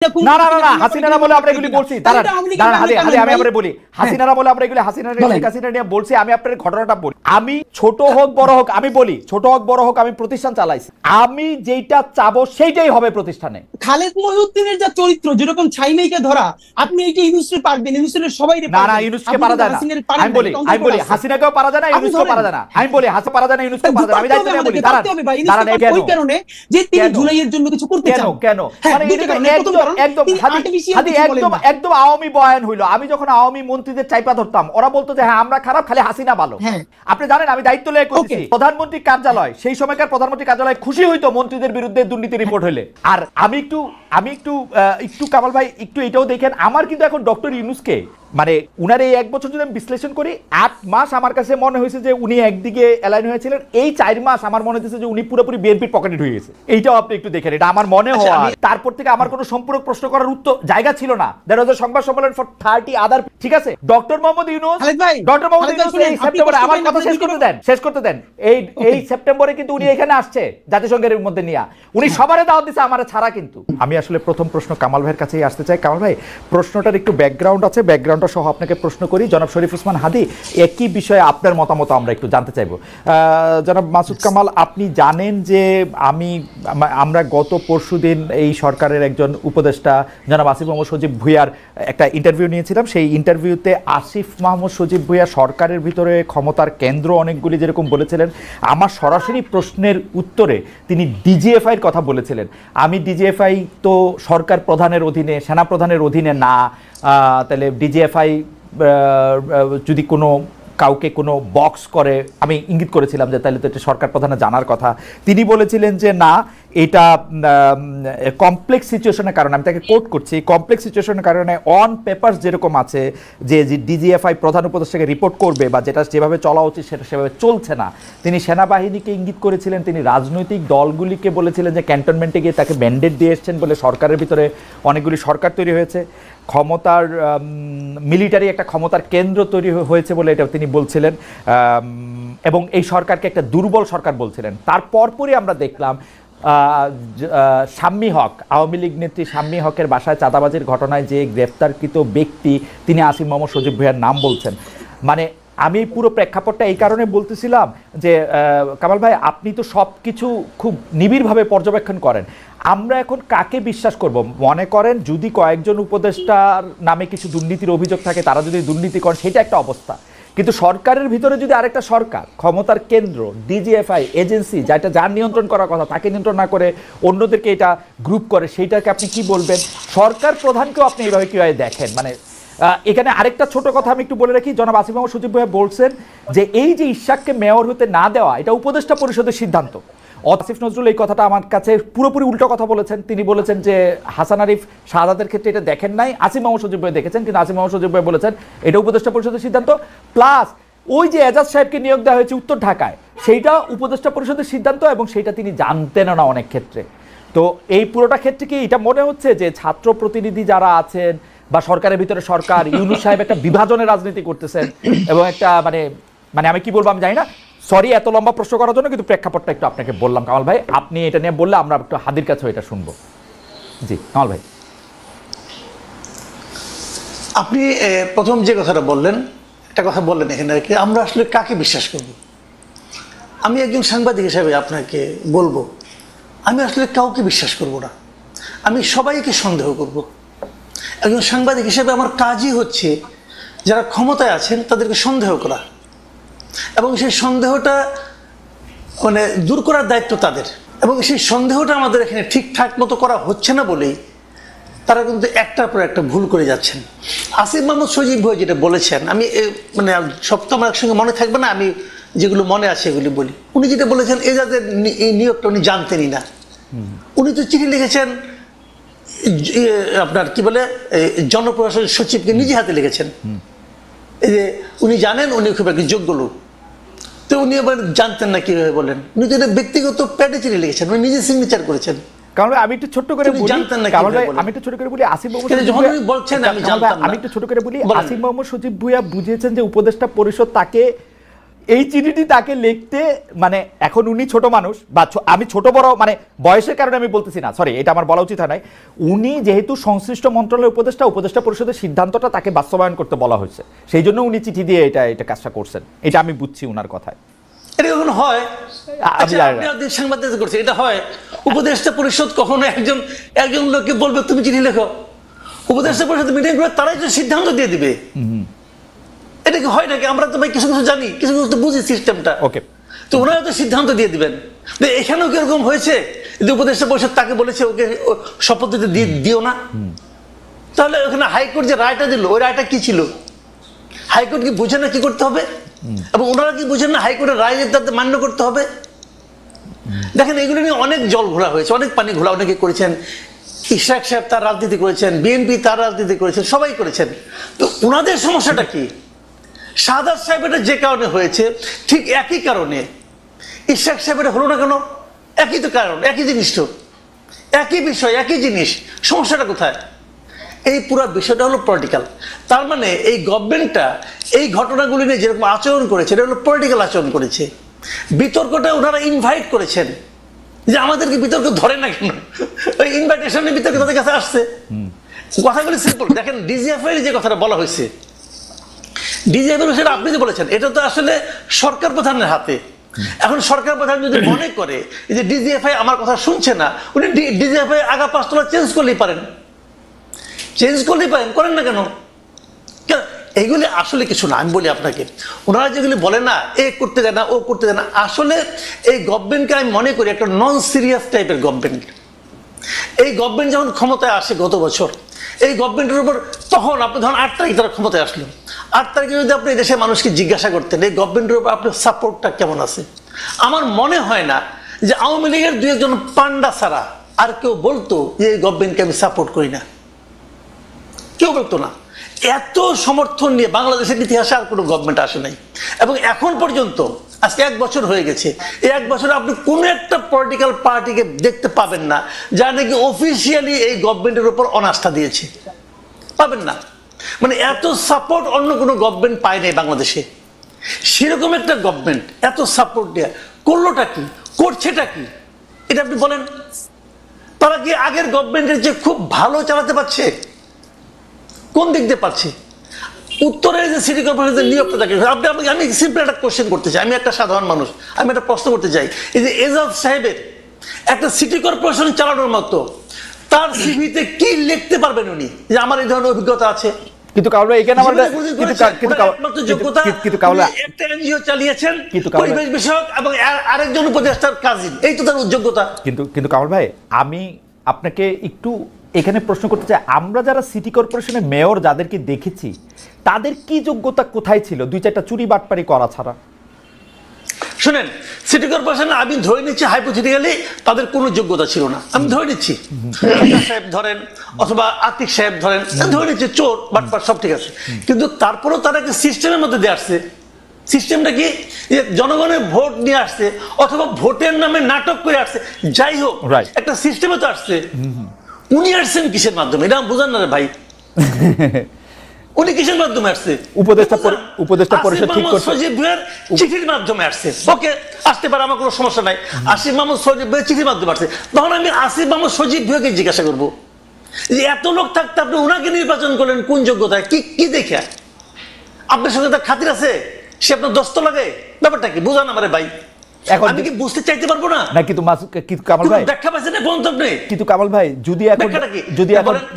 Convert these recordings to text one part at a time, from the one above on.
না না না না হাসিনারা বলে আমরা এগুলি বলছি আমি আমরা বলি হাসিনারা বলে আমরা এগুলি হাসিনা নিয়ে বলছি। আমি আপনার ঘটনাটা বলি, আমি ছোট হোক বড় হোক আমি বলি, ছোট হোক বড় হোক আমি প্রতিষ্ঠান চালাইছি, আমি যেটা চাবো সেইটাই হবে প্রতিষ্ঠানে। খালেদ মহিউদ্দিনের যা চরিত্র যেরকম ছাইমেইকে ধরা, আপনি এইটা ইউনুসকে পারবেন, ইউনুসের সবাই না না ইউনুসকে পারা যায় না। আমি বলি হাসিনাকেও পারা যায় না, ইউনুসকেও পারা যায় না। আমি বলি হাসিনা পারা যায় না, ইউনুসকেও পারা যায় না। আমি দায়িত্ব নিয়ে বলি দাঁড়ান ওই কারণে যে তিনি জুলাইয়ের জন্য কিছু করতে চান। কেন একদম একদম আওয়ামী বয়ান হইলো। আমি যখন আওয়ামী মন্ত্রীদের চাইপা ধরতাম ওরা বলতো যে হ্যাঁ আমরা খারাপ, খালি হাসিনা ভালো। আপনি জানেন আমি দায়িত্ব নিয়ে করছি। প্রধানমন্ত্রী কার্যালয়, সেই সময়কার প্রধানমন্ত্রী কার্যালয় খুশি হইতো মন্ত্রীদের বিরুদ্ধে দুর্নীতি রিপোর্ট হইলে। আর আমি একটু কামাল ভাই একটু এটাও দেখেন, আমার কিন্তু এখন ডক্টর ইউনুসকে মানে উনার এই 1 বছর যদি আমি বিশ্লেষণ করি, 8 মাস আমার কাছে মনে হয়েছে যে উনি একদিকে অ্যালাইন হয়েছিলেন, এই 4 মাস আমার মনে হচ্ছে যে উনি পুরোপুরি বিএনপির পকেটে ঢুকে গেছে। এইটাও আপনি একটু দেখেন, এটা আমার মনে হয়। তারপর থেকে আমার কোনো সম্পূরক প্রশ্ন করার উত্তর জায়গা ছিল না। দেয়ার ওয়াজ আ সংবাদ সম্মেলন ফর 30 আদার, ঠিক আছে। ডক্টর মোহাম্মদ ইউনূস এই সেপ্টেম্বরে আমার কথা শেষ করতে দেন। এই সেপ্টেম্বরে কিন্তু উনি এখানে আসছে জাতিসংঘের মধ্যে নিয়ে, উনি সবারে দাওয়াত দিছে আমার ছাড়া। কিন্তু আমি আসলে প্রথম প্রশ্ন কামাল ভাইয়ের কাছেই আসতে চাই। কামাল ভাই, প্রশ্নটার একটু ব্যাকগ্রাউন্ড আছে, ব্যাকগ্রাউন্ডটা সহ আপনাকে প্রশ্ন করি। জনাব শরীফ ওসমান হাদী, একই বিষয়ে আপনার মতামত আমরা একটু জানতে চাইব। জনাব মাসুদ কামাল, আপনি জানেন যে আমরা গত পরশুদিন এই সরকারের একজন উপদেষ্টা জনাব আসিফ মাহমুদ সজীব ভুঁইয়ার একটা ইন্টারভিউ নিয়েছিলাম। সেই ইন্টারভিউতে আসিফ মাহমুদ সজীব ভুঁইয়া সরকারের ভিতরে ক্ষমতার কেন্দ্র অনেকগুলি যেরকম বলেছিলেন, আমার সরাসরি প্রশ্নের উত্তরে তিনি ডিজিএফআইয়ের কথা বলেছিলেন। আমি ডিজিএফআই তো সরকার প্রধানের অধীনে, সেনা প্রধানের অধীনে না, তাহলে ডিজিএফআই যদি কোনো কাউকে কোনো বক্স করে, আমি ইঙ্গিত করেছিলাম যে তাহলে তো এটা সরকার প্রধানের জানার কথা। তিনি বলেছিলেন যে না, এটা কমপ্লেক্স সিচুয়েশনের কারণে, আমি তাকে কোট করছি, কমপ্লেক্স সিচুয়েশনের কারণে অন পেপারস যেরকম আছে যে ডিজিএফআই প্রধান উপদেষ্টাকে রিপোর্ট করবে বা যেটা যেভাবে চলা উচিত সেটা সেভাবে চলছে না। তিনি সেনাবাহিনীকে ইঙ্গিত করেছিলেন, তিনি রাজনৈতিক দলগুলিকে বলেছিলেন যে ক্যান্টনমেন্টে গিয়ে তাকে ম্যান্ডেট দিয়ে এসছেন বলে সরকারের ভিতরে অনেকগুলি সরকার তৈরি হয়েছে, ক্ষমতার মিলিটারি একটা ক্ষমতার কেন্দ্র তৈরি হয়েছে বলে এটা তিনি বলছিলেন, এবং এই সরকারকে একটা দুর্বল সরকার বলছিলেন। তারপরই আমরা দেখলাম শাম্মী হক, আওয়ামী লীগ নেত্রী শাম্মী হকের বাসায় চাঁদাবাজির ঘটনায় যে গ্রেফতারকৃত ব্যক্তি, তিনি আসিফ মাহমুদ সজীব ভুঁইয়ার নাম বলছেন। মানে আমি পুরো প্রেক্ষাপটটা এই কারণে বলতেছিলাম যে কামাল ভাই, আপনি তো সব কিছু খুব নিবিড়ভাবে পর্যবেক্ষণ করেন। আমরা এখন কাকে বিশ্বাস করব? মনে করেন যদি কয়েকজন উপদেষ্টার নামে কিছু দুর্নীতির অভিযোগ থাকে, তারা যদি দুর্নীতি করেন সেটা একটা অবস্থা, কিন্তু সরকারের ভিতরে যদি আরেকটা সরকার, ক্ষমতার কেন্দ্র, ডিজিএফআই এজেন্সি, যেটা যার নিয়ন্ত্রণ করার কথা তাকে নিয়ন্ত্রণ না করে অন্যদেরকে এটা গ্রুপ করে, সেইটাকে আপনি কি বলবেন? সরকার প্রধানকেও আপনি এইভাবে কীভাবে দেখেন? মানে এখানে আরেকটা ছোট কথা আমি একটু বলে রাখি, জনাব আসিফ মাহমুদ সজীব ভুঁইয়া বলছেন যে এই যে ইশাককে মেয়র হতে না দেওয়া, এটা উপদেষ্টা পরিষদের সিদ্ধান্ত। আসিফ নজরুল এই কথাটা আমার কাছে পুরোপুরি উল্টো কথা বলেছেন। তিনি বলেছেন যে হাসান আরিফ শাহাদাতের ক্ষেত্রে এটা দেখেন নাই, আসিফ মাহমুদ সজীব ভুঁইয়া দেখেছেন, কিন্তু আসিফ মাহমুদ সজীব ভুঁইয়া বলেছেন এটা উপদেষ্টা পরিষদের সিদ্ধান্ত। প্লাস ওই যে এজাজ সাহেবকে নিয়োগ দেওয়া হয়েছে উত্তর ঢাকায়, সেইটা উপদেষ্টা পরিষদের সিদ্ধান্ত এবং সেইটা তিনি জানতেনও না অনেক ক্ষেত্রে। তো এই পুরোটা ক্ষেত্রে কি এটা মনে হচ্ছে যে ছাত্র প্রতিনিধি যারা আছেন বা সরকারের ভিতরে সরকার, ইউনূস সাহেব একটা বিভাজনের রাজনীতি করতেছেন এবং একটা মানে আমি কি বলবো আমি জানি না। সরি এত লম্বা প্রশ্ন করার জন্য, কিন্তু প্রেক্ষাপটটা একটু আপনাকে বললাম কামাল ভাই, আপনি এটা নিয়ে বললে আমরা একটু হাদির কাছেও এটা শুনবো। জি কামাল ভাই, আপনি প্রথম যে কথাটা বললেন, একটা কথা বললেন এখানে কি আমরা আসলে কাকে বিশ্বাস করব। আমি একজন সাংবাদিক হিসেবে আপনাকে বলবো, আমি আসলে কাউকে বিশ্বাস করব না, আমি সবাইকে সন্দেহ করব। একজন সাংবাদিক হিসেবে আমার কাজই হচ্ছে যারা ক্ষমতায় আছেন তাদেরকে সন্দেহ করা, এবং সেই সন্দেহটা মানে দূর করার দায়িত্ব তাদের। এবং সেই সন্দেহটা আমাদের এখানে ঠিকঠাক মতো করা হচ্ছে না বলেই তারা কিন্তু একটার পর একটা ভুল করে যাচ্ছেন। আসিফ মাহমুদ সজীব ভুঁইয়া যেটা বলেছেন, আমি মানে সব তো আমার একসঙ্গে মনে থাকবে না, আমি যেগুলো মনে আছে এগুলি বলি। উনি যেটা বলেছেন এজাজের এই নিয়োগটা উনি জানতেনই না। উনি তো চিঠি লিখেছেন আপনার কি বলে জনপ্রশাসন সচিবকে নিজে হাতে লিখেছেন, এই যে উনি জানেন উনি খুব একটা যোগ্য লোক, তো উনি আবার জানতেন না কিভাবে বলেন? উনি তো এটা ব্যক্তিগত প্যাডে চিঠি লিখেছেন, উনি নিজে সিগনেচার করেছেন। কারণ আমি একটু ছোট্ট করে বলি, আমি একটু ছোট করে বলি, আসিফ মাহমুদ আসিফ মাহমুদ সজীব ভুঁইয়া বুঝিয়েছেন যে উপদেষ্টা পরিষদ তাকে এই চিঠিটি তাকে লিখতে মানে এখন উনি ছোট মানুষ বা আমি ছোট বড় মানে বয়সের কারণে আমি বলতেছি না, সরি এটা আমার বলা উচিত হয় নাই। উনি যেহেতু সংশ্লিষ্ট মন্ত্রণালয়ের উপদেষ্টা পরিষদের সিদ্ধান্তটা তাকে বাস্তবায়ন করতে বলা হয়েছে, সেই জন্য উনি চিঠি দিয়ে এটা কাজটা করছেন, এটা আমি বুঝছি উনার কথায়। এটা কখন হয়? সাংবাদিক করছে এটা হয়? উপদেষ্টা পরিষদ কখনো একজন লোককে বলবে তুমি চিঠি লেখো? উপদেষ্টা পরিষদ মিটিং করে তারাই তো সিদ্ধান্ত দিয়ে দিবে। এটা কি হয় নাকি? আমরা তো ভাই কিছু কিছু জানি, কিছু কিছু তো বুঝি সিস্টেমটা। ওকে, তো ওনারা তো সিদ্ধান্ত দিয়ে দিবেন। এখানেও কিরকম হয়েছে যে উপদেষ্টা পরিষদ তাকে বলেছে ওকে শপথ দিতে দিও না, তাহলে ওখানে হাইকোর্ট যে রায়টা দিল ওই রায়টা কি ছিল? হাইকোর্ট কি বুঝে না কি করতে হবে? এবং ওনারা কি বুঝেন না হাইকোর্টের রায় তাদের মান্য করতে হবে? দেখেন এগুলো নিয়ে অনেক জল ঘোলা হয়েছে, অনেক পানি ঘোলা অনেকে করেছেন। ইশরাক সাহেব তার রাজনীতি করেছেন, বিএনপি তার রাজনীতি করেছেন, সবাই করেছেন। তো ওনাদের সমস্যাটা কি? শাহাদাত সাহেবের যে কারণে হয়েছে ঠিক একই কারণে ইশরাক সাহেবের হলো না কেন? একই তো কারণ, একই জিনিস, তো একই বিষয়, একই জিনিস। সমস্যাটা কোথায়? এই পুরো বিষয়টা হলো পলিটিক্যাল। তার মানে এই গভর্নমেন্টটা এই ঘটনাগুলি নিয়ে যেরকম আচরণ করেছে এটা হলো পলিটিক্যাল আচরণ করেছে। বিতর্কটা ওনারা ইনভাইট করেছেন, যে আমাদেরকে বিতর্ক ধরে না কেন? ওই ইনভাইটেশনের বিতর্ক তাদের কাছে আসছে। কথাগুলি সিম্পল। দেখেন ডিজিএফআই যে কথাটা বলা হয়েছে, ডিজিএফআই সেটা আপনি যে বলেছেন এটা তো আসলে সরকার প্রধানের হাতে। এখন সরকার প্রধান যদি মনে করে যে ডিজিএফআই আমার কথা শুনছে না, উনি ডিজিএফআই আগা 5 তলা চেঞ্জ করলেই পারেন, করেন না কেন? এইগুলি আসলে কিছু না। আমি বলি আপনাকে, ওনারা যেগুলি বলে না এ করতে যায় না ও করতে যায় না, আসলে এই গভর্নমেন্টকে আমি মনে করি একটা নন সিরিয়াস টাইপের গভর্নমেন্ট। এই গভর্নমেন্ট যখন ক্ষমতায় আসে গত বছর, এই গভর্নমেন্টের উপর তখন আপনি ধরুন 8 তারিখ তারা ক্ষমতায় আসলো, 8 তারিখে যদি আপনি দেশের মানুষকে জিজ্ঞাসা করতেন এই গভর্নমেন্টের উপর আপনার সাপোর্টটা কেমন আছে, আমার মনে হয় না যে আওয়ামী লীগের 2-1 পান্ডা ছাড়া আর কেউ বলতো যে এই গভর্নমেন্টকে আমি সাপোর্ট করি না। কেউ বলতো না। এত সমর্থন নিয়ে বাংলাদেশের ইতিহাসে আর কোনো গভর্নমেন্ট আসে নাই। এবং এখন পর্যন্ত আজকে 1 বছর হয়ে গেছে, এই 1 বছরে আপনি কোনো একটা পলিটিক্যাল পার্টিকে দেখতে পাবেন না যা নাকি অফিসিয়ালি এই গভর্নমেন্টের উপর অনাস্থা দিয়েছে, পাবেন না। মানে এত সাপোর্ট অন্য কোনো গভর্নমেন্ট পায় নাই বাংলাদেশে। সেরকম একটা গভর্নমেন্ট এত সাপোর্ট দেয়া করলোটা কি, করছেটা কি, এটা আপনি বলেন। তারা কি আগের গভর্নমেন্টের যে খুব ভালো চালাতে পারছে? কোন দিক দিয়ে পাচ্ছে? উত্তরের যে সিটি কর্পোরেশনের নিয়োগটা থাকে, আমি সিম্পল একটা কোশ্চেন করতে চাই, আমি একটা সাধারণ মানুষ, আমি একটা প্রশ্ন করতে চাই। এই যে এজাজ সাহেবের একটা সিটি কর্পোরেশন চালানোর মতো তার সিভিতে কি লিখতে পারবেন উনি যে আমার এই ধরনের অভিজ্ঞতা আছে? কিন্তু কাউলা এখানে আমাদের একটা এনজিও চালিয়েছেন পরিবেশ বিষয়ক এবং আরেকজন উপদেষ্টার কাজিন, এই তো তার যোগ্যতা। কিন্তু কামাল ভাই, আমি আপনাকে একটু এখানে প্রশ্ন করতে চাই, আমরা যারা সিটি কর্পোরেশনের মেয়র যাদেরকে দেখেছি তাদের কি যোগ্যতা কোথায় ছিল 2-4টা চুরি বাটপারি করা ছাড়া? শুনেন, সিটি কর্পোরেশন আমি ধরে নিচ্ছি হাইপোথেটিক্যালি তাদের কোনো যোগ্যতা ছিল না, আমি ধরে নিচ্ছি। সাহেব ধরেন অথবা আতিক সাহেব ধরেন, ধরে নিচ্ছি চোর বাটপার সব ঠিক আছে, কিন্তু তারপরেও তারা একটা সিস্টেমের মধ্যে দিয়ে আসছে। সিস্টেমটা কি? যে জনগণের ভোট নিয়ে আসছে অথবা ভোটের নামে নাটক করে আসছে, যাই হোক একটা সিস্টেমে তো আসছে। উনি আসছেন কিসের মাধ্যমে? এটা বুঝান না রে ভাই। উনি কিসের মাধ্যমে আসছে? উপদেষ্টা পরিষদ ঠিক করছে, সজীব ভাইয়ের চিঠির মাধ্যমে আসছে। ওকে, আসতে পারে, আমার কোনো সমস্যা নাই। আসিফ মাহমুদ সজীব ভাইয়ের চিঠির মাধ্যমে আসছে। তখন আমি আসিফ মাহমুদ সজীব ভাইকে জিজ্ঞাসা করবো যে এত লোক থাকতে আপনি ওনাকে নির্বাচন করলেন কোন যোগ্যতায়, কি দেখে? আপনার সঙ্গে তার খাতির আছে? সে আপনার দোস্ত লাগে? ব্যাপারটা কি বুঝান আমারে ভাই। আমি কি বুঝতে চাইতে পারবো না? না কিন্তু কামাল ভাই ব্যাখ্যা পাচ্ছেন না বন্ধু আপনি? কিন্তু কামাল ভাই,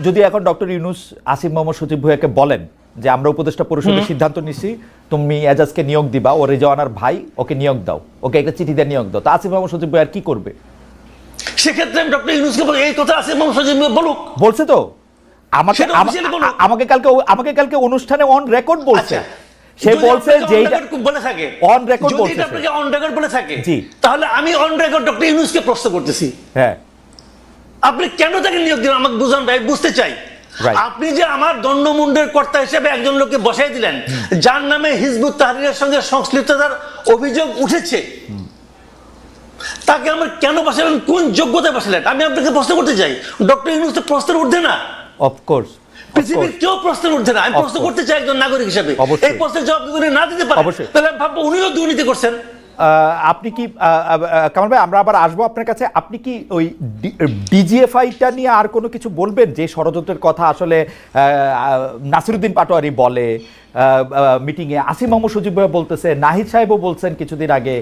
যদি এখন ডক্টর ইউনূস আসিফ মাহমুদ সজীব ভুঁইয়াকে বলেন যে আমরা উপদেষ্টা পরিষদের সিদ্ধান্ত নিছি, তুমি এজাজকে নিয়োগ দিবা, ও রেজওয়ানার ভাই, ওকে নিয়োগ দাও, ওকে একটা চিঠি দিয়ে নিয়োগ দাও, তো আসিফ মাহমুদ সজীব ভুঁইয়া কি করবে? সেক্ষেত্রে আমি ডক্টর ইউনূসকে বলি এই কথা আসিফ মাহমুদ সজীব বলুক। বলছে তো আমাকে কালকে অনুষ্ঠানে অন রেকর্ড বলছে। সে বলছে যে এটা বলে থাকে অন রেকর্ড বলছে, যদি আপনাকে অন রেকর্ড বলে থাকে তাহলে আমি অন রেকর্ড ডক্টর ইউনূসকে প্রশ্ন করতেছি, হ্যাঁ আপনি কেন তাকে নিয়োগ দিলেন আমাকে বুঝান ভাই, বুঝতে চাই। আপনি যে আমার দণ্ডমুণ্ডের কর্তা হিসেবে একজন লোককে বসাই দিলেন যার নামে হিজবুত তাহরীরের সঙ্গে সংশ্লিষ্টতার অভিযোগ উঠেছে, তাকে আমার কেন বসালেন, কোন যোগ্যতায় বসালেন? আমি আপনাকে প্রশ্ন করতে চাই। ডক্টর ইউনূস তো প্রশ্নের ঊর্ধ্বে না। অফকোর্স পৃথিবীর কেউ প্রশ্নের উঠছে না। আমি প্রশ্ন করতে চাই একজন নাগরিক হিসেবে, এই প্রশ্নের জবাব যদি না দিতে পারে তাহলে আমি ভাববো উনিও দুর্নীতি করছেন। আপনি কি কামাল ভাই, আমরা আবার আসবো আপনার কাছে, আপনি কি ওই ডিজিএফআইটা নিয়ে আর কোনো কিছু বলবেন? যে ষড়যন্ত্রের কথা আসলে নাসিরুদ্দিন পাটোয়ারি বলে মিটিংয়ে, আসিম মোহাম্মদ সজীব ভাই বলতেছে, নাহিদ সাহেবও বলছেন কিছুদিন আগে,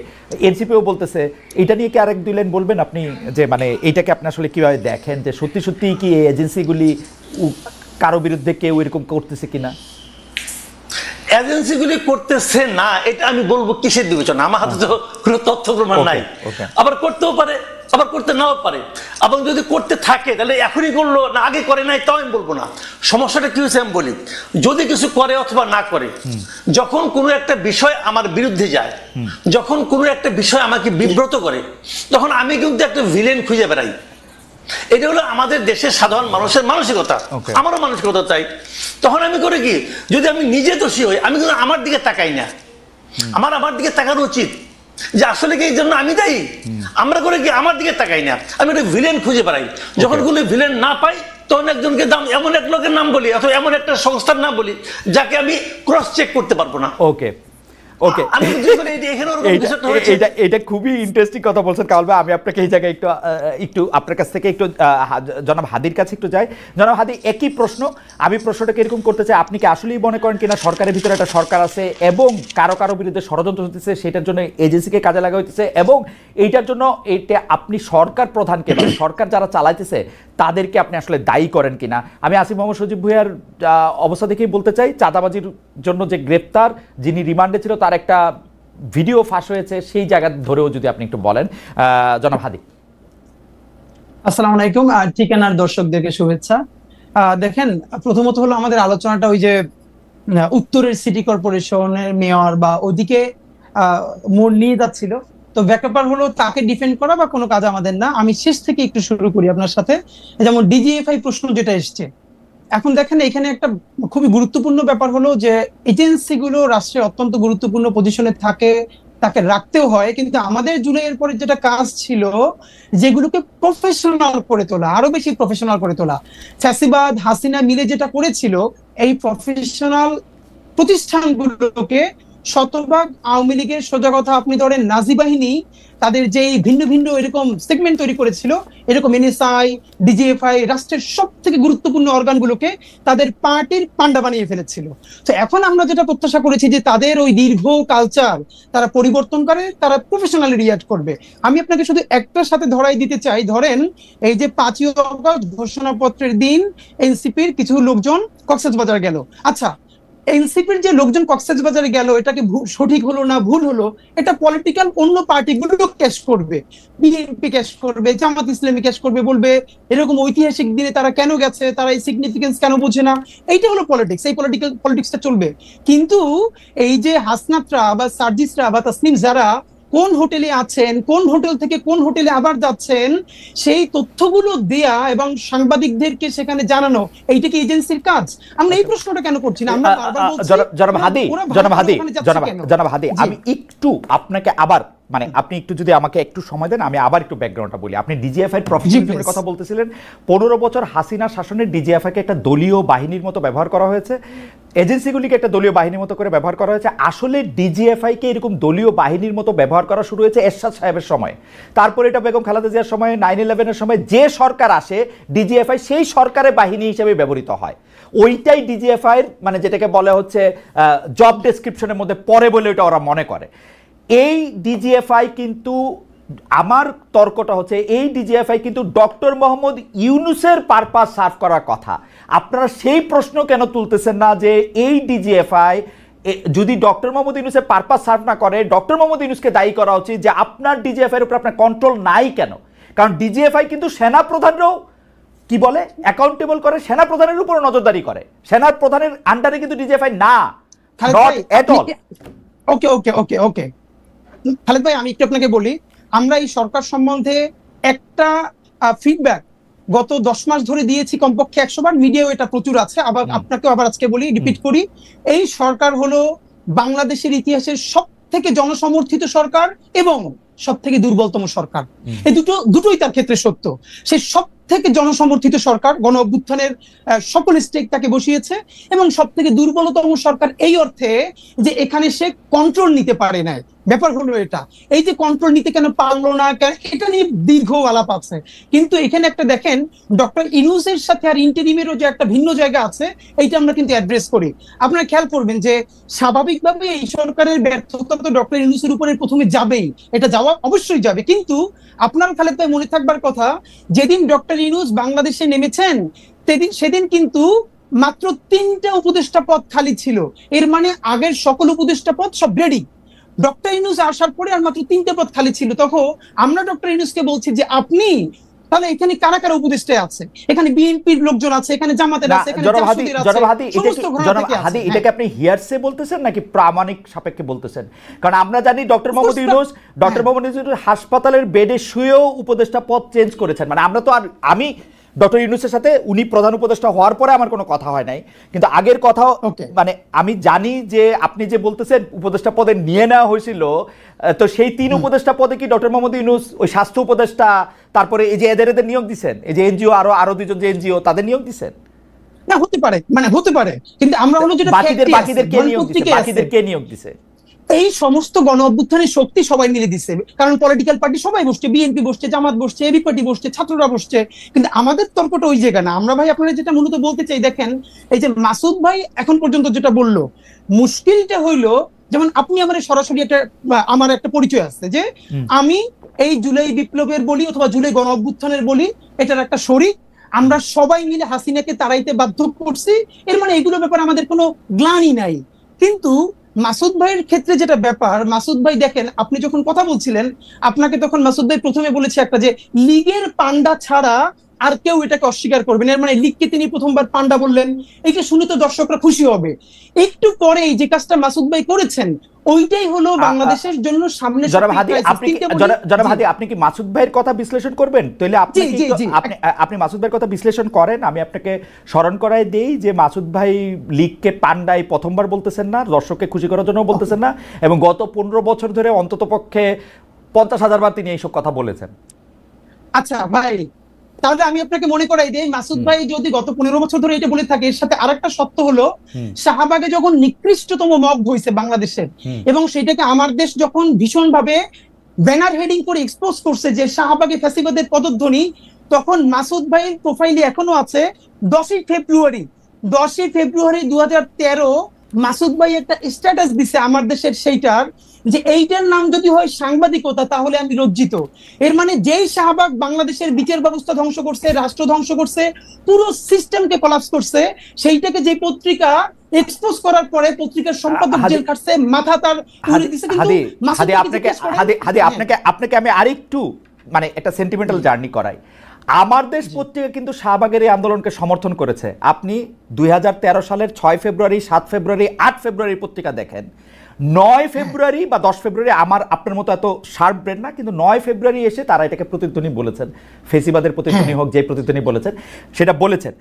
এনসিপিও বলতেছে, এটা নিয়ে কি আরেক দুই লাইন বলবেন আপনি? যে মানে এইটাকে আপনি আসলে কিভাবে দেখেন, যে সত্যি সত্যি কি এই এজেন্সিগুলি কারো বিরুদ্ধে কেউ এরকম করতেছে কিনা? এজেন্সিগুলি করতেছে না এটা আমি বলবো কিসের বিবেচনা? আমার হাতে তো কোনো তথ্য প্রমাণ নাই। আবার করতেও পারে, আবার করতে নাও পারে। এবং যদি করতে থাকে তাহলে এখনই করলো না আগে করে নাই, তাও আমি বলবো না। সমস্যাটা কি হয়েছে আমি বলি, যদি কিছু করে অথবা না করে, যখন কোনো একটা বিষয় আমার বিরুদ্ধে যায়, যখন কোনো একটা বিষয় আমাকে বিব্রত করে, তখন আমি কিন্তু একটা ভিলেন খুঁজে বেড়াই। এটা হলো আমাদের দেশের সাধারণ মানুষের মানসিকতা, আমারও মানসিকতা। তাই তখন আমি করে কি, যদি আমি নিজে দোষী হই, আমি কিন্তু আমার দিকে তাকাই না। আমার দিকে তাকানো উচিত যে আসলে কি এই জন্য আমি দায়ী। আমরা করে কি আমার দিকে তাকাই না, আমি একটা ভিলেন খুঁজে বেড়াই। যখন কোনো ভিলেন না পাই তখন একজনকে এমন এক লোকের নাম বলি অথবা এমন একটা সংস্থার নাম বলি যাকে আমি ক্রস চেক করতে পারবো না। ওকে ওকে, এটা খুবই ইন্টারেস্টিং কথা বলছেন কামাল ভাই। আমি আপনাকে এই জায়গায় একটু আপনার কাছ থেকে একটু জনাব হাদির কাছে একটু যাই। জনাব হাদি, একই প্রশ্ন, আমি প্রশ্নটাকে এরকম করতে চাই, আপনি কি আসলেই মনে করেন কিনা সরকারের ভিতরে একটা সরকার আছে এবং কারো বিরুদ্ধে ষড়যন্ত্র হতেছে, সেটার জন্য এজেন্সিকে কাজে লাগা হইতেছে, এবং এইটার জন্য এটা আপনি সরকার প্রধানকে, মানে সরকার যারা চালাইতেছে তাদেরকে আপনি আসলে দায়ী করেন কিনা? আমি আসিম মোহাম্মদ সজীব ভুঁইয়ার অবস্থা দেখেই বলতে চাই, চাঁদাবাজির জন্য যে গ্রেপ্তার, যিনি রিমান্ডে ছিল, তার একটা ভিডিও ফাঁস হয়েছে, সেই জায়গা ধরেও যদি আপনি একটু বলেন। জনাব হাদি। আসসালামু আলাইকুম, ঠিকানার দর্শকদেরকে শুভেচ্ছা। দেখেন, প্রথমত হলো আমাদের আলোচনাটা ওই যে উত্তরের সিটি কর্পোরেশনের মেয়র বা ওইদিকে মোড় নিয়ে যাচ্ছিল। তো ব্যাপার হলো তাকে ডিফেন্ড করা বা কোনো কাজ আমাদের না। আমি শেষ থেকে একটু শুরু করি আপনার সাথে। যেমন ডিজিএফআই প্রশ্ন যেটা এসছে, এখন দেখেন এখানে একটা খুবই গুরুত্বপূর্ণ ব্যাপার হলো যে এজেন্সিগুলো রাষ্ট্রে অত্যন্ত গুরুত্বপূর্ণ পজিশনে থাকে, তাকে রাখতেও হয়, কিন্তু আমাদের জুলাইয়ের পরে যেটা কাজ ছিল যেগুলোকে প্রফেশনাল করে তোলা, আরো বেশি প্রফেশনাল করে তোলা। ফ্যাসিবাদ হাসিনা মিলে যেটা করেছিল, এই প্রফেশনাল প্রতিষ্ঠানগুলোকে শতভাগ আওয়ামী লীগের, সোজা কথা আপনি ধরেন নাজি বাহিনী তাদের যে ভিন্ন ভিন্ন এরকম সেগমেন্ট তৈরি করেছিল, এরকম এনএসআই, ডিজিএফআই রাষ্ট্রের সব থেকে গুরুত্বপূর্ণ অর্গানগুলোকে তাদের পার্টির পান্ডা বানিয়ে ফেলেছিল। তো এখন আমরা যেটা প্রত্যাশা করেছি যে তাদের ওই দীর্ঘ কালচার তারা পরিবর্তন করে, তারা প্রফেশনালি রিঅ্যাক্ট করবে। আমি আপনাকে শুধু একটার সাথে ধরাই দিতে চাই, ধরেন এই যে 5ই অগস্ট ঘোষণাপত্রের দিন এনসিপির কিছু লোকজন কক্সবাজার গেল। আচ্ছা, এনসিপির যে লোকজন কক্সবাজারে গেল, এটাকে সঠিক হলো না ভুল হলো, এটা পলিটিক্যাল অন্য পার্টিগুলো ক্যাশ করবে, বিএনপি ক্যাশ করবে, জামাত ইসলামী ক্যাশ করবে, বলবে এরকম ঐতিহাসিক দিনে তারা কেন গেছে, তারা এই সিগনিফিকেন্স কেন বোঝে না। এইটা হলো পলিটিক্স, এই পলিটিক্সটা চলবে। কিন্তু এই যে হাসনাতরা বা সার্জিসরা বা তাসনিম যারা কোন হোটেলে আছেন, কোন হোটেল থেকে কোন হোটেলে আবার যাচ্ছেন, সেই তথ্যগুলো দেয়া এবং সাংবাদিকদেরকে সেখানে জানানো, এইটা কি এজেন্সির কাজ? আমরা এই প্রশ্নটা কেন করছি না? আমরা বারবার বলছি জনাব হাদি, আমি একটু আপনাকে আবার, মানে আপনি একটু যদি আমাকে একটু সময় দেন, আমি আবার একটু ব্যাকগ্রাউন্ডটা বলি। আপনি ডিজিএফআই প্রফেশনালিজমের কথা বলতেছিলেন। 15 বছর হাসিনা শাসনের ডিজিএফআই কে একটা দলীয় বাহিনীর মতো ব্যবহার করা হয়েছে, এজেন্সিগুলিকে একটা দলীয় বাহিনীর মতো করে ব্যবহার করা হয়েছে। আসলে ডিজিএফআই কে এরকম দলীয় বাহিনীর মতো ব্যবহার করা শুরু হয়েছে এরশাদ সাহেবের সময়, তারপরে এটা বেগম খালেদা জিয়ার সময়, 9/11-এর সময় যে সরকার আসে ডিজিএফআই সেই সরকারের বাহিনী হিসেবে ব্যবহৃত হয়। ওইটাই ডিজিএফআই এর, মানে যেটাকে বলা হচ্ছে জব ডেসক্রিপশনের মধ্যে পড়ে বলে এটা ওরা মনে করে। এই ডিজিএফআই কিন্তু, আমার তর্কটা হচ্ছে, এই ডিজিএফআই কিন্তু ডক্টর মোহাম্মদ ইউনূসের পারপাস সার্ভ করার কথা। আপনারা সেই প্রশ্ন কেন তুলতেছেন না যে এই ডিজিএফআই যদি ডক্টর মোহাম্মদ ইউনূসের পারপাস সার্ভ না করে, ডক্টর মোহাম্মদ ইউনূসকে দায়ী করা উচিত যে আপনার ডিজিএফআই এর উপর আপনার কন্ট্রোল নাই কেন? কারণ ডিজিএফআই কিন্তু সেনা প্রধানরাও কি বলে অ্যাকাউন্টেবল করে, সেনা প্রধানের উপর নজরদারি করে, সেনা প্রধানের আন্ডারে কিন্তু ডিজিএফআই না, নট এট অল। ওকে ওকে ওকে ওকে খালেদ ভাই, আমি একটু আপনাকে বলি, আমরা এই সরকার সম্বন্ধে একটা ফিডব্যাক গত 10 মাস ধরে দিয়েছি কমপক্ষে 100 বার, মিডিয়াও এটা প্রচুর আছে। আবার আপনাকেও আবার আজকে বলি, রিপিট করি, এই সরকার হলো বাংলাদেশের ইতিহাসের সব থেকে জনসমর্থিত সরকার এবং সব থেকে দুর্বলতম সরকার। এই দুটোই তার ক্ষেত্রে সত্য। সেই সব থেকে জনসমর্থিত সরকার, গণ অভ্যুত্থানের সকল স্টেক তাকে বসিয়েছে, এবং সব থেকে দুর্বলতম সরকার এই অর্থে যে এখানে সে কন্ট্রোল নিতে পারে না। ব্যাপার হলো এটা, এই যে কন্ট্রোল নিতে কেন পারলো না, এটা নিয়ে দীর্ঘ আলাপ আছে। কিন্তু এখানে একটা দেখেন, ডক্টর ইউনূসের সাথে আর ইন্টারিমেরও যে একটা ভিন্ন জায়গা আছে, এইটা আমরা কিন্তু অ্যাড্রেস করি। আপনারা খেয়াল করবেন যে স্বাভাবিকভাবে এই সরকারের ব্যর্থতা তো ডক্টর ইউনূসের উপরে প্রথমে যাবেই, এটা যাওয়া অবশ্যই যাবে। কিন্তু আপনার খালেদ ভাই মনে থাকবার কথা, যেদিন ডক্টর ইউনূস বাংলাদেশে নেমেছেন সেদিন কিন্তু মাত্র 3টা উপদেষ্টা পদ খালি ছিল। এর মানে আগের সকল উপদেষ্টা পদ সব রেডি, ডক্টর ইউনূস আসার পরে আর মাত্র 3টে পদ খালি ছিল। তখন আমরা ডক্টর ইউনূসকে বলছি যে আপনি তাহলে এখানে কারা কারা উপদেষ্টা আছে, এখানে বিএনপির লোকজন আছে, এখানে জামাতের আছে, এখানে জাসদের আছে, সমস্ত ঘরানা থেকে আছে। এটাকে আপনি হিয়ারসে বলতেছেন নাকি প্রামাণিক সাপেক্ষে বলতেছেন? কারণ আমরা জানি ডক্টর মোহাম্মদ ইউনূস হাসপাতালের বেডে শুয়েও উপদেষ্টা পদ চেঞ্জ করেছেন। মানে আমরা তো আর, আমি ডক্টর ইউনূসের সাথে উনি প্রধান উপদেষ্টা হওয়ার পরে আমার কোনো কথা হয় নাই, কিন্তু আগের কথা মানে আমি জানি যে আপনি যে বলতেছেন উপদেষ্টা পদে নিয়ে নেওয়া হয়েছিল, তো সেই 3 উপদেষ্টা পদে কি ডক্টর মোহাম্মদ ইউনূস ওই স্বাস্থ্য উপদেষ্টা, তারপরে এই যে এদের নিয়োগ দিচ্ছেন, এই যে এনজিও আরো 2জন যে এনজিও তাদের নিয়োগ দিচ্ছেন? না, হতে পারে, মানে হতে পারে, কিন্তু আমরা হলো যেটা বাকিদের কে নিয়োগ দিছে? এই সমস্ত গণ অভ্যুত্থানের শক্তি সবাই মিলে দিচ্ছে, কারণ পলিটিক্যাল পার্টি সবাই বসছে, বিএনপি বসছে, জামাত বসছে, এবি পার্টি বসছে, ছাত্ররা বসছে। কিন্তু আমাদের তর্কটা ওই জায়গা না। আমরা ভাই আপনারা যেটা মূলত বলতে চাই, দেখেন এই যে মাসুদ ভাই এখন পর্যন্ত যেটা বললো, মুশকিলটা হইলো, যেমন আপনি আমার সরাসরি আমার একটা পরিচয় আছে যে আমি এই জুলাই বিপ্লবের বলি অথবা জুলাই গণ অভ্যুত্থানের বলি, এটার একটা শরীক। আমরা সবাই মিলে হাসিনাকে তাড়াইতে বাধ্য করছি, এর মানে এগুলো ব্যাপারে আমাদের কোনো গ্লানি নাই। কিন্তু মাসুদ ভাইয়ের ক্ষেত্রে যেটা ব্যাপার, মাসুদ ভাই দেখেন, আপনি যখন কথা বলছিলেন, আপনাকে তখন মাসুদ ভাই প্রথমে বলেছে একটা যে লীগের পান্ডা ছাড়া আর কেউ এটাকে অস্বীকার করবেন, এর মানে লীগকে তিনি প্রথমবার পান্ডা বললেন। এটা শুনে তো দর্শকরা খুশি হবে। একটু পরে যে কাজটা মাসুদ ভাই করেছেন, ওইটাই হলো বাংলাদেশের জন্য সামনে। জনাব হাদি, আপনি কি মাসুদ ভাইয়ের কথা বিশ্লেষণ করবেন? তাহলে আপনি মাসুদ ভাইয়ের কথা বিশ্লেষণ করেন, আমি আপনাকে স্মরণ করাই দেই যে মাসুদ ভাই লীগকে পান্ডাই প্রথমবার বলতেছেন না, দর্শককে খুশি করার জন্য বলতেছেন না, এবং গত 15 বছর ধরে অন্তত পক্ষে 50,000 বার তিনি এইসব কথা বলেছেন। আচ্ছা ভাই, তাহলে আমি আপনাকে মনে করাই দিই, মাসুদ ভাই যদি গত 15 বছর ধরে এটা বলে থাকে, এর সাথে আরেকটা সত্য হলো, শাহবাগে যখন নিকৃষ্টতম মব হয়েছে বাংলাদেশের, এবং সেটাকে আমার দেশ যখন ভীষণভাবে ব্যানার হেডিং করে এক্সপোজ করছে যে শাহবাগে ফ্যাসিবাদের পদধ্বনি, তখন মাসুদ ভাইয়ের প্রোফাইলে এখনো আছে 10ই ফেব্রুয়ারি 2013 মাসুদ ভাই একটা স্ট্যাটাস দিছে আমার দেশের, সেইটার যে এইটার নাম যদি হয় সাংবাদিকতা তাহলে আমি লজ্জিত। এর মানে যেই শাহবাগ বাংলাদেশের বিচার ব্যবস্থা ধ্বংস করছে, রাষ্ট্র ধ্বংস করছে, পুরো সিস্টেমকে কোলাপস করছে, সেইটাকে যে পত্রিকা এক্সপোজ করার পরে পত্রিকার সম্পাদক জেল কাটছে, মাথা তার পুড়ে দিছে। কিন্তু আপনাকে আমি আরেকটু মানে একটা সেন্টিমেন্টাল জার্নি করাই। আমার দেশ পত্রিকা কিন্তু শাহবাগের এই আন্দোলনকে সমর্থন করেছে। আপনি 2013 সালের 6 ফেব্রুয়ারি, 7 ফেব্রুয়ারি, 8 ফেব্রুয়ারি পত্রিকা দেখেন। 9 ফেব্রুয়ারি বা 10 ফেব্রুয়ারি, আমার আপনার মতো এত শার্প ব্রেন না, কিন্তু 9 ফেব্রুয়ারি এসে তারা এটাকে প্রতিধ্বনি বলেছেন, ফেসিবাদের প্রতিধ্বনি হোক, যে প্রতিধ্বনি বলেছেন সেটা বলেছেন।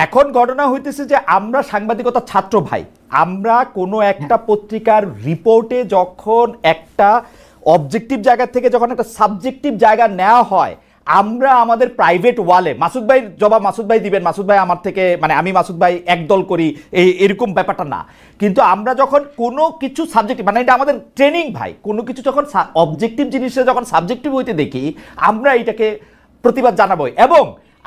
এখন ঘটনা হইতেছে যে আমরা সাংবাদিকতা ছাত্র ভাই, আমরা কোনো একটা পত্রিকার রিপোর্টে যখন একটা অবজেক্টিভ জায়গা থেকে যখন একটা সাবজেক্টিভ জায়গা নেওয়া হয়, আমরা আমাদের প্রাইভেট ওয়ালে, মাসুদ ভাই জবাব মাসুদ ভাই দিবেন, মাসুদ ভাই আমার থেকে, মানে আমি মাসুদ ভাই একদল করি এরকম ব্যাপারটা না, কিন্তু আমরা যখন কোনো কিছু সাবজেক্টিভ, মানে এটা আমাদের ট্রেনিং ভাই, কোনো কিছু যখন অবজেক্টিভ জিনিসটা যখন সাবজেক্টিভ হইতে দেখি, আমরা এটাকে প্রতিবাদ জানাবই। এবং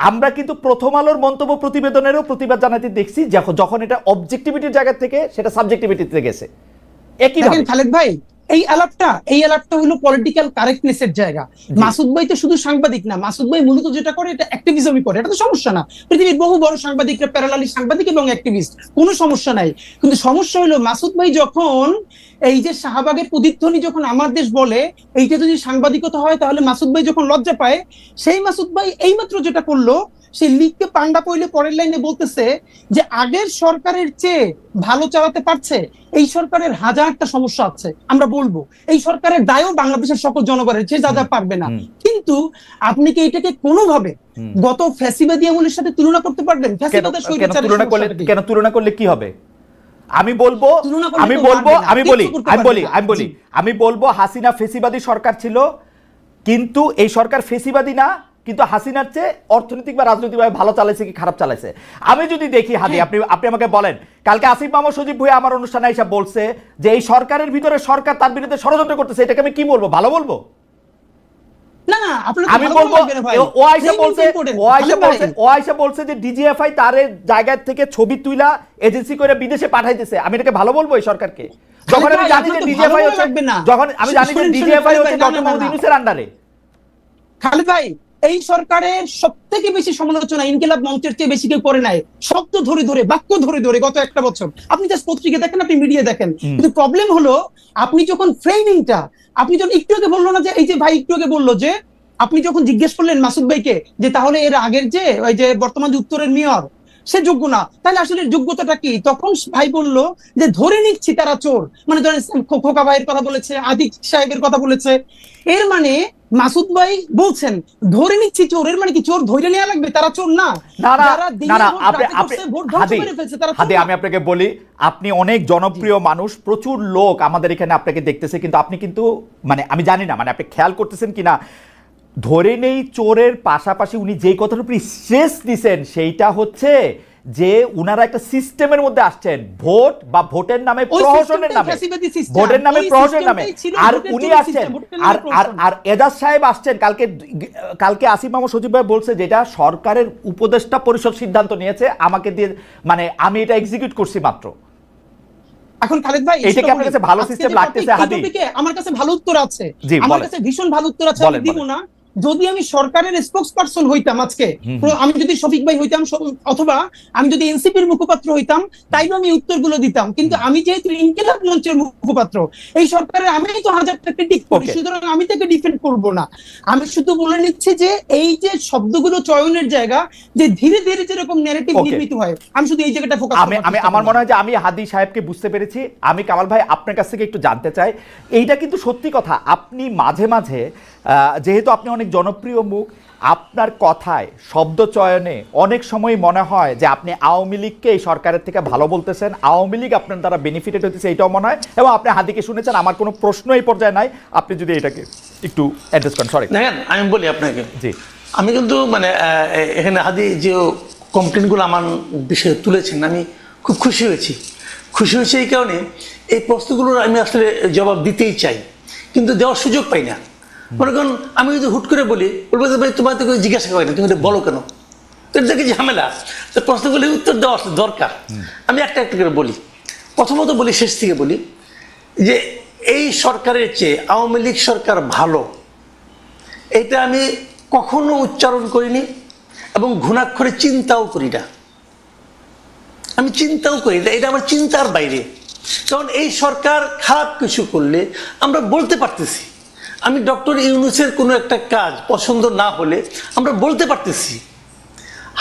আমরা কিন্তু প্রথম আলোর মন্তব্য প্রতিবেদনেরও প্রতিবাদ জানাতে দেখছি যখন এটা অবজেক্টিভিটির জায়গা থেকে সেটা সাবজেক্টিভিটিতে গেছে। একই খালেদ ভাই, এই আলাপটা হলো পলিটিক্যাল কারেক্টনেসের জায়গা। মাসুদ ভাই তো শুধু সাংবাদিক না, মাসুদ ভাই মূলত যেটা করে এটা অ্যাক্টিভিজমই করে, এটা তো সমস্যা না। পৃথিবীর বহু বড় সাংবাদিকরা প্যারালালি সাংবাদিক এবং অ্যাক্টিভিস্ট, কোনো সমস্যা নাই। কিন্তু সমস্যা হলো মাসুদ ভাই যখন এই যে শাহবাগের প্রতিধ্বনি যখন আমার দেশ বলে, এইটা যদি সাংবাদিকতা হয় তাহলে মাসুদ ভাই যখন লজ্জা পায়, সেই মাসুদ ভাই এইমাত্র যেটা করলো, সেই লীগকে পান্ডা পইলে পরের লাইনে বলতেছে যে আগের সরকারের চেয়ে ভালো চালাতে পারছে, এই সরকারের হাজারটা সমস্যা আছে, আমরা বলবো এই সরকারের দায়ও বাংলাদেশের সকল জনগণের চেয়ে যা পারবে না। কিন্তু আপনি কি এটাকে কোনোভাবে গত ফ্যাসিবাদী আমলের সাথে তুলনা করতে পারবেন? কেন তুলনা করলে কি হবে? আমি বলবো হাসিনা ফেসিবাদী সরকার ছিল, কিন্তু এই সরকার ফেসিবাদী না, কিন্তু হাসিনার চেয়ে অর্থনৈতিক বা রাজনৈতিকভাবে ভালো চালাইছে কি খারাপ চালাইছে। আমি যদি দেখি হাদি, আপনি আমাকে বলেন, কালকে আসিফ মাহমুদ সজীব ভুঁইয়া আমার অনুষ্ঠানে এসে বলছে যে এই সরকারের ভিতরে সরকার তার বিরুদ্ধে ষড়যন্ত্র করতেছে, এটাকে আমি কি বলবো? ভালো বলবো? আমি বলবো ও আইসা বলছে যে ডিজিএফআই তার জায়গা থেকে ছবি তুইলা এজেন্সি করে বিদেশে পাঠাইতেছে, আমি এটাকে ভালো বলবো এই সরকারকে? যখন আমি জানি যে ডিজিএফআই হচ্ছে, যখন আমি জানি যে ডিজিএফআই হচ্ছে ডক্টর মোহাম্মদ ইউনূসের আন্ডারে। খালিদ ভাই, এই সরকারের সবথেকে বেশি সমালোচনা ইনকিলাব মঞ্চের চেয়ে বেশি কেউ করে নাই। শব্দ ধরে ধরে, বাক্য ধরে ধরে গত একটা বছর আপনি জাস্ট পত্রিকা দেখেন, আপনি মিডিয়া দেখেন, কিন্তু প্রবলেম হলো আপনি যখন ফ্রেমিংটা, আপনি যখন একটু আগে বললো না যে, এই যে ভাই একটু আগে বললো যে, আপনি যখন জিজ্ঞেস করলেন মাসুদ ভাইকে যে তাহলে এর আগের যে ওই যে বর্তমান উত্তরের মেয়র সে যোগ্য না, তাহলে আসলে যোগ্যতাটা কি? তখন ভাই বলল যে ধরে নিচ্ছি তারা চোর, মানে ধরেন খোকা ভাইয়ের কথা বলেছে, আদিক সাহেবের কথা বলেছে, এর মানে মাসুদ ভাই বলছেন ধরে নিচ্ছি চোর, এর মানে কি চোর ধরে নেওয়া লাগবে? তারা চোর না। আমি আপনাকে বলি, আপনি অনেক জনপ্রিয় মানুষ, প্রচুর লোক আমাদের এখানে আপনাকে দেখতেছে, কিন্তু আপনি কিন্তু মানে আমি জানি না, মানে আপনি খেয়াল করতেছেন কিনা, ধরে নেই চোরের পাশাপাশি উনি যেই কথার উপর স্ট্রেস দিচ্ছেন সেইটা হচ্ছে যে উনারা একটা সিস্টেমের মধ্যে আসছেন, ভোট বা ভোটের নামে প্রহসনের নামে, ভোটের নামে প্রহসনের নামে, আর উনি আসছেন আর এজাজ সাহেব আসছেন। কালকে আসিফ মাহমুদ সজীব ভাই বলছে যেটা সরকারের উপদেষ্টা পরিষদ সিদ্ধান্ত নিয়েছে আমাকে দিয়ে, মানে আমি এটা এক্সিকিউট করছি মাত্র। এখন খালিদ ভাই, এটা কি আপনার কাছে ভালো সিস্টেম লাগতেছে? হাদি, আমার কাছে ভালো উত্তর আছে, আমার কাছে ভীষণ ভালো উত্তর আছে, আমি দিব না। যদি আমি সরকারের স্পোকসপারসন হইতাম আজকে, আমি যদি শফিক ভাই হইতাম, অথবা আমি যদি এনসিপির মুখপাত্র হইতাম, তাইলে আমি উত্তরগুলো দিতাম। কিন্তু আমি যেহেতু ইনকিলাব মঞ্চের মুখপাত্র, এই সরকারের আমি তো হাজারটা ক্রিটিক করি, সুতরাং আমি তাকে ডিফেন্ড করব না। আমি শুধু বলে নিচ্ছি যে এই যে শব্দগুলো চয়নের জায়গা, যে ধীরে ধীরে যেরকম ন্যারেটিভ নির্মিত হয়, আমি শুধু এই জায়গাটা ফোকাস করব। আমার মনে হয় যে আমি হাদি সাহেবকে বুঝতে পেরেছি। আমি কামাল ভাই আপনার কাছ থেকে একটু জানতে চাই, এইটা কিন্তু সত্যি কথা, আপনি মাঝে মাঝে যেহেতু আপনি অনেক জনপ্রিয় মুখ, আপনার কথায় শব্দ চয়নে অনেক সময় মনে হয় যে আপনি আওয়ামী লীগকে এই সরকারের থেকে ভালো বলতেছেন, আওয়ামী লীগ আপনার দ্বারা বেনিফিটেড হতেছে, এটাও মনে হয়। এবং আপনি হাদিকে শুনেছেন, আমার কোনো প্রশ্ন এই পর্যায়ে নাই, আপনি যদি এটাকে একটু অ্যাড্রেস করেন। সরি, দেখেন আমি বলি আপনাকে, জি, আমি কিন্তু মানে এখানে হাদি যে কমপ্লেনগুলো আমার বিষয়ে তুলেছেন, আমি খুব খুশি হয়েছি এই কারণে, এই প্রশ্নগুলোর আমি আসলে জবাব দিতেই চাই, কিন্তু দেওয়ার সুযোগ পাই না। মনে করেন আমি যদি হুট করে বলি, বলবো যে ভাই তোমার তো জিজ্ঞাসা করে না, তুমি এটা বলো কেন? তো এটা কি ঝামেলা? তো প্রশ্নগুলি উত্তর দেওয়া আসলে দরকার। আমি একটা একটা করে বলি। প্রথমত বলি, শেষ থেকে বলি, যে এই সরকারের চেয়ে আওয়ামী লীগ সরকার ভালো, এটা আমি কখনো উচ্চারণ করিনি এবং ঘুণাক্ষরে চিন্তাও করি না। আমি চিন্তাও করি না, এটা আমার চিন্তার বাইরে। কারণ এই সরকার খারাপ কিছু করলে আমরা বলতে পারতেছি। আমি ডক্টর ইউনূসের কোনো একটা কাজ পছন্দ না হলে আমরা বলতে পারতেছি।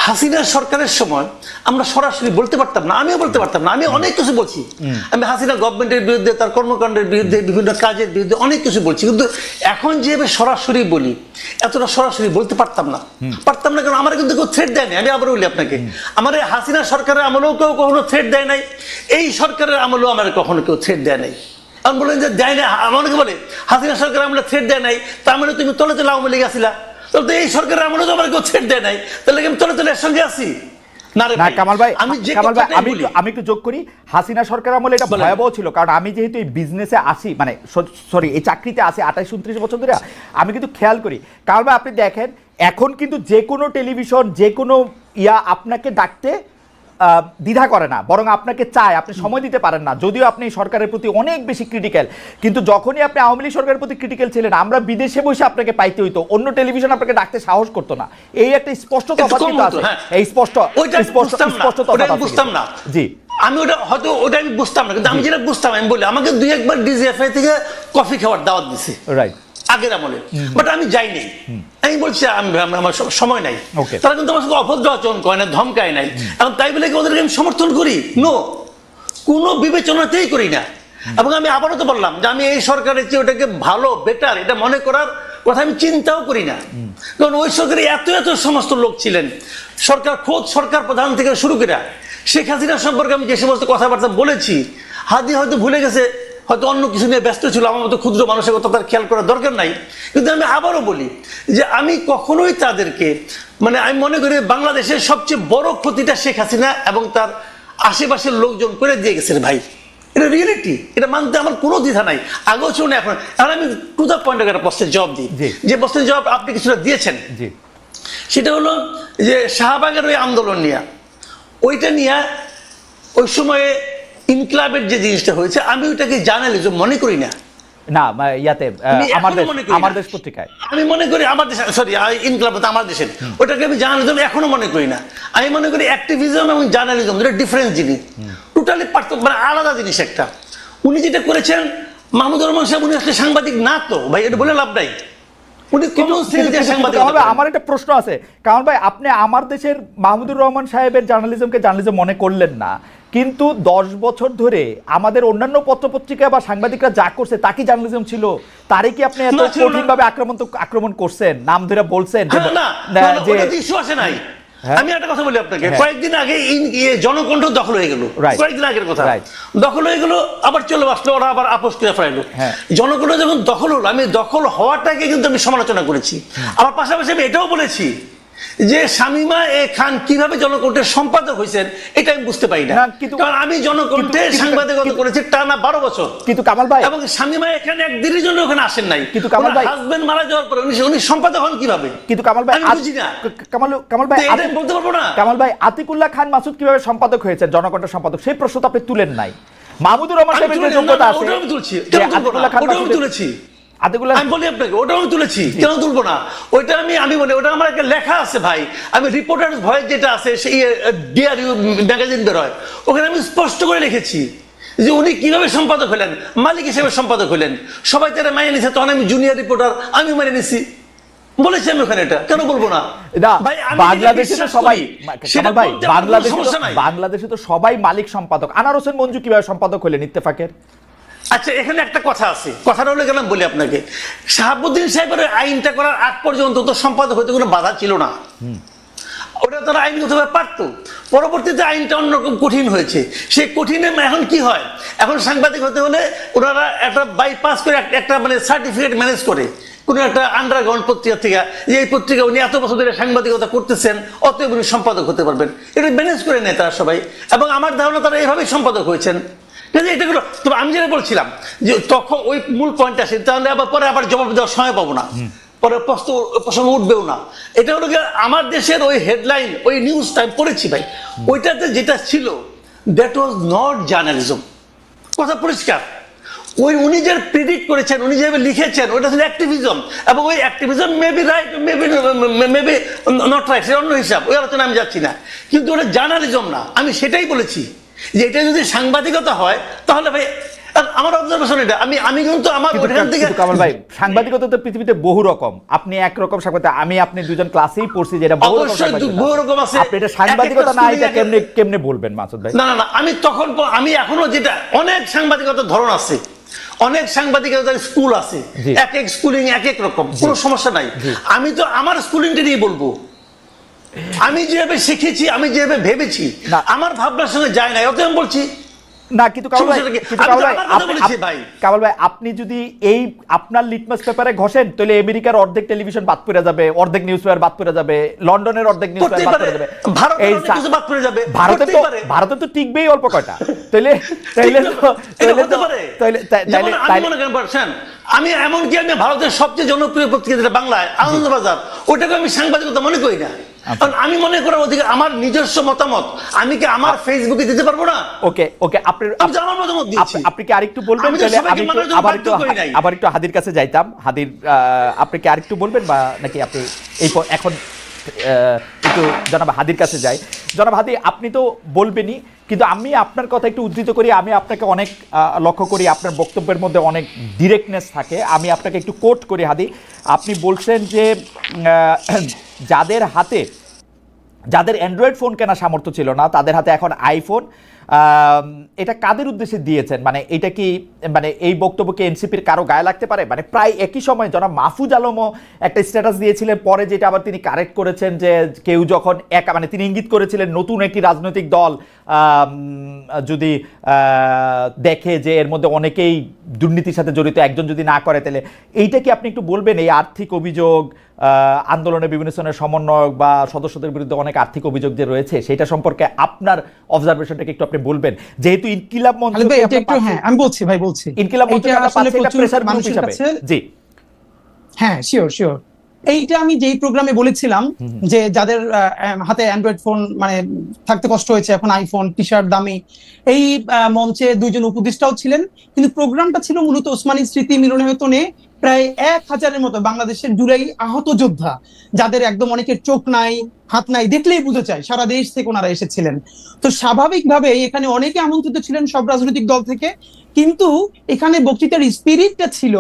হাসিনা সরকারের সময় আমরা সরাসরি বলতে পারতাম না, আমিও বলতে পারতাম না, আমি অনেক কিছু বলছি। আমি হাসিনা গভর্নমেন্টের বিরুদ্ধে, তার কর্মকাণ্ডের বিরুদ্ধে, বিভিন্ন কাজের বিরুদ্ধে অনেক কিছু বলছি, কিন্তু এখন যেভাবে সরাসরি বলি, এতটা সরাসরি বলতে পারতাম না। কারণ আমার কিন্তু কেউ থ্রেট দেয় নাই। আমি আবার বলি আপনাকে, আমার এই হাসিনা সরকারের আমলেও কেউ কখনো থ্রেট দেয় নাই, এই সরকারের আমলেও আমার কখনো কেউ থ্রেট দেয় নাই। আমি বলেন যে দেয় না, আমাকে বলে হাসিনা সরকার আমলে থ্রেট দেয় নাই, তার মানে তুমি তলে তলে আওয়ামী লীগ আসিলা, তাহলে তো এই সরকারের আমলেও তো আমার কেউ থ্রেট দেয় নাই, তাহলে আমি তলে তলে এর সঙ্গে আসি না। কামাল ভাই, আমি একটু যোগ করি, হাসিনা সরকার আমলে এটা ভয়াবহ ছিল, কারণ আমি যেহেতু এই বিজনেসে আসি, মানে সরি এই চাকরিতে আসি 28-29 বছর ধরে, আমি কিন্তু খেয়াল করি। কামাল ভাই আপনি দেখেন, এখন কিন্তু যে কোনো টেলিভিশন, যে কোনো আপনাকে ডাকতে দ্বিধা করে না, বরং আপনাকে চায়, আপনি সময় দিতে পারেন না, যদিও আপনি সরকারের প্রতি অনেক বেশি ক্রিটিক্যাল। কিন্তু যখনই আপনি আওয়ামী লীগ সরকারের প্রতি ক্রিটিক্যাল ছিলেন, আমরা বিদেশে বসে আপনাকে পাইতে হইতো, অন্য টেলিভিশন আপনাকে ডাকতে সাহস করতো না। এই একটা স্পষ্ট তফাৎ আছে, এই স্পষ্ট তফাৎ বুঝতাম না। জি, আমি ওটা আমি বুঝতাম না, কিন্তু আমি যেটা বুঝতাম, আমি বলি আমাকে 2-1 বার ডিজিএফআই থেকে কফি খাওয়ার দাওয়াত দিছে, রাইট, আগের আমলে, বাট আমি যাইনি। আমি বলছি আমার সময় নাই, তারা কিন্তু আমার সঙ্গে অভদ্র আচরণ করে না, ধমকায় নাই। এখন তাই বলে কি ওদেরকে আমি সমর্থন করি? নো, কোনো বিবেচনাতেই করি না। এবং আমি আবারও তো বললাম যে আমি এই সরকারের চেয়ে ওটাকে ভালো, বেটার, এটা মনে করার কথা আমি চিন্তাও করি না। কারণ ওই সরকারে এত এত সমস্ত লোক ছিলেন, খোদ সরকার প্রধান থেকে শুরু করে শেখ হাসিনা সম্পর্কে আমি যে সমস্ত কথাবার্তা বলেছি, হাদি হয়তো ভুলে গেছে, হয়তো অন্য কিছু নিয়ে ব্যস্ত ছিল, আমার মতো ক্ষুদ্র মানুষের কথা তার খেয়াল করার দরকার নাই। কিন্তু আমি আবারও বলি যে আমি কখনোই তাদেরকে, মানে আমি মনে করি বাংলাদেশের সবচেয়ে বড় ক্ষতিটা শেখ হাসিনা এবং তার আশেপাশের লোকজন করে দিয়ে গেছেন ভাই। এটা রিয়েলিটি, এটা মানতে আমার কোনো দ্বিধা নাই, আগেও ছিল না এখন। এখন আমি টু দ্য পয়েন্ট একটা প্রশ্নের জবাব দিই, যে প্রশ্নের জবাব আপনি কিছুটা দিয়েছেন। সেটা হলো যে শাহবাগের ওই আন্দোলন নিয়ে, ওইটা নিয়ে ওই সময়ে ইনকলাবের যে জিনিসটা হয়েছে, আমি ওইটাকে জার্নালিজম মনে করি না। না ইয়াতে আমার দেশ পত্রিকায় আমি মনে করি, আমার দেশ, সরি ইনকলাব তো আমার দেশের, ওটাকে আমি জার্নালিজম এখনো মনে করি না। আমি মনে করি অ্যাক্টিভিজম এবং জার্নালিজম দুটো ডিফারেন্ট জিনিস, টোটালি পার্থক্য, মানে আলাদা জিনিস একটা। উনি যেটা করেছেন, মাহমুদুর রহমান সাহেব উনি আসলে সাংবাদিক না তো ভাই, এটা বলে লাভ নাই। আমার একটা প্রশ্ন আছে, কারণ ভাই আপনি আমার দেশের মাহমুদুর রহমান সাহেবের জার্নালিজমকে জার্নালিজম মনে করলেন না, কিন্তু 10 বছর ধরে আমাদের অন্যান্য পত্রপত্রিকা বা সাংবাদিকরা যা করছে তা কি জার্নালিজম ছিল? তারে কি আপনি এত কঠিনভাবে আক্রমণ করছেন, নাম ধরে বলছেন যে আমি একটা কথা বলি আপনাকে, কয়েকদিন আগে জনকণ্ঠ দখল হয়ে গেল, কয়েকদিন আগের কথা, দখল হয়ে গেল, আবার চলে আসলো, ওরা আবার আপোষ করে ফেরাইলো। জনকণ্ঠ যখন দখল হলো, আমি দখল হওয়াটাকে কিন্তু আমি সমালোচনা করেছি। আবার পাশাপাশি আমি এটাও বলেছি যে শামীমা খান কিভাবে জনকণ্ঠের সম্পাদক হয়েছেন এটা আমি বুঝতে পারি না, কারণ আমি জনকণ্ঠে সাংবাদিকতা করেছি টানা 12 বছর। কিন্তু কামাল ভাই, এবং শামীমা এখানে একদিনের জন্য ওখানে আসেন নাই, কিন্তু কামাল ভাই হাজবেন্ড মারা যাওয়ার পরে উনি সম্পাদক হন কিভাবে? কিন্তু কামাল ভাই, আমি বুঝি না, কামাল ভাই এটা বলতে পারবো না। কামাল ভাই, আতিকুল্লাহ খান মাসুদ কিভাবে সম্পাদক হয়েছে, জনকণ্ঠের সম্পাদক, সেই প্রশ্ন তো আপনি তুলেন নাই। মাহমুদুর রহমান সাহেবের যে যোগ্যতা আছে, ওটা আমি তুলছি, আতিকুল্লাহ খান মাসুদ তুলেছি, আমি বলি আপনাকে, ওটাও আমি তুলেছি, কেন তুলবো না? ওইটা আমি বলি, ওটা আমার একটা লেখা আছে ভাই। আমি রিপোর্টার্স ভয়েস যেটা আছে, সেই ডিআরইউ ম্যাগাজিন বের হয়, ওখানে আমি স্পষ্ট করে লিখেছি যে উনি কিভাবে সম্পাদক হলেন, মালিক হিসেবে সম্পাদক হলেন। সবাই তারা মানিয়ে নিছে, তখন আমি জুনিয়র রিপোর্টার, আমি মেনে নিছি, বলেছি আমি ওখানে, এটা কেন বলবো না? বাংলাদেশে তো সবাই, বাংলাদেশে তো সবাই মালিক সম্পাদক। আনার হোসেন মঞ্জু কিভাবে সম্পাদক হলেন ইত্তেফাকের? আচ্ছা, এখানে একটা কথা আছে, কথাটা হলো গেলাম বলি আপনাকে, শাহাবুদ্দিন সাহেবের আইনটা করার আগ পর্যন্ত তো সম্পাদক হইতে কোনো বাধা ছিল না, ওটা তারা আইনগতভাবে পারত। পরবর্তীতে আইনটা অন্যরকম কঠিন হয়েছে। সেই কঠিনে এখন কি হয়, এখন সাংবাদিক হতে হলে ওনারা একটা বাইপাস করে একটা মানে সার্টিফিকেট ম্যানেজ করে কোন একটা আন্ডারগ্রাউন্ড পত্রিকা থেকে, যে এই পত্রিকা উনি এত বছর ধরে সাংবাদিকতা করতেছেন, অতএব উনি সম্পাদক হতে পারবেন, এটা ম্যানেজ করে নেয় তারা সবাই। এবং আমার ধারণা তারা এভাবেই সম্পাদক হয়েছেন। তবে আমি যেটা বলছিলাম যে তখন ওই মূল পয়েন্ট আসে, তাহলে আবার পরে আবার জবাব দেওয়ার সময় পাবো না, পরে প্রশ্ন উঠবেও না। এটা হলো আমার দেশের ওই হেডলাইন, ওই নিউজটা আমি পড়েছি ভাই, ওইটাতে যেটা ছিল দ্যাট ওয়াজ নট জার্নালিজম, কথা পরিষ্কার। ওই উনি যে প্রেডিক্ট করেছেন, উনি যেভাবে লিখেছেন, ওটা ছিল অ্যাক্টিভিজম, এবং ওই activism maybe right, maybe not right, সেটা অন্য হিসাব, ওই আলোচনা আমি যাচ্ছি না, কিন্তু ওটা জার্নালিজম না। আমি সেটাই বলেছি যে এটা যদি সাংবাদিকতা হয় তাহলে ভাই আমার অবজারভেশন এটা, আমি কিন্তু আমার ওখান থেকে, কামাল ভাই সাংবাদিকতা তো পৃথিবীতে বহু রকম, আপনি একরকম সাংবাদিক, আমি আপনি দুজন ক্লাসেই পড়ছি যে এটা বহু রকম আছে, আপনি এটা সাংবাদিকতা না এটা কেমনে বলবেন মাসুদ ভাই? না না, আমি এখনো যেটা, অনেক সাংবাদিকতার ধরন আছে, অনেক সাংবাদিকতার স্কুল আছে, এক এক স্কুলিং এক এক রকম, কোনো সমস্যা নাই। আমি তো আমার স্কুলিংটা নিয়ে বলবো, আমি যেভাবে শিখেছি, আমি যেভাবে ভেবেছি, আমার ভাবনার সঙ্গে যায় না, অতএব আমি বলছি না। কিন্তু কামাল ভাই, আপনি যদি এই আপনার লিটমাস পেপারে ঘষেন, তাহলে আমেরিকার অর্ধেক টেলিভিশন বাদ পড়ে যাবে, অর্ধেক নিউজ পেপার বাদ পড়ে যাবে, লন্ডনের অর্ধেক নিউজ পেপার বাদ পড়ে যাবে, ভারতে তো টিকবেই অল্প কয়টা। আমি এমনকি আমি ভারতের সবচেয়ে জনপ্রিয় পত্রিকা যেটা বাংলায়, আনন্দবাজার, ওটাকে আমি সাংবাদিকতা মনে করি না। কারণ আমি মনে করি ওদিকে আমার নিজস্ব মতামত আমি কি আমার ফেসবুকে দিতে পারবো না? ওকে ওকে, আপনি কি আরেকটু বলবেন? আবার একটু হাদির কাছে যাইতাম। হাদির, আপনি কি আরেকটু বলবেন, বা নাকি আপনি এই এখন একটু জনাব হাদির কাছে যাই? জনাব হাদি, আপনি তো বলবেনই, কিন্তু আমি আপনার কথা একটু উদ্ধৃত করি। আমি আপনাকে অনেক লক্ষ্য করি, আপনার বক্তব্যের মধ্যে অনেক ডিরেক্টনেস থাকে। আমি আপনাকে একটু কোট করি হাদি। আপনি বলছেন যে যাদের হাতে যাদের অ্যান্ড্রয়েড ফোন কেনা সামর্থ্য ছিল না তাদের হাতে এখন আইফোন। এটা কাদের উদ্দেশ্যে দিয়েছেন? মানে এটা কি মানে এই বক্তব্যকে এনসিপির কারো গায়ে লাগতে পারে? মানে প্রায় একই সময় জনাব মাহফুজ আলমও একটা স্ট্যাটাস দিয়েছিলেন, পরে যেটা আবার তিনি কারেক্ট করেছেন যে কেউ যখন একা, মানে তিনি ইঙ্গিত করেছিলেন নতুন একটি রাজনৈতিক দল যদি দেখে যে এর মধ্যে অনেকেই দুর্নীতির সাথে জড়িত, একজন যদি না করে তাহলে এইটা কি আপনি একটু বলবেন? এই আর্থিক অভিযোগ, আন্দোলনের বিভিন্ন ধরনের সমন্বয়ক বা সদস্যদের বিরুদ্ধে অনেক আর্থিক অভিযোগ যে রয়েছে সেটা সম্পর্কে আপনার অবজারভেশনটাকে একটু আপনি বলবেন, যেহেতু ইনকিলাব মঞ্চ আমি বলছি ভাই, বলছি ইনকিলাব মঞ্চ প্রেসার গ্রুপ হিসেবে। জি হ্যাঁ, শিওর শিওর। এইটা আমি যেই প্রোগ্রামে বলেছিলাম যে যাদের হাতে অ্যান্ড্রয়েড ফোন মানে থাকতে কষ্ট হয়েছে, এখন আইফোন টি শার্ট দামি, এই মঞ্চে দুইজন উপদেষ্টাও ছিলেন, কিন্তু প্রোগ্রামটা ছিল মূলত ওসমানী স্মৃতি মিলনায়তনে প্রায় 1000-এর মতো বাংলাদেশের জুলাই আহত যোদ্ধা, যাদের একদম অনেকের চোখ নাই হাত নাই, দেখলেই বুঝে যায় সারা দেশ থেকে ওনারা এসেছিলেন। তো স্বাভাবিকভাবে এখানে অনেকে আমন্ত্রিত ছিলেন সব রাজনৈতিক দল থেকে, কিন্তু এখানে বক্তৃতার স্পিরিটটা ছিল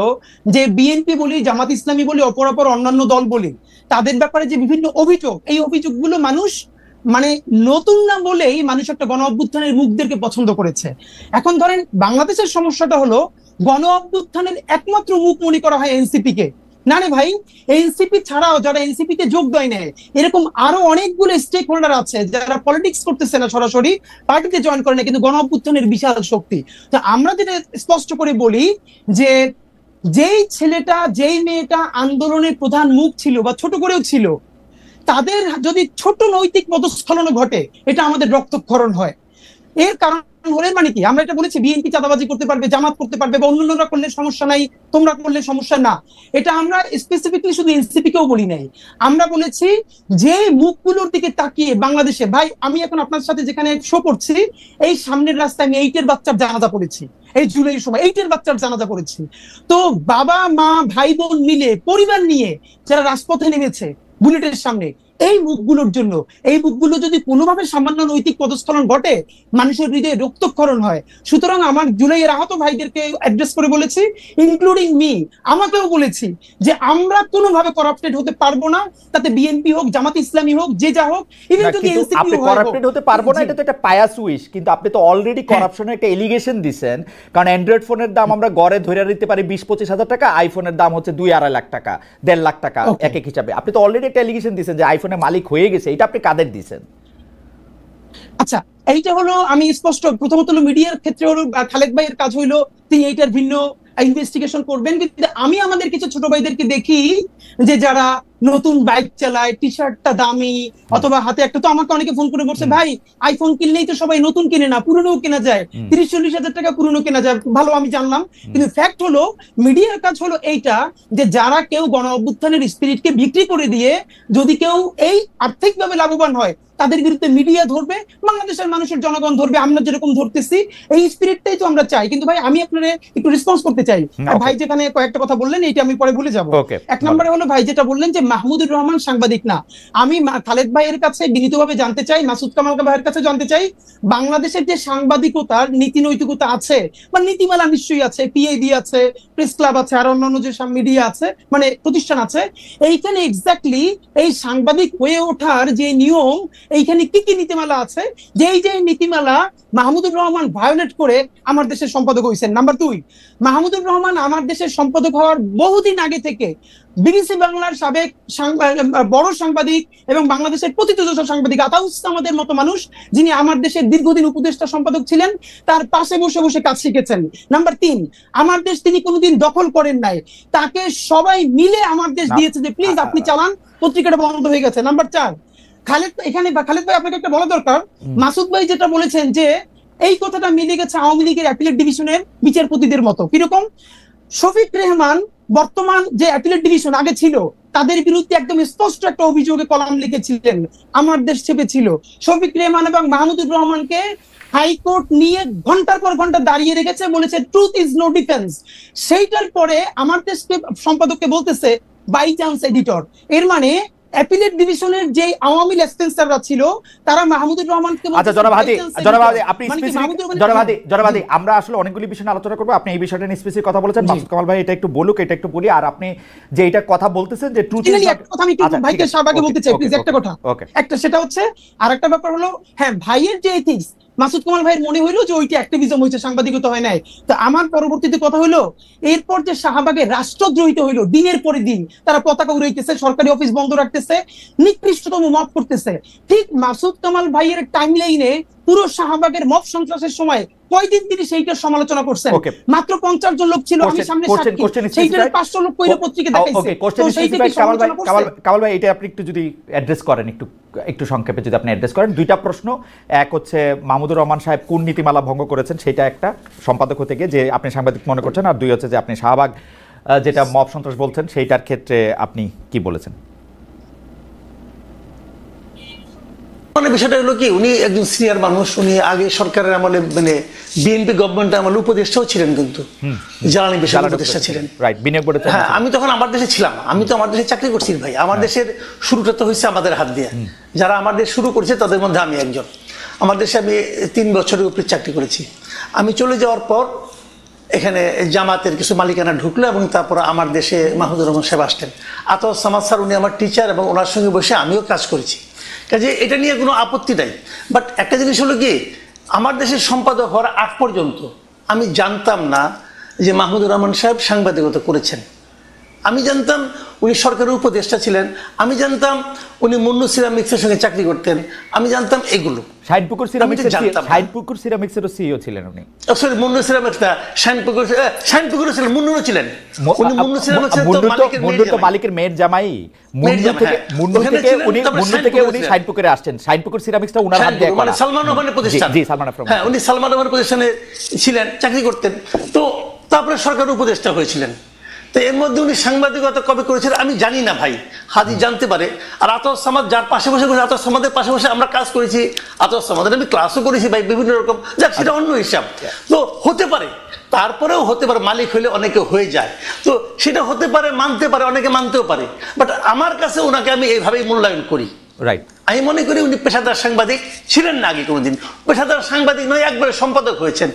যে বিএনপি বলি, জামাত ইসলামী বলি, অপরাপর অন্যান্য দল বলি, তাদের ব্যাপারে যে বিভিন্ন অভিযোগ, এই অভিযোগগুলো মানুষ মানে নতুন না বলেই মানুষ একটা গণ অভ্যুত্থানের মুখদেরকে পছন্দ করেছে। এখন ধরেন বাংলাদেশের সমস্যাটা হলো গণ অভ্যুত্থানের একমাত্র মুখ মনে করা হয় এনসিপি কে। না রে ভাই, এনসিপি ছাড়াও যারা এনসিপি তে যোগ দেয় নেয় এরকম আরো অনেকগুলো স্টেক হোল্ডার আছে যারা পলিটিক্স করতেছে না, সরাসরি পার্টিতে জয়েন করে না, কিন্তু গণ অভ্যুত্থানের বিশাল শক্তি। তো আমরা যেটা স্পষ্ট করে বলি যে যেই ছেলেটা যেই মেয়েটা আন্দোলনের প্রধান মুখ ছিল বা ছোট করেও ছিল, তাদের যদি ছোট নৈতিক পদস্খলন ঘটে এটা আমাদের রক্তক্ষরণ হয়। এর কারণ হলে মানে কি, আমরা এটা বলেছি বিএনপি চাঁদাবাজি করতে পারবে, জামাত করতে পারবে, বা অন্যান্যরা করলে সমস্যা নাই, তোমরা করলে সমস্যা না, এটা আমরা স্পেসিফিকলি শুধু এনসিপি কেও বলি নাই। আমরা বলেছি যে মুখগুলোর দিকে তাকিয়ে বাংলাদেশে, ভাই আমি এখন আপনার সাথে যেখানে শো করছি, এই সামনের রাস্তায় আমি 8-এর বাচ্চার জানাজা পড়েছি, এই জুলাইয়ের সময় 8-এর বাচ্চার জানাজা পড়েছি। তো বাবা মা ভাই বোন মিলে পরিবার নিয়ে যারা রাজপথে নেমেছে বুলেটের সামনে, এই মুখগুলোর জন্য, এই মুখগুলো যদি কোনোভাবে সামান্য নৈতিক পদস্খলন ঘটে মানুষের হৃদয়ে রক্তক্ষরণ হয়। সুতরাং আমার জুলাইয়ের আহত ভাইদেরকে অ্যাড্রেস করে বলেছি, ইনক্লুডিং মি, আমাকেও বলেছি যে আমরা কোনোভাবে করাপ্টেড হতে পারবো না, তাতে বিএনপি হোক, জামাত ইসলামী হোক, যে যা হোক, ইভেন যদি আপনি করাপ্টেড হতে পারবো না এটা তো একটা পায়াস উইশ, কিন্তু আপনি তো অলরেডি করাপশনের একটা এলিগেশন দিবেন। কারণ অ্যান্ড্রয়েড ফোনের দাম আমরা গড়ে ধরে নিতে পারি 20-25 হাজার টাকা, আইফোনের দাম হচ্ছে 2-2.5 লাখ টাকা, 1.5 লাখ টাকা এক এক হিসাবে। আপনি তো অলরেডি একটা এলিগেশন দিবেন যে আইফোনের মালিক হয়ে গেছে, এটা আপনি কাদের দিবেন? আচ্ছা, এইটা হলো আমি স্পষ্ট, প্রথমত হলো মিডিয়ার ক্ষেত্রে হলো খালেদ ভাইয়ের কাজ হইলো তিনি এইটার ভিন্ন ইনভেস্টিগেশন করবেন, কিন্তু আমি আমাদের কিছু ছোট ভাইদেরকে দেখি যে যারা নতুন বাইক চালায়, টি শার্টটা দামি, অথবা হাতে একটা, তো আমাকে অনেকে ফোন করে বলছে ভাই আইফোন কিনলেই তো সবাই নতুন কিনে না, পুরনো কেনা যায়, 30-40 হাজার টাকা পুরনো কেনা যায়। ভালো, আমি জানলাম, কিন্তু ফ্যাক্ট হলো মিডিয়ার কাজ হলো এইটা যে যারা কেউ গণ অভ্যুত্থানের স্পিরিটকে বিক্রি করে দিয়ে যদি কেউ এই আর্থিকভাবে লাভবান হয় তাদের বিরুদ্ধে মিডিয়া ধরবে, বাংলাদেশের মানুষের জনগণ ধরবে, আমরা যেরকম ধরতেছি, এই স্পিরিটটাই তো আমরা চাই। কিন্তু ভাই আমি আপনারা একটু রেসপন্স করতে চাই, ভাই যেখানে কয়েকটা কথা বললেন এইটা আমি পরে ভুলে যাব। এক নম্বরে হলো ভাই যেটা বললেন যে মাহমুদুর রহমান সাংবাদিক না, আমি খালেদ ভাইয়ের কাছে বিনীতভাবে জানতে চাই, মাসুদ কামাল ভাইয়ের কাছে জানতে চাই, বাংলাদেশের যে সাংবাদিকতার নীতি নৈতিকতা আছে বা নীতিমালা নিশ্চয়ই আছে, পিআইবি আছে, প্রেস ক্লাব আছে, আর অন্যান্য যে মিডিয়া আছে মানে প্রতিষ্ঠান আছে, এইখানে এক্স্যাক্টলি এই সাংবাদিক হয়ে ওঠার যে নিয়ম, এইখানে কি কি নীতিমালা আছে, যে নীতিমালা মাহমুদুর রহমান ভায়োলেট করে আমার দেশের সম্পাদক হয়েছেন। নাম্বার 2, মাহমুদুর রহমান আমার দেশের সম্পাদক হওয়ার বহুদিন আগে থেকে বিবিসি বাংলার সাবেক বড় সাংবাদিক এবং বাংলাদেশের প্রথিতযশা সাংবাদিক আতাউস সামাদের মতো মানুষ, যিনি আমার দেশের দীর্ঘদিন উপদেষ্টা সম্পাদক ছিলেন, তার পাশে বসে বসে কাজ শিখেছেন। নাম্বার 3, আমার দেশ তিনি কোনোদিন দখল করেন নাই, তাকে সবাই মিলে আমার দেশ দিয়েছে যে প্লিজ আপনি চালান, পত্রিকাটা বন্ধ হয়ে গেছে। নাম্বার 4, খালেদ ভাই আপনাকে একটা বলা দরকার, মাসুদ ভাই যেটা বলেছেন যে এই কথাটা মিলে গেছে আওয়ামী লীগের অ্যাপিলেট ডিভিশনের বিচারপতিদের মতো। কিরকম? শফিক রেহমান বর্তমান যে অ্যাপিলেট ডিভিশন আগে ছিল তাদের বিরুদ্ধে একদম স্পষ্ট একটা অভিযোগে কলাম লিখেছিলেন, আমার দেশ চেপেছিল। শফিক রেহমান এবং মাহমুদুর রহমানকে হাইকোর্ট নিয়ে ঘন্টার পর ঘন্টা দাঁড়িয়ে রেখেছে, বলেছে ট্রুথ ইজ নো ডিফেন্স। সেইটার পরে আমার দেশকে সম্পাদককে বলতেছে বাই চান্স এডিটর। এর মানে অ্যাপিলেট ডিভিশনের যে আওয়ামী লেসপেন্সাররা ছিল তারা মাহমুদুর রহমানকে আচ্ছা জনাব হাদি আপনি জনাব হাদি আমরা আসলে অনেকগুলি বিষয় নিয়ে আলোচনা করব, আপনি এই বিষয়টা নিয়ে স্পেসিফিক কথা বলেছেন, মাসুদ কামাল ভাই এটা একটু বলুক, এটা একটু বলি, আর আপনি যে এটা কথা বলতেছেন যে ট্রুথ ইজ একটা কথা আমি একটু ভাইকে শাহবাগে বলতে চাই প্লিজ, একটা কথা, একটা সেটা হচ্ছে, আরেকটা ব্যাপার হলো হ্যাঁ ভাইয়ের যে এথিক্স মাসুদ কামাল ভাইয়ের মনে হইলো যে ওইটা অ্যাক্টিভিজম হয়েছে, সাংবাদিকতা হয় নাই। তো আমার পরবর্তীতে কথা হলো এরপর যে শাহবাগে রাষ্ট্রদ্রোহিত হইলো, দিনের পরে দিন তারা পতাকা উড়াইতেছে, সরকারি অফিস বন্ধ রাখতেছে, নিকৃষ্টতম মব করতেছে, ঠিক মাসুদ কামাল ভাইয়ের টাইমলাইনে পুরো শাহবাগের মব সন্ত্রাসের সময় কয়দিন তিনি সেইটার সমালোচনা করছেন? মাত্র 50 জন লোক ছিল, আমি সামনে সাক্ষী, সেইটার 500 লোক কইরা পত্রিকা দেখাইছে। তো সেইটা কি সমালোচনা করছে? কামাল ভাই এটা আপনি একটু যদি অ্যাড্রেস করেন, একটু সংক্ষেপে যদি আপনি অ্যাড্রেস করেন। দুইটা প্রশ্ন, এক হচ্ছে মাহমুদুর রহমান সাহেব কোন নীতিমালা ভঙ্গ করেছেন সেটা একটা সম্পাদক হতে গিয়ে যে আপনি সাংবাদিক মনে করছেন, আর দুই হচ্ছে যে আপনি শাহবাগ যেটা মব সন্ত্রাস বলছেন সেইটার ক্ষেত্রে আপনি কি বলেছেন? মানে বিষয়টা হলো কি, উনি একজন সিনিয়র মানুষ, উনি আগে সরকারের আমলে মানে বিএনপি গভর্নমেন্টের আমলে উপদেষ্টাও ছিলেন, কিন্তু জ্বালানি বিষয়ে উপদেষ্টা ছিলেন। হ্যাঁ, আমি তখন আমার দেশে ছিলাম, আমি তো আমার দেশে চাকরি করছি ভাই, আমার দেশের শুরুটা তো হয়েছে আমাদের হাত দিয়ে, যারা আমার দেশ শুরু করেছে তাদের মধ্যে আমি একজন। আমার দেশে আমি 3 বছরের উপরে চাকরি করেছি। আমি চলে যাওয়ার পর এখানে জামাতের কিছু মালিকানা ঢুকলো এবং তারপর আমার দেশে মাহমুদুর রহমান সাহেব আসতেন। আতর সামাদ স্যার উনি আমার টিচার এবং ওনার সঙ্গে বসে আমিও কাজ করেছি, কাজে এটা নিয়ে কোনো আপত্তি নাই। বাট একটা জিনিস হলো কি, আমার দেশের সম্পাদক হওয়ার আগ পর্যন্ত আমি জানতাম না যে মাহমুদুর রহমান সাহেব সাংবাদিকতা করেছেন। আমি জানতাম উনি সরকারের উপদেষ্টা ছিলেন, আমি জানতাম উনি মুন্নু সিরামিক্সের সঙ্গে চাকরি করতেন, আমি জানতাম এগুলো। শাহিনপুকুর সিরামিক্সের সিইও ছিলেন উনি। সরি, মুন্নু সিরামিক্স না, শাহিনপুকুর ছিলেন, মুন্নুরও ছিলেন। উনি মুন্নু সিরামিক্সের তো মালিকের মেয়ের জামাই। মুন্নু থেকে উনি শাহিনপুকুরে আসছেন, শাহিনপুকুর সিরামিক্সটা উনার হাত দিয়ে করা। সালমান রহমানের প্রতিষ্ঠান। জি, সালমান রহমান। হ্যাঁ, উনি সালমান রহমানের প্রতিষ্ঠানে ছিলেন, চাকরি করতেন। তো তারপরে সরকারের উপদেষ্টা হয়েছিলেন। তো এর মধ্যে উনি সাংবাদিকতা কবে করেছিলেন আমি জানি না ভাই, হাদি জানতে পারে। আর আতর সামাদ যার পাশে বসে করেছে, আতর সামাদের পাশে বসে আমরা কাজ করেছি, আতর সামাদের আমি ক্লাসও করেছি ভাই, বিভিন্ন রকম, যাক সেটা অন্য হিসাব। তো হতে পারে, তারপরেও হতে পারে, মালিক হলে অনেকে হয়ে যায়, তো সেটা হতে পারে, মানতে পারে, অনেকে মানতেও পারে। বাট আমার কাছে ওনাকে আমি এইভাবেই মূল্যায়ন করি। রাইট, আমি মনে করি উনি পেশাদার সাংবাদিক ছিলেন না, আগে কোনোদিন পেশাদার সাংবাদিক নয়, একবারে সম্পাদক হয়েছেন।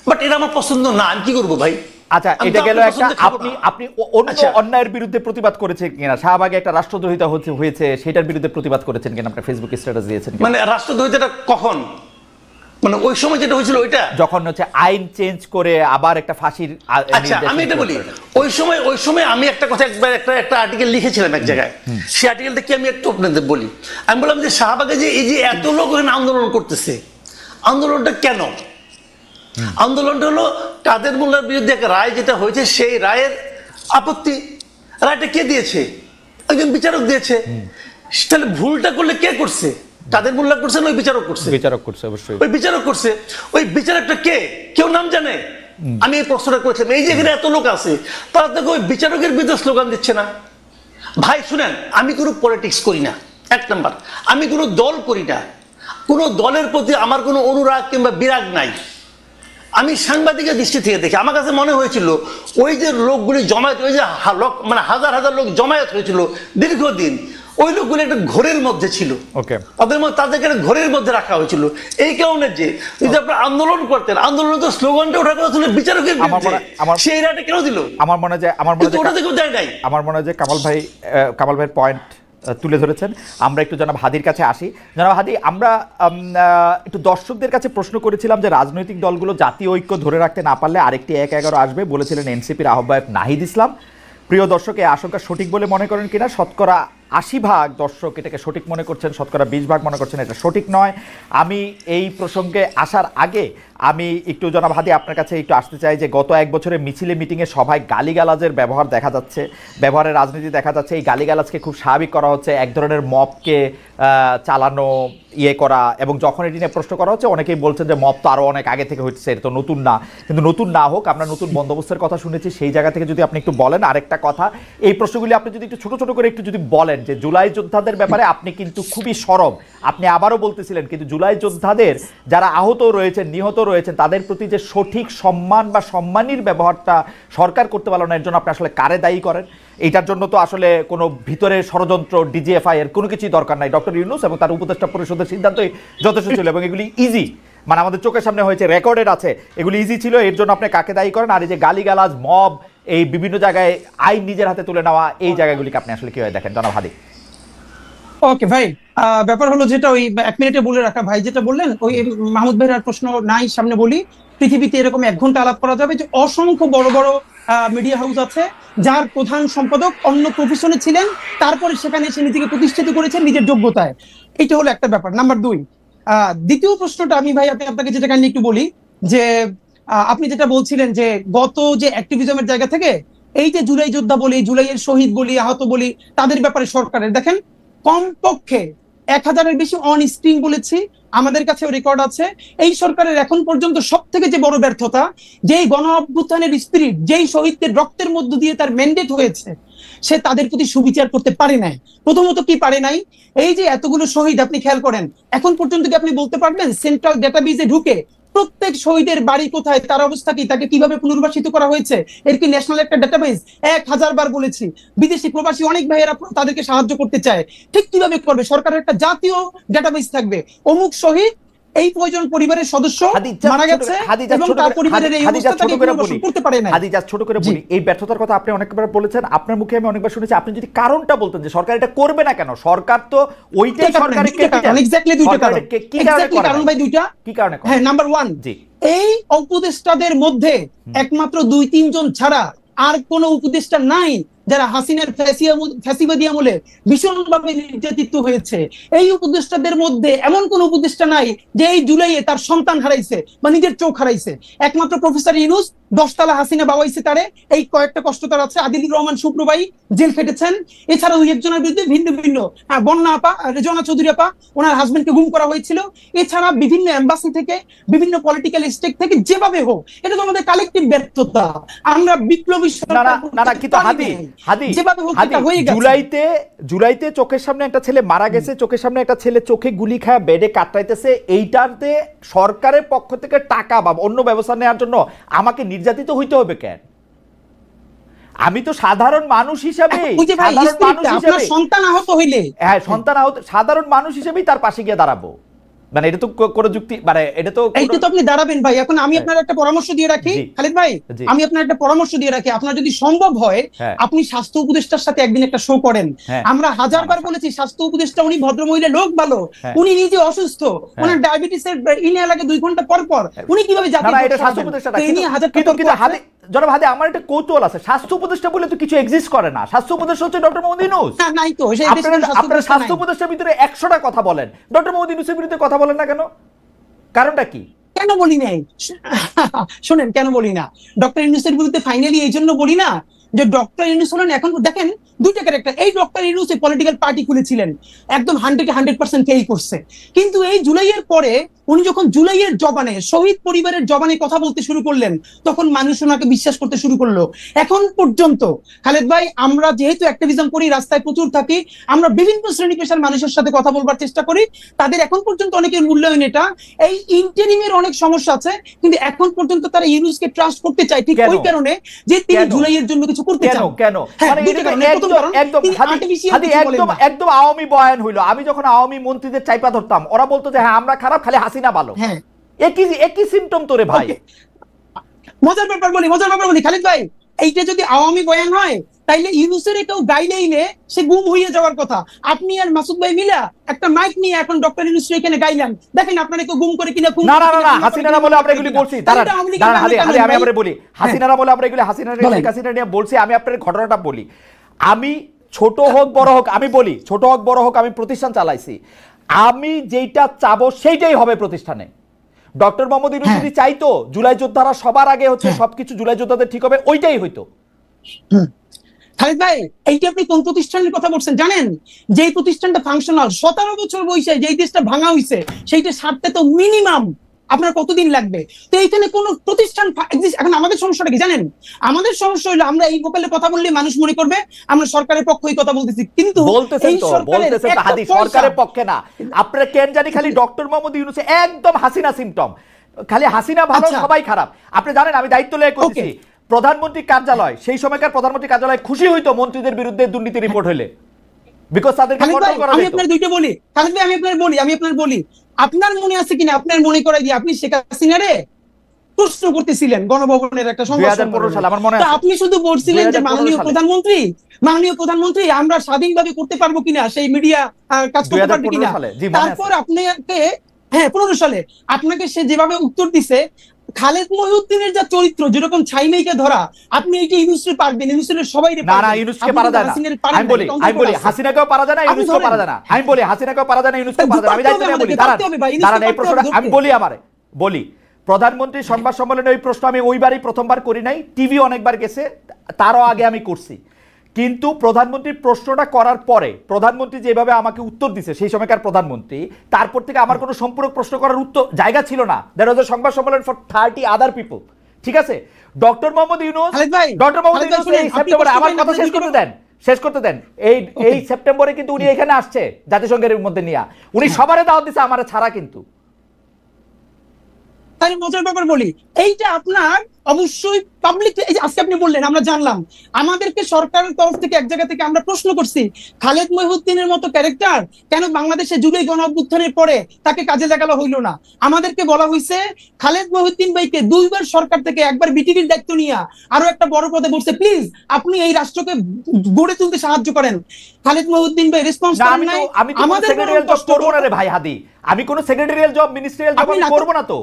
বাট এটা আমার পছন্দ না, আমি কি করবো ভাই? আচ্ছা, এটা গেল একটা। আপনি অন্য অন্যায়ের বিরুদ্ধে প্রতিবাদ করেছেন কিনা? শাহবাগে একটা রাষ্ট্রদ্রোহিতা হয়েছে, সেটার বিরুদ্ধে প্রতিবাদ করেছেন কিনা? আপনি ফেসবুক স্ট্যাটাস দিয়েছেন। মানে রাষ্ট্রদ্রোহিতাটা কখন? মানে ওই সময় যেটা হয়েছিল ওইটা, যখন হচ্ছে আইন চেঞ্জ করে আবার একটা ফাঁসির। আচ্ছা, আমি এটা বলি, ওই সময় আমি একটা কথা, একবার একটা আর্টিকেল লিখেছিলাম এক জায়গায়। সেই আর্টিকেলটা কি আমি একটু আপনাদের বলি। আমি বললাম যে শাহবাগে যে এই যে এত লোক আন্দোলন করতেছে, আন্দোলনটা কেন? আন্দোলনটা হলো কাদের মোল্লার বিরুদ্ধে একটা রায় যেটা হয়েছে, সেই রায়ের আপত্তি। রায়টা কে দিয়েছে? একজন বিচারক দিয়েছে। তাহলে ভুলটা করলে কে করছে? কাদের মোল্লা করছে না ওই বিচারক করছে? অবশ্যই ওই বিচারক করছে। ওই বিচারকটা কে? কেউ নাম জানে? আমি এই প্রশ্নটা করেছিলাম। এই যে এখানে এত লোক আছে, তারা তো ওই বিচারকের বিরুদ্ধে স্লোগান দিচ্ছে না। ভাই শুনেন, আমি কোনো পলিটিক্স করি না, 1 নাম্বার। আমি কোনো দল করি না, কোনো দলের প্রতি আমার কোনো অনুরাগ কিংবা বিরাগ নাই। আমি সাংবাদিকের দৃষ্টি থেকে দেখি, আমার কাছে মনে হয়েছিল ওই যে লোকগুলি জমায়েত, ওই যে মানে হাজার হাজার লোক জমায়েত হয়েছিল দীর্ঘদিন, ওই লোকগুলি একটা ঘোরের মধ্যে ছিল। তাদেরকে ঘোরের মধ্যে রাখা হয়েছিল। এই কারণে যে আপনারা আন্দোলন করতেন, আন্দোলন তো স্লোগানটা ওঠার কথা ছিল বিচারকের বিরুদ্ধে, সেই রায়টা কেন দিল? আমার মনে হয় যে কামাল ভাইয়ের পয়েন্ট তুলে ধরেছেন। আমরা একটু জনাব হাদির কাছে আসি। জনাব হাদি, আমরা একটু দর্শকদের কাছে প্রশ্ন করেছিলাম যে রাজনৈতিক দলগুলো জাতীয় ঐক্য ধরে রাখতে না পারলে আরেকটি 1-11 আসবে, বলেছিলেন এনসিপির আহ্বায়ক নাহিদ ইসলাম। প্রিয় দর্শক, এই আশঙ্কা সঠিক বলে মনে করেন কিনা? শতকরা 80% দর্শক এটাকে সঠিক মনে করছেন, শতকরা 20% মনে করছেন এটা সঠিক নয়। আমি এই প্রসঙ্গে আসার আগে আমি একটু জনাব হাদি আপনার কাছে একটু আসতে চাই যে গত 1 বছরে মিছিলে, মিটিংয়ে, সভায় গালিগালাজের ব্যবহার দেখা যাচ্ছে, ব্যবহারের রাজনীতি দেখা যাচ্ছে। এই গালিগালাজকে খুব স্বাভাবিক করা হচ্ছে, এক ধরনের মবকে চালানো, করা। এবং যখন এটি নিয়ে প্রশ্ন করা হচ্ছে, অনেকেই বলছেন যে মব তো আরও অনেক আগে থেকে হচ্ছে, এটা তো নতুন না। কিন্তু নতুন না হোক, আমরা নতুন বন্দোবস্তের কথা শুনেছি, সেই জায়গা থেকে যদি আপনি একটু বলেন। আরেকটা কথা, এই প্রশ্নগুলি আপনি যদি একটু ছোট ছোট করে একটু যদি বলেন যে জুলাই যোদ্ধাদের ব্যাপারে আপনি কিন্তু খুবই সরব, আপনি আবারও বলতেছিলেন, কিন্তু জুলাই যোদ্ধাদের যারা আহত রয়েছেন, নিহত রয়েছেন, তাদের প্রতি যে সঠিক সম্মান বা সম্মানীর ব্যবহারটা সরকার করতে পারলো না, এর জন্য আপনি আসলে কারে দায়ী করেন? এইটার জন্য তো আসলে কোনো ভিতরে ষড়যন্ত্র, ডিজিএফআই এর কোনো কিছুই দরকার নাই। ডক্টর ইউনূস এবং তার উপদেষ্টা পরিষদের সিদ্ধান্তই যথেষ্ট ছিল এবং এগুলি ইজি, মানে আমাদের চোখের সামনে হয়েছে, রেকর্ডেড আছে, এগুলি ইজি ছিল। এর জন্য আপনি কাকে দায়ী করেন? আর এই যে গালিগালাজ, মব, এই বিভিন্ন জায়গায় আইন নিজের হাতে তুলে নেওয়া, এই জায়গাগুলিকে আপনি আসলে কিভাবে দেখেন, জনাব হাদি? ওকে ভাই, ব্যাপার হলো যেটা ওই 1 মিনিটে বলে রাখা, ভাই যেটা বললেন ওই মাহমুদ ভাইয়ের আর প্রশ্ন নাই সামনে বলি। পৃথিবীতে এরকম 1 ঘন্টা আলাপ করা যাবে যে অসংখ্য বড় বড় মিডিয়া হাউস আছে যার প্রধান সম্পাদক অন্য প্রফেশনে ছিলেন, তারপরে সেখানে এসে নিজেকে প্রতিষ্ঠিত করেছেন নিজের যোগ্যতায়। এটা হলো একটা ব্যাপার। নাম্বার 2, দ্বিতীয় প্রশ্নটা আমি ভাই আপনাকে যেটা কাইন্ডলি একটু বলি যে আপনি যেটা বলছিলেন যে গত যে অ্যাক্টিভিজমের জায়গা থেকে এই যে জুলাই যোদ্ধা বলি, জুলাইয়ের শহীদ বলি, আহত বলি, তাদের ব্যাপারে সরকারের দেখেন কমপক্ষে 1000-এর বেশি অন স্ক্রিন বলেছি, আমাদের কাছে রেকর্ড আছে। এই সরকারের এখন পর্যন্ত সব থেকে যে বড় ব্যর্থতা, যেই গণ অভ্যুত্থানের স্পিরিট, যেই শহীদদের রক্তের মধ্য দিয়ে তার ম্যান্ডেট হয়েছে, সে তাদের প্রতি সুবিচার করতে পারে নাই। প্রথমত কি পারে নাই, এই যে এতগুলো শহীদ আপনি খেয়াল করেন, এখন পর্যন্ত কি আপনি বলতে পারবেন সেন্ট্রাল ডেটাবেজে ঢুকে প্রত্যেক শহীদের বাড়ি কোথায়, তার অবস্থা কি, তাকে কিভাবে পুনর্বাসিত করা হয়েছে, এর কি ন্যাশনাল একটা ডেটাবেস? 1000 বার বলেছি, বিদেশি প্রবাসী অনেক ভাইয়েরা তাদেরকে সাহায্য করতে চায়, ঠিক কিভাবে করবে? সরকারের একটা জাতীয় ডেটাবেস থাকবে, অমুক শহীদ এই প্রয়োজন পরিবারের সদস্য মারা গেছে এবং তার পরিবারের এই অবস্থা তাকে পুনর্বাসন করতে পারে না। হাদি জাস্ট ছোট করে বলি, এই ব্যর্থতার কথা আপনি অনেকবার বলেছেন, আপনার মুখে আমি অনেকবার শুনেছি। আপনি যদি কারণটা বলতেন যে সরকার এটা করবে না কেন, সরকার তো ওইটাই সরকারের ক্যাপিটাল। এক্স্যাক্টলি দুইটা কারণ। কি কারণ ভাই? দুইটা। কি কারণে? হ্যাঁ, নাম্বার 1, এই উপদেষ্টাদের মধ্যে একমাত্র 2-3 জন ছাড়া আর কোন উপদেষ্টা নাই যারা হাসিনার ফ্যাসিবাদী আমলে ভীষণভাবে নির্যাতিত হয়েছে। এই উপদেষ্টাদের মধ্যে এমন কোন উপদেষ্টা নাই যে এই জুলাইয়ে তার সন্তান হারাইছে বা নিজের চোখ হারাইছে। একমাত্র প্রফেসর ইউনূস 10 তলা হাসিনা বাবাইছে তারে, এই কয়েকটা কষ্ট তার আছে। আদিলুর রহমান শুক্রবাই জেল খেটেছেন। এছাড়া ওই একজনের বিরুদ্ধে ভিন্ন ভিন্ন, বন্যা আপা, রেজওয়ানা চৌধুরী আপা, ওনার হাজবেন্ডকে গুম করা হয়েছিল। এছাড়া বিভিন্ন এম্বাসি থেকে, বিভিন্ন পলিটিক্যাল স্টেক থেকে যেভাবে হোক, এটা তো আমাদের কালেকটিভ ব্যর্থতা। আমরা বিপ্লবী জুলাইতে চোখের সামনে একটা ছেলে মারা গেছে, চোখের সামনে একটা ছেলে চোখে গুলি খায় বেডে কাটাইতেছে, এইটাতে সরকারের পক্ষ থেকে টাকা বা অন্য ব্যবস্থা নেওয়ার জন্য আমাকে নির্যাতিত হইতে হবে কেন? আমি তো সাধারণ মানুষ হিসেবে, সন্তান আহত হইলে, হ্যাঁ সন্তান আহত, সাধারণ মানুষ হিসেবেই তার পাশে গিয়ে দাঁড়াবো, মানে এটা তো কোনো যুক্তি, মানে এটা তো আপনি দাঁড়াবেন ভাই। এখন আমি আপনার একটা পরামর্শ দিয়ে রাখি খালিদ ভাই, আমি আপনার একটা পরামর্শ দিয়ে রাখি, আপনার যদি সম্ভব হয় আপনি স্বাস্থ্য উপদেষ্টার সাথে একদিন একটা শো করেন। আমরা 1000 বার বলেছি স্বাস্থ্য উপদেষ্টা উনি ভদ্রমহিলা, লোক ভালো, উনি নিজে অসুস্থ, ওনার ডায়াবেটিসের ইনহেলার লাগে 2 ঘন্টা পর পর, উনি কিভাবে জানেন? না এটা স্বাস্থ্য উপদেষ্টা না, কিন্তু জনাব হাদি আমার একটা কৌতূহল আছে, স্বাস্থ্য উপদেষ্টা বলে তো কিছু এক্সিস্ট করে না। স্বাস্থ্য উপদেষ্টা হচ্ছে ডক্টর মোহাম্মদ ইউনূস। না, নাই তো। আপনারা স্বাস্থ্য উপদেষ্টার ভিতরে 100টা কথা বলেন, ডক্টর মোহাম্মদ ইউনূসের বিরুদ্ধে কথা বলেন না কেন? কারণটা কি? কেন বলি নাই শোনেন, কেন বলি না? ডক্টর ইউনূসের বিরুদ্ধে ফাইনালি এই জন্য বলি না যে ডক্টর ইউনূস হলেন, এখন দেখেন 2টা ক্যারেক্টার। এই ডক্টর ইউনূস পলিটিক্যাল পার্টি খুলেছিলেন, একদম 100% ফেল করছে। কিন্তু এই জুলাইয়ের পরে উনি যখন জুলাইয়ের জবানে, শহীদ পরিবারের জবানে কথা বলতে শুরু করলেন, তখন মানুষ ওনাকে বিশ্বাস করতে শুরু করলো। এখন পর্যন্ত খালেদ ভাই, আমরা যেহেতু অ্যাক্টিভিজম করি, রাস্তায় প্রচুর থাকি, আমরা বিভিন্ন শ্রেণী পেশার মানুষের সাথে কথা বলবার চেষ্টা করি, তাদের এখন পর্যন্ত অনেকের মূল্যায়ন এটা। এই ইন্টারিমের অনেক সমস্যা আছে, কিন্তু এখন পর্যন্ত তারা ইউনূসকে ট্রাস্ট করতে চায় ঠিক ওই কারণে যে তিনি জুলাইয়ের জন্য কিছু করতে চান। কেন? একদম আওয়ামী বয়ান হইলো। আমি যখন আওয়ামী মন্ত্রীদের চাইপা ধরতাম, ওরা বলতো যে হ্যাঁ আমরা খারাপ, খালি হাসিনা ভালো। হ্যাঁ, একই সিম্পটম তোরে ভাই। মজার ব্যাপার বলি খালিদ ভাই, এইটা যদি আওয়ামী বয়ান হয় তাইলে ইউনূসের কেউ গাইলেইলে সে গুম হয়ে যাওয়ার কথা। আপনি আর মাসুদ ভাই মিলা একটা মাইক নিয়ে এখন ডক্টর ইউনূস এখানে গাইলেন, দেখেন আপনারা কেউ গুম করে কিনা। না, হাসিনারা বলে আমরা এগুলি বলছি। আমি আপনারে বলি, হাসিনারা বলে আমরা এগুলি হাসিনা নিয়ে বলছি। আমি আপনার ঘটনাটা বলি। আমি ছোট হোক বড় হোক, আমি বলি ছোট হোক বড় হোক, আমি প্রতিষ্ঠান চালাইছি। আমি যেটা চাবো সেইটাই হবে প্রতিষ্ঠানে। ডক্টর মোহাম্মদ ইউনূস যদি চাইতো জুলাই যোদ্ধারা সবার আগে হচ্ছে সবকিছু জুলাই যোদ্ধাদের ঠিক হবে, ওইটাই হইতো। খালিদ ভাই, এইটা আপনি কোন প্রতিষ্ঠানের কথা বলছেন জানেন? যে প্রতিষ্ঠানটা ফাংশনাল, 17 বছর বয়সে যেই দেশটা ভাঙা হইছে, সেইটা সারতে তো মিনিমাম আপনার কতদিন লাগবে? তো এইখানে কোন প্রতিষ্ঠান এখন আমাদের সমস্যাটা কি জানেন? আমাদের সমস্যা হলো আমরা এই ভোকালে কথা বললে মানুষ মনে করবে আমরা সরকারের পক্ষেই কথা বলতেছি, কিন্তু বলতেছেন তো হাদি সরকারের পক্ষে না। আপনারা কেন জানি খালি ডক্টর মোহাম্মদ ইউনূস একদম হাসিনা সিম্পটম, খালি হাসিনা ভালো সবাই খারাপ। আপনি জানেন আমি দায়িত্ব লয়ে করছি, প্রধানমন্ত্রী কার্যালয় সেই সময়কার প্রধানমন্ত্রী কার্যালয় খুশি হইতো মন্ত্রীদের বিরুদ্ধে দুর্নীতি রিপোর্ট হইলে, বিকজ তাদেরকে কন্ট্রোল করা যেত। আমি আপনার দুইটা বলি খালিদ ভাই, আমি আপনার বলি আপনার মনে আছে কিনা, আপনার মনে করাই দিয়ে আপনি শেখ হাসিনারে প্রশ্ন করতেছিলেন গণভবনের একটা সংবাদ সালে আমার মনে আছে, আপনি শুধু বলছিলেন যে মাননীয় প্রধানমন্ত্রী আমরা স্বাধীনভাবে করতে পারবো কিনা, সেই মিডিয়া কাজ করতে পারবে কিনা। তারপর আপনাকে 15 সালে আপনাকে সে যেভাবে উত্তর দিছে, খালেদ মহিউদ্দিনের যা চরিত্র যেরকম ছাইমেইকে ধরা, আপনি এইটা ইউনুসকে পারবেন, ইউনুসের সবাই না ইউনুসকে পারা যায় না। আমি বলি হাসিনাকেও পারা যায় না, ইউনুসকেও পারা যায় না। আমি বলি হাসিনাকেও পারা যায় না, ইউনুসকেও পারা যায় না। আমি দায়িত্ব নিয়ে বলি, দাঁড়ান এই প্রশ্নটা আমি বলি প্রধানমন্ত্রী সংবাদ সম্মেলনে ওই প্রশ্ন আমি ওইবারই প্রথমবার করি নাই, টিভি অনেকবার গেছে, তারও আগে আমি করছি। কিন্তু প্রধানমন্ত্রীর প্রশ্নটা করার পরে প্রধানমন্ত্রী যেভাবে আমাকে উত্তর দিছে সেই সময়কার প্রধানমন্ত্রী, তারপর থেকে আমার কোনো সম্পূরক প্রশ্ন করার উত্তর জায়গা ছিল না। দ্যাট ওয়াজ আ সংবাদ সম্মেলন ফর 30 আদার পিপল। ঠিক আছে, ডক্টর মোহাম্মদ ইউনূস এই সেপ্টেম্বরে আমার কথা শেষ করতে দেন এই সেপ্টেম্বরে কিন্তু উনি এখানে আসছে জাতিসংঘের মধ্যে নিয়ে, উনি সবারে দাওয়াত দিছে আমার ছাড়া। কিন্তু তাই মজার ব্যাপার বলি, এইটা আপনার অবশ্যই পাবলিক, এই যে আজকে আপনি বললেন আমরা জানলাম, আমাদেরকে সরকারের তরফ থেকে এক জায়গা থেকে আমরা প্রশ্ন করছি খালেদ মহিউদ্দিনের মতো ক্যারেক্টার কেন বাংলাদেশে জুলাই গণ অভ্যুত্থানের পরে তাকে কাজে লাগানো হইলো না। আমাদেরকে বলা হয়েছে খালেদ মহিউদ্দিন ভাইকে 2 বার সরকার থেকে, একবার বিটিভির দায়িত্ব নিয়ে আরো একটা বড় পদে বলছে, প্লিজ আপনি এই রাষ্ট্রকে গড়ে তুলতে সাহায্য করেন। খালেদ মহিউদ্দিন ভাই রেসপন্স করেন নাই। আমাদের সেক্রেটারিয়াল জব করব না রে ভাই হাদি, আমি কোন সেক্রেটারিয়াল জব মিনিস্ট্রিয়াল জব করব না। তো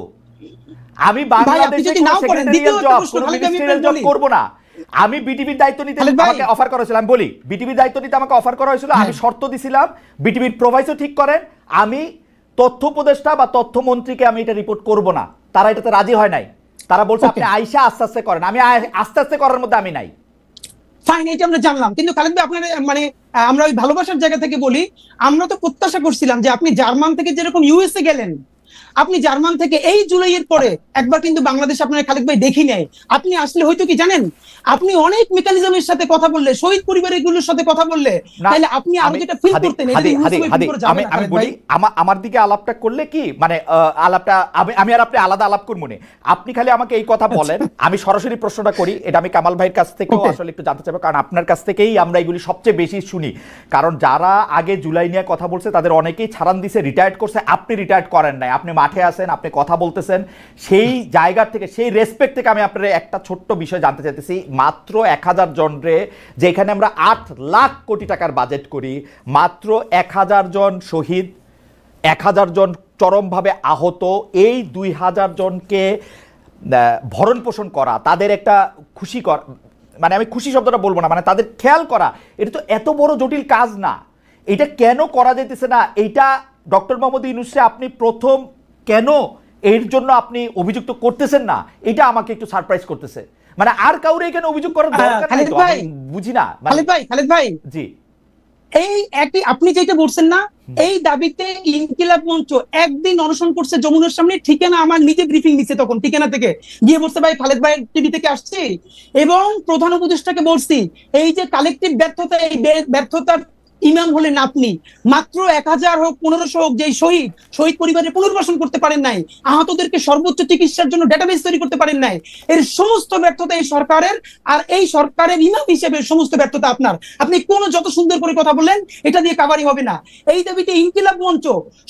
আমি বাংলাদেশে সেক্রেটারিয়াল জব কোন মিনিস্ট্রিয়াল জব করব না। আমি বিটিভির দায়িত্ব নিতে আমাকে অফার করা হয়েছিল, আমি বলি বিটিভির দায়িত্ব নিতে আমাকে অফার করা হয়েছিল, আমি শর্ত দিছিলাম বিটিভির প্রোভাইসও ঠিক করেন, আমি তথ্য উপদেষ্টা বা তথ্যমন্ত্রীকে আমি এটা রিপোর্ট করব না। তারা এটাতে রাজি হয় নাই, তারা বলছে আপনি আইসা আস্তে আস্তে করেন। আমি আস্তে আস্তে করার মধ্যে আমি নাই। ফাইন, এটা আমরা জানলাম। কিন্তু খালেদ ভাই আপনার মানে আমরা ওই ভালোবাসার জায়গা থেকে বলি, আমরা তো প্রত্যাশা করছিলাম যে আপনি জার্মান থেকে যেরকম ইউএসএ গেলেন, আপনি জার্মান থেকে এই জুলাইয়ের পরে একবার কিন্তু বাংলাদেশ আপনার খালেদ ভাই দেখি নাই। আপনি আসলে হয়তো কি জানেন, আপনি অনেক মেকানিজমের সাথে কথা বললে, শহীদ পরিবারগুলোর সাথে কথা বললে, তাহলে আপনি আরো যেটা ফিল করতেন। আমি বলি আমার দিকে আলাপটা করলে কি মানে আলাপটা আমি আর আপনি আলাদা আলাপ করব না। আপনি খালি আমাকে এই কথা বলেন, আমি সরাসরি প্রশ্নটা করি। এটা আমি কামাল ভাইয়ের কাছ থেকেও আসলে একটু জানতে চাইবো, কারণ আপনার কাছ থেকেই আমরা এগুলি সবচেয়ে বেশি শুনি। কারণ যারা আগে জুলাই নিয়ে কথা বলছে তাদের অনেকেই ছাড়ান দিছে, রিটায়ার্ড করছে। আপনি রিটায়ার্ড করেন নাই, আপনি মাঠে আছেন, আপনি কথা বলতেছেন। সেই জায়গা থেকে, সেই রেসপেক্ট থেকে আমি আপনার একটা ছোট্ট বিষয় জানতে চাইতেছি। মাত্র 1000 জন রে, যেখানে আমরা 8 লাখ কোটি টাকার বাজেট করি, মাত্র 1000 জন শহীদ, 1000 জন চরমভাবে আহত, এই 2000 জনকে ভরণ পোষণ করা, তাদের একটা খুশি করা, মানে আমি খুশি শব্দটা বলবো না, মানে তাদের খেয়াল করা, এটা তো এত বড় জটিল কাজ না। এটা কেন করা যেতেছে না? এইটা ডক্টর মোহাম্মদ ইউনূসকে আপনি প্রথম কেন এর জন্য আপনি অভিযুক্ত করতেছেন না, এটা আমাকে একটু সারপ্রাইজ করতেছে। মানে আর কাউরে এখানে অভিযোগ করার দরকার নাই তো, আমি বুঝি না। খালেদ ভাই জি, এই একই আপনি যেটা বলছেন না, এই দাবিতে ইনকিলাব মঞ্চ একদিন অনশন করছে যমুনার সামনে। ঠিকানা আমার নিজে ব্রিফিং দিচ্ছে, তখন ঠিকানা থেকে গিয়ে বলছে ভাই খালেদ ভাই টিভি থেকে আসছি, এবং প্রধান উপদেষ্টাকে বলছি এই যে কালেকটিভ ব্যর্থতা, এই ব্যর্থতার ইমাম হলেন আপনি। মাত্র 1000 হোক 1500 হোক, যে শহীদ পরিবারের পুনর্বাসন করতে পারেন নাই, আহতদেরকে সর্বোচ্চ চিকিৎসার জন্য ডেটাবেস তৈরি করতে পারেন নাই, এর সমস্ত ব্যর্থতা এই সরকারের। আর এই সরকারের ইমাম হিসেবে সমস্ত ব্যর্থতা আপনার। আপনি কোন যত সুন্দর করে কথা বললেন, এটা দিয়ে কাভারি হবে না। এই দাবিতে ইনকিলাব মঞ্চ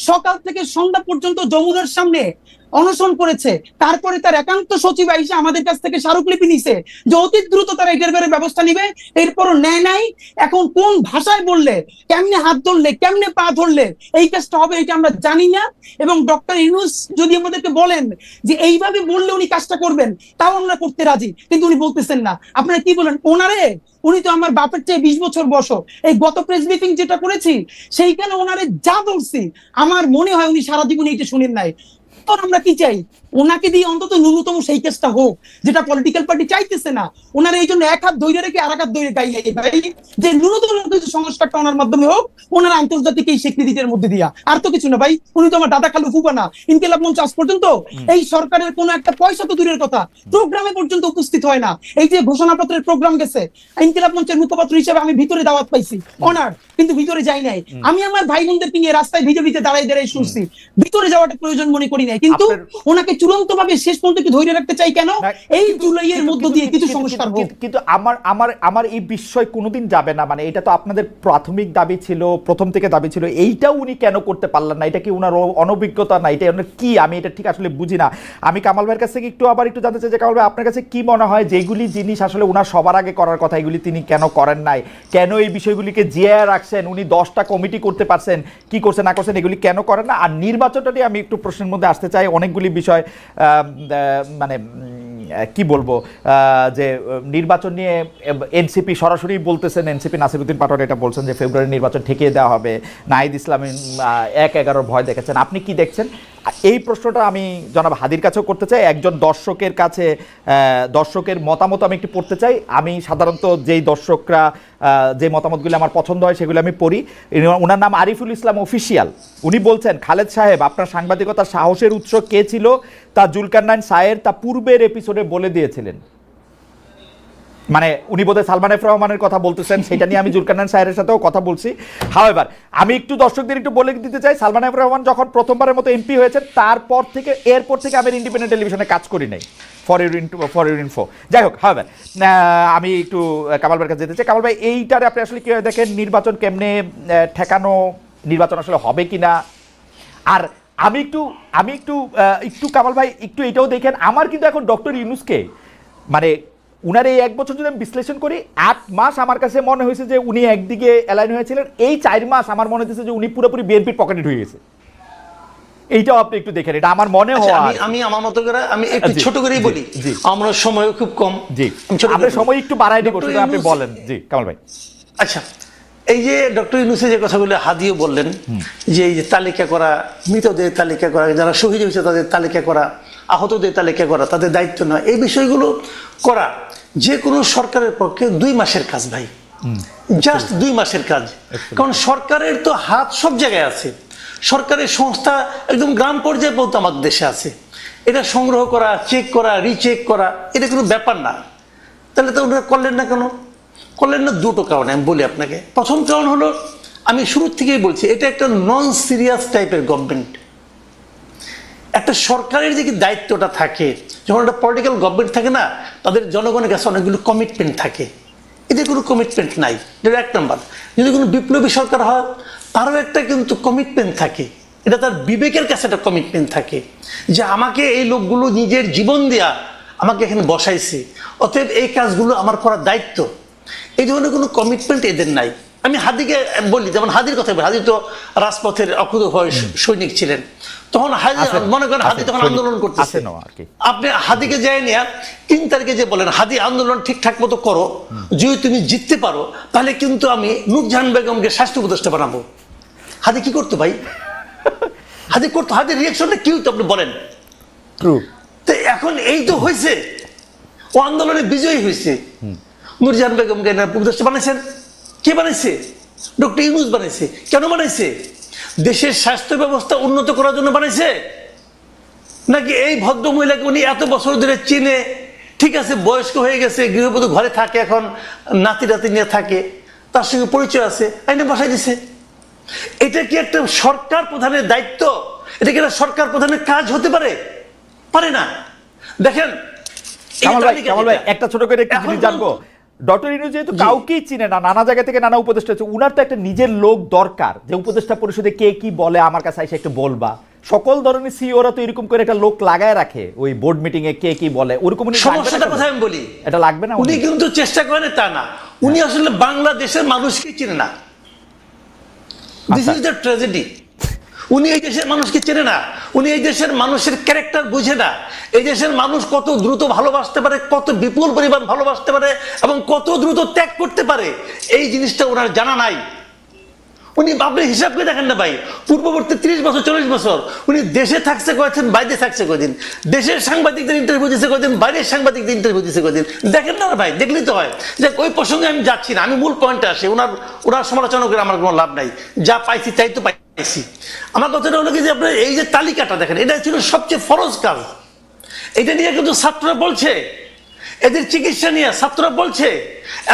সকাল থেকে সন্ধ্যা পর্যন্ত যমুনার সামনে অনশন করেছে। তারপরে তার একান্ত সচিব আইসা আমাদের কাছ থেকে স্মারকলিপি নিছে যে অতি দ্রুত তারা এটার ব্যাপারে ব্যবস্থা নিবে। এরপরও নেয় নাই। এখন কোন ভাষায় বললে, কেমনে হাত ধরলে, কেমনে পা ধরলে এই কাজটা হবে, এটা আমরা জানি না। এবং ডক্টর ইউনূস যদি আমাদেরকে বলেন যে এইভাবে বললে উনি কাজটা করবেন, তাও আমরা করতে রাজি, কিন্তু উনি বলতেছেন না। আপনারা কি বলেন ওনারে? উনি তো আমার বাপের চেয়ে 20 বছর বয়স। এই গত প্রেস ব্রিফিং যেটা করেছি, সেইখানে ওনারে যা বলছি, আমার মনে হয় উনি সারা জীবন এইটা শুনেন নাই। এরপর আমরা কি চাই, ওনাকে দিয়ে অন্তত ন্যূনতম সেই কেসটা হোক যেটা পলিটিক্যাল পার্টি চাইতেছে না। ওনার এই জন্য এক হাত ধরে রেখে আর এক হাত ধরে গাই ভাই যে ন্যূনতম সংস্কারটা ওনার মাধ্যমে হোক, ওনার আন্তর্জাতিক এই স্বীকৃতির মধ্যে দিয়া, আর তো কিছু না ভাই। উনি তো আমার দাদা খালু ফুফা না। ইনকিলাব মঞ্চ আজ পর্যন্ত এই সরকারের কোনো একটা পয়সা তো দূরের কথা, প্রোগ্রামে পর্যন্ত উপস্থিত হয় না। এই যে ঘোষণাপত্রের প্রোগ্রাম গেছে, ইনকিলাব মঞ্চের মুখপাত্র হিসেবে আমি ভিতরে দাওয়াত পাইছি, অনার, কিন্তু ভিতরে যাই নাই। আমি আমার ভাই বোনদেরকে নিয়ে রাস্তায় ভিজে ভিজে দাঁড়াই দাঁড়াই শুনছি, ভিতরে যাওয়াটা প্রয়োজন মনে করি নাই। কিন্তু ওনাকে চূড়ান্ত ভাবে শেষ পর্যন্ত কি ধরে রাখতে চাই কেন? এই জুলাইয়ের মধ্য দিয়ে কিছু সংস্কার হোক। কিন্তু আমার এই বিষয় কোনোদিন যাবে না, মানে এটা তো আপনাদের প্রাথমিক দাবি ছিল, প্রথম থেকে দাবি ছিল, এইটাও উনি কেন করতে পারলেন না? এটা কি উনার অনভিজ্ঞতা না, এটা ওনার কি, আমি এটা ঠিক আসলে বুঝি না। আমি কামাল ভাইয়ের কাছ থেকে আবার একটু জানতে চাই যে কামাল ভাই, আপনার কাছে কি মনে হয় যেগুলি জিনিস আসলে উনার সবার আগে করার কথা, এগুলি তিনি কেন করেন নাই? কেন এই বিষয়গুলিকে জিয়ে রাখছেন? উনি 10টা কমিটি করতে পারছেন, কি করছেন না করছেন, এগুলি কেন করেন না? আর নির্বাচনটা নিয়ে আমি একটু প্রশ্নের মধ্যে আসতে চাই। অনেকগুলি বিষয় মানে কি বলবো, যে নির্বাচন নিয়ে এনসিপি সরাসরি বলতেছেন, এনসিপি নাসিরউদ্দিন পাটোয়ারি এটা বলছেন যে ফেব্রুয়ারি নির্বাচন ঠেকিয়ে দেওয়া হবে, নাহিদ ইসলাম 1-11 ভয় দেখেছেন। আপনি কি দেখছেন? এই প্রশ্নটা আমি জনাব হাদির কাছেও করতে চাই, একজন দর্শকের কাছে, দর্শকের মতামত আমি একটু পড়তে চাই। আমি সাধারণত যেই দর্শকরা যে মতামতগুলি আমার পছন্দ হয় সেগুলো আমি পড়ি। ওনার নাম আরিফুল ইসলাম অফিসিয়াল। উনি বলছেন, খালেদ সাহেব, আপনার সাংবাদিকতার সাহসের উৎস কে ছিল তা জুলকারনাইন সায়ের তা পূর্বের এপিসোডে বলে দিয়েছিলেন। মানে উনি বোধহয় সালমান এফ রহমানের কথা বলতেছেন, সেটা নিয়ে আমি জুলকারনাইন সায়ের সাথেও কথা বলছি। হাওয়েভার আমি একটু দর্শকদের একটু বলে দিতে চাই, সালমান এফ রহমান যখন প্রথমবারের মতো এমপি হয়েছেন এরপর থেকে আমি ইন্ডিপেন্ডেন্ট টেলিভিশনে কাজ করি নাই, ফর ইউর ইনফো। যাই হোক, হাওয়েভার আমি একটু কামাল ভাইয়ের কাছে যেতে চাই। কামাল ভাই, এইটারে আপনি আসলে কীভাবে দেখেন? নির্বাচন কেমনে ঠেকানো, নির্বাচন আসলে হবে কিনা? আর আমি একটু কামাল ভাই একটু এটাও দেখেন, আমার কিন্তু এখন ডক্টর ইউনূসকে, মানে উনার এই 1 বছর যদি আমি বিশ্লেষণ করি, 8 মাস আমার কাছে মনে হয়েছে যে উনি একদিকে অ্যালাইন হয়েছিলেন, এই 4 মাস আমার মনে হচ্ছে যে উনি পুরোপুরি বিএনপির পকেটে ঢুকে গেছে। এইটাও আপনি একটু দেখেন, এটা আমার মনে হয়। আমি আমার মতো করে আমি একটু ছোট করেই বলি, আমরা সময় খুব কম। জি, আমরা সময় একটু বাড়াই দেব, শুধু আপনি বলেন। জি কামাল ভাই। আচ্ছা, এই যে ডক্টর ইউনূসের যে কথাগুলো হাদিও বললেন, যে এই যে তালিকা করা, মৃতদের তালিকা করা, যারা শহীদ হয়েছে তাদের তালিকা করা, আহতদের তালিকা করা, তাদের দায়িত্ব নয়, এই বিষয়গুলো করা যে কোনো সরকারের পক্ষে 2 মাসের কাজ ভাই, জাস্ট 2 মাসের কাজ। কারণ সরকারের তো হাত সব জায়গায় আছে, সরকারের সংস্থা একদম গ্রাম পর্যায়ে পর্যন্ত আমাদের দেশে আছে। এটা সংগ্রহ করা, চেক করা, রিচেক করা, এটা কোনো ব্যাপার না। তাহলে তো ওনারা করলেন না কেন? করলেন না দুটো কারণে আমি বলি আপনাকে। প্রথম কারণ হলো, আমি শুরুর থেকেই বলছি, এটা একটা নন সিরিয়াস টাইপের গভর্নমেন্ট। একটা সরকারের যে দায়িত্বটা থাকে, যখন একটা পলিটিক্যাল গভর্নমেন্ট থাকে না, তাদের জনগণের কাছে অনেকগুলো কমিটমেন্ট থাকে, এদের কোনো কমিটমেন্ট নাই। এটা 1 নম্বর। যদি কোনো বিপ্লবী সরকার হয়, তারও একটা কিন্তু কমিটমেন্ট থাকে, এটা তার বিবেকের কাছে একটা কমিটমেন্ট থাকে যে আমাকে এই লোকগুলো নিজের জীবন দেয়া আমাকে এখানে বসাইছে, অতএব এই কাজগুলো আমার করার দায়িত্ব। এই ধরনের কোনো কমিটমেন্ট এদের নাই। আমি হাদিকে বলি, যেমন হাদির কথা বলি, হাদি তো রাজপথের অকুতোভয় সৈনিক ছিলেন। তখন মনে করেন হাদি তখন আন্দোলন করতেছে, আপনি হাদিকে যায় নিয়ে 3 তারিখে যে বলেন, হাদি আন্দোলন ঠিকঠাক মতো করো, যদি তুমি জিততে পারো তাহলে কিন্তু আমি নূরজাহান বেগমকে স্বাস্থ্য উপদেষ্টা বানাবো। হাদি কি করতো ভাই? হাদি করতো, হাদির রিয়াকশনটা কি হইতো আপনি বলেন? তো এখন এই তো হয়েছে, ও আন্দোলনে বিজয়ী হয়েছে, নূরজাহান বেগমকে উপদেষ্টা বানাইছেন। কে বানাইছে? ডক্টর ইউনূস বানাইছে। কেন বানাইছে? দেশের স্বাস্থ্য ব্যবস্থা উন্নত করার জন্য বানাইছে, নাকি এই ভদ্র মহিলাকে উনি এত বছর ধরে চিনে, ঠিক আছে বয়স্ক হয়ে গেছে, গৃহবধূ ঘরে থাকে, এখন নাতি নাতি নিয়ে থাকে, তার সঙ্গে পরিচয় আছে, আইনে বসাই দিছে? এটা কি একটা সরকার প্রধানের দায়িত্ব? এটা কি একটা সরকার প্রধানের কাজ হতে পারে? পারে না। দেখেন একটা ছোট করে একটু জিনিস জানবো, ডক্টর ইউনূস যেহেতু কাউকেই চিনে না, নানা জায়গা থেকে নানা উপদেষ্টা আছে, উনার তো একটা নিজের লোক দরকার যে উপদেষ্টা পরিষদে কে কি বলে আমার কাছে এসে একটু বলবা। সকল ধরনের সিইওরা তো এরকম করে একটা লোক লাগায় রাখে ওই বোর্ড মিটিং এ, কে কি বলে, ওরকম সমস্যাটা কথা আমি বলি, এটা লাগবে না। উনি কিন্তু চেষ্টা করেন তা না, উনি আসলে বাংলাদেশের মানুষকে চিনে না। This is the tragedy. উনি এই দেশের মানুষকে চেনে না, উনি এই দেশের মানুষের ক্যারেক্টার বুঝে না, এই দেশের মানুষ কত দ্রুত ভালোবাসতে পারে, কত বিপুল পরিমাণ ভালোবাসতে পারে এবং কত দ্রুত ত্যাগ করতে পারে, এই জিনিসটা ওনার জানা নাই। উনি আপনি হিসাব করে দেখেন না ভাই, পূর্ববর্তী 30 বছর 40 বছর উনি দেশে থাকছে কয়েকদিন, বাইরে থাকছে কয়েকদিন, দেশের সাংবাদিকদের ইন্টারভিউ দিচ্ছে কয়েকদিন, বাইরের সাংবাদিকদের ইন্টারভিউ দিচ্ছে কয়েকদিন, দেখেন না ভাই, দেখলেই তো হয়। যে ওই প্রসঙ্গে আমি যাচ্ছি না, আমি মূল পয়েন্টে আসি। ওনার সমালোচনা করে আমার কোনো লাভ নাই, যা পাইছি তাই তো পাইছি। আমার কথাটা হলো কি যে আপনার এই যে তালিকাটা দেখেন, এটা ছিল সবচেয়ে ফরজ কাজ। এটা নিয়ে কিন্তু ছাত্ররা বলছে, এদের চিকিৎসা নিয়ে ছাত্ররা বলছে।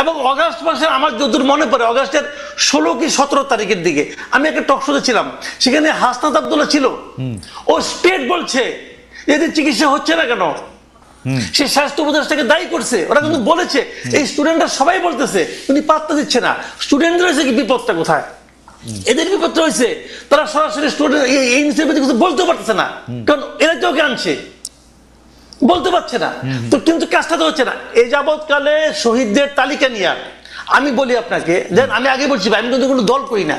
এবং অগাস্ট মাসের আমার যতদূর মনে পড়ে, অগাস্টের 16 কি 17 তারিখের দিকে আমি একটা টক শোতে ছিলাম, সেখানে হাসনাত আব্দুল্লাহ ছিল। ও স্টেট বলছে এদের চিকিৎসা হচ্ছে না কেন, সে স্বাস্থ্য উপদেষ্টাকে দায়ী করছে। ওরা কিন্তু বলেছে, এই স্টুডেন্টরা সবাই বলতেছে, উনি পাত্তা দিচ্ছে না। স্টুডেন্টদের হয়েছে কি বিপদটা কোথায়, এদের বিপদটা হয়েছে তারা সরাসরি স্টুডেন্ট এই ইনস্টিটিউটে কিছু বলতে পারতেছে না, কারণ এরা তো ওকে আনছে, বলতে পারছে না। তো কিন্তু কাজটা তো হচ্ছে না। এই যাবৎকালে শহীদদের তালিকা নিয়ে আমি বলি আপনাকে, দেন আমি আগে বলছি আমি কিন্তু কোনো দল করি না,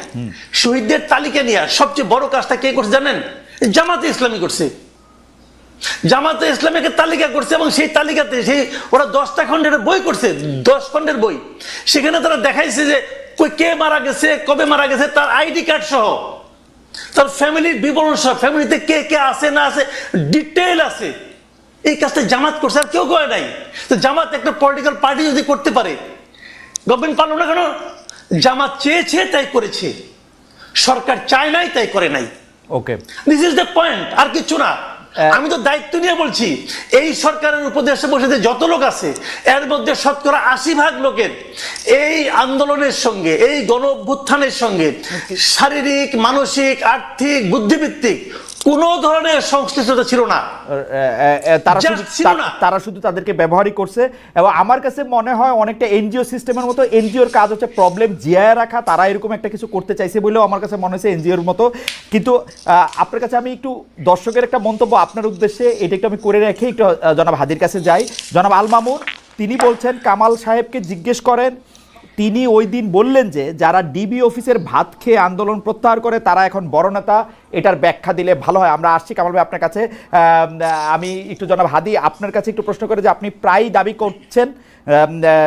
শহীদদের তালিকা নিয়ে সবচেয়ে বড় কাজটা কে করছে জানেন? জামাতে ইসলামী করছে। জামাতে ইসলামীকে তালিকা করছে, এবং সেই তালিকাতে সেই ওরা 10টা খণ্ডের বই করছে, 10 খণ্ডের বই। সেখানে তারা দেখাইছে যে কে মারা গেছে, কবে মারা গেছে, তার আইডি কার্ড সহ, তার ফ্যামিলির বিবরণ সহ, ফ্যামিলিতে কে কে আছে না আছে ডিটেইল আছে। এই কাজটা জামাত করছে, আর কেউ করে নাই। তো জামাত একটা পলিটিক্যাল পার্টি যদি করতে পারে, গভর্নমেন্ট পারলো না কেন? জামাত চেয়েছে তাই করেছে, সরকার চায় নাই তাই করে নাই। ওকে, দিস ইজ দ্য পয়েন্ট, আর কিছু না। আমি তো দায়িত্ব নিয়ে বলছি, এই সরকারের উপদেষ্টা পরিষদে যত লোক আছে এর মধ্যে শতকরা 80% লোকের এই আন্দোলনের সঙ্গে, এই গণ অভ্যুত্থানের সঙ্গে শারীরিক, মানসিক, আর্থিক, বুদ্ধিভিত্তিক কোন ধরনের সংশ্লিষ্টতা ছিল না। তারা শুধু তাদেরকে ব্যবহারই করছে। এবং আমার কাছে মনে হয় অনেকটা এনজিও সিস্টেমের মতো, এনজিওর কাজ হচ্ছে প্রবলেম জিয়ায় রাখা, তারা এরকম একটা কিছু করতে চাইছে বলেও আমার কাছে মনে হচ্ছে এনজিওর মতো। কিন্তু আপনার কাছে আমি একটু দর্শকের একটা মন্তব্য আপনার উদ্দেশ্যে, এটা একটু আমি করে রেখে একটু জনাব হাদির কাছে যাই। জনাব আল মামুন তিনি বলছেন, কামাল সাহেবকে জিজ্ঞেস করেন, তিনি ওই দিন বললেন যে যারা ডিবি অফিসের ভাত খেয়ে আন্দোলন প্রত্যাহার করে তারা এখন বড় নেতা, এটার ব্যাখ্যা দিলে ভালো হয়। আমরা আসছি কামাল ভাই আপনার কাছে। আমি একটু জনাব হাদি আপনার কাছে একটু প্রশ্ন করে, যে আপনি প্রায় দাবি করছেন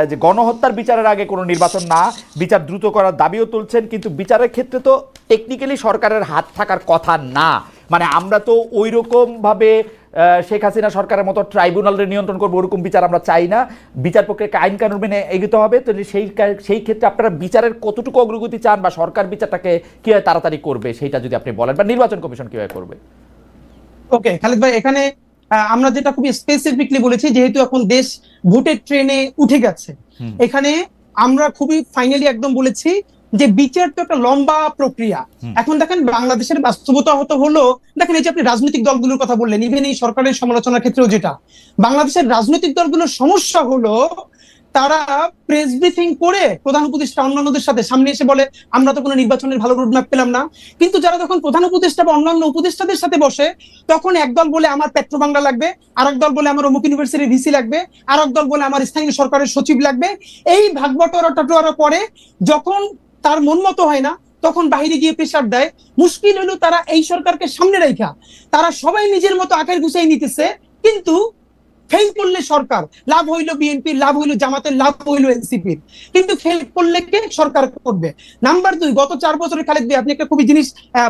যে গণহত্যার বিচারের আগে কোনো নির্বাচন না, বিচার দ্রুত করার দাবিও তুলছেন, কিন্তু বিচারের ক্ষেত্রে তো টেকনিক্যালি সরকারের হাত থাকার কথা না। মানে আমরা তো ওই রকমভাবে শেখ হাসিনা সরকারের মতো ট্রাইব্যুনালের নিয়ন্ত্রণ করবো, ওরকম বিচার আমরা চাই না। বিচার প্রক্রিয়াকে আইন কানুন মেনে এগোতে হবে। তো সেই ক্ষেত্রে আপনারা বিচারের কতটুকু অগ্রগতি চান, বা সরকার বিচারটাকে কিভাবে তাড়াতাড়ি করবে সেটা যদি আপনি বলেন, বা নির্বাচন কমিশন কিভাবে করবে? ওকে খালিদ ভাই, এখানে আমরা যেটা খুবই স্পেসিফিকলি বলেছি, যেহেতু এখন দেশ ভোটের ট্রেনে উঠে গেছে, এখানে আমরা খুবই ফাইনালি একদম বলেছি যে বিচার তো একটা লম্বা প্রক্রিয়া। এখন দেখেন বাংলাদেশের বাস্তবতা হলো, দেখেন এই যে আপনি রাজনৈতিক দলগুলোর কথা বললেন, ইভেন এই সরকারের সমালোচনার ক্ষেত্রেও যেটা, বাংলাদেশের রাজনৈতিক দলগুলোর সমস্যা হলো তারা প্রেস ব্রিফিং করে প্রধান উপদেষ্টা অন্যান্যদের সাথে সামনে এসে বলে আমরা তো কোনো নির্বাচনের ভালো রোডম্যাপ পেলাম না। কিন্তু যারা যখন প্রধান উপদেষ্টা বা অন্যান্য উপদেষ্টাদের সাথে বসে, তখন একদল বলে আমার পেট্রো বাংলা লাগবে, আর একদল বলে আমার অমুক ইউনিভার্সিটির ভিসি লাগবে, আর একদল বলে আমার স্থানীয় সরকারের সচিব লাগবে। এই ভাগবটোয়ারা পরে যখন তার মন মতো হয় না, তখন বাহিরে গিয়ে প্রেসার দেয়। মুশকিল হলো তারা এই সরকারকে সামনে রাখা তারা সবাই নিজের মতো আখের গুছাই নিতেছে, কিন্তু ফেল করলে সরকার লাভ হইলো বিএনপির, লাভ হইলো জামাতের, লাভ হইলো এনসিপির, কিন্তু ফেল করলে কে সরকার করবে। নাম্বার 2, গত 4 বছরে খালেদ ভাই আপনি একটা খুবই জিনিস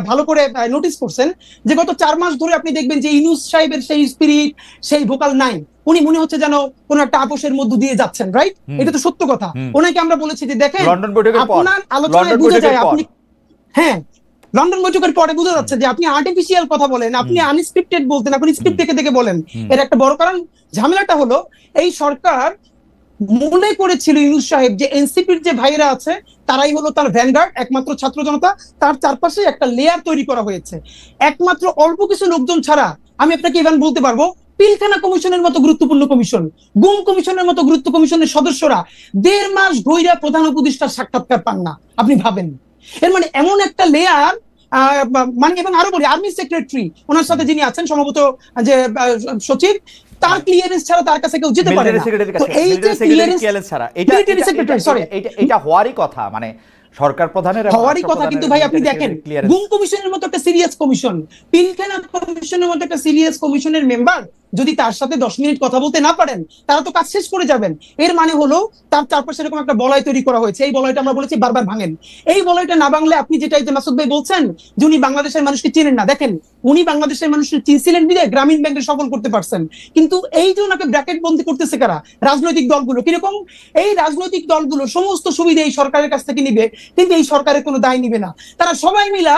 ভালো করে নোটিস করছেন, যে গত 4 মাস ধরে আপনি দেখবেন যে ইউনূস সাহেবের সেই স্পিরিট, সেই ভোকাল নাই। উনি মনে হচ্ছে যেন কোন একটা আপোষের মধ্য দিয়ে যাচ্ছেন, রাইট? এটা তো সত্য কথা। ওনাকে আমরা বলেছি যে দেখেন আপনার আলোচনায় বোঝা যায় আপনি, হ্যাঁ লন্ডন বৈঠকের পরে বোঝা যাচ্ছে যে আপনি আর্টিফিশিয়াল কথা বলেন, আপনি আনস্ক্রিপ্টেড বলতেন, আপনি স্ক্রিপ্ট দেখে বলেন। এর একটা বড় কারণ ঝামেলাটা হলো এই সরকার মনে করেছিল ইউনূস সাহেব যে এনসিপির যে ভাইরা আছে তারাই হলো তার ভ্যানগার্ড, একমাত্র ছাত্র জনতা, তার চারপাশে একটা লেয়ার তৈরি করা হয়েছে। একমাত্র অল্প কিছু লোকজন ছাড়া আমি আপনাকে ইভেন বলতে পারবো পিলখানা কমিশনের মতো গুরুত্বপূর্ণ কমিশন, গুম কমিশনের মতো গুরুত্ব কমিশনের সদস্যরা 1.5 মাস ধইরা প্রধান উপদেষ্টার সাক্ষাৎকার পান না। আপনি ভাবেন, এর মানে এমন একটা লেয়ার, মানে এবং আরো বলি আর্মি সেক্রেটারি ওনার সাথে যিনি আছেন সম্ভবত যে সচিব, তার ক্লিয়ারেন্স ছাড়া তার কাছে কেউ যেতে পারে না। তো এই যে ক্লিয়ারেন্স ছাড়া এটা হওয়ারই কথা, মানে সরকার প্রধানের হওয়ারই কথা। কিন্তু ভাই আপনি দেখেন গুম কমিশনের মতো একটা সিরিয়াস কমিশন, পিলখানা কমিশনের মতো একটা সিরিয়াস কমিশনের মেম্বার যদি তার সাথে 10 মিনিট কথা বলতে না পারেন তারা তো কাজ শেষ করে যাবেন। এর মানে হলো তার চারপাশে এরকম একটা বলয় তৈরি করা হয়েছে, এই বলয়টা আমরা বলেছি বারবার ভাঙেন। এই বলয়টা না ভাঙলে আপনি যেটা মাসুদ ভাই বলছেন যে উনি বাংলাদেশের মানুষকে চেনেন না, দেখেন উনি বাংলাদেশের মানুষকে চিনছিলেন বিধায় গ্রামীণ ব্যাংকে সফল করতে পারছেন। কিন্তু এই যে ওনাকে ব্র্যাকেট বন্দি করতেছে কারা? রাজনৈতিক দলগুলো। কিরকম? এই রাজনৈতিক দলগুলো সমস্ত সুবিধা এই সরকারের কাছ থেকে নিবে, কিন্তু এই সরকারের কোনো দায় নিবে না। তারা সবাই মিলা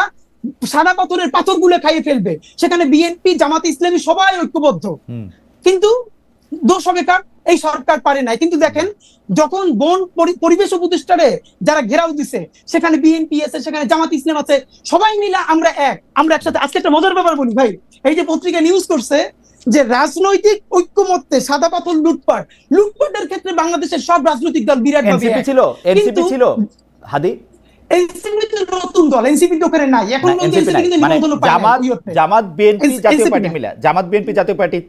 সাদা পাথরের পাথরগুলো খাইয়ে ফেলবে। সেখানে বিএনপি, জামাত ইসলামী সবাই ঐক্যবদ্ধ, কিন্তু দোষ হবে কার? এই সরকার পারে নাই। কিন্তু দেখেন যখন বন পরিবেশ উপদেষ্টারে যারা ঘেরাও দিছে, সেখানে বিএনপি আছে, সেখানে জামাত ইসলাম আছে, সবাই মিলে আমরা একসাথে। আজকে একটা মজার ব্যাপার বলি ভাই, এই যে পত্রিকা নিউজ করছে যে রাজনৈতিক ঐক্যমত্যে সাদা পাথর লুটপাটের ক্ষেত্রে বাংলাদেশের সব রাজনৈতিক দল বিরাট এনসিপি ছিল হাদি, এনসিপি তো নতুন দল, এনসিপি তো করে নাই এখন, জামাত বিএনপি জাতীয় পার্টি মিলে, জামাত বিএনপি জাতীয় পার্টি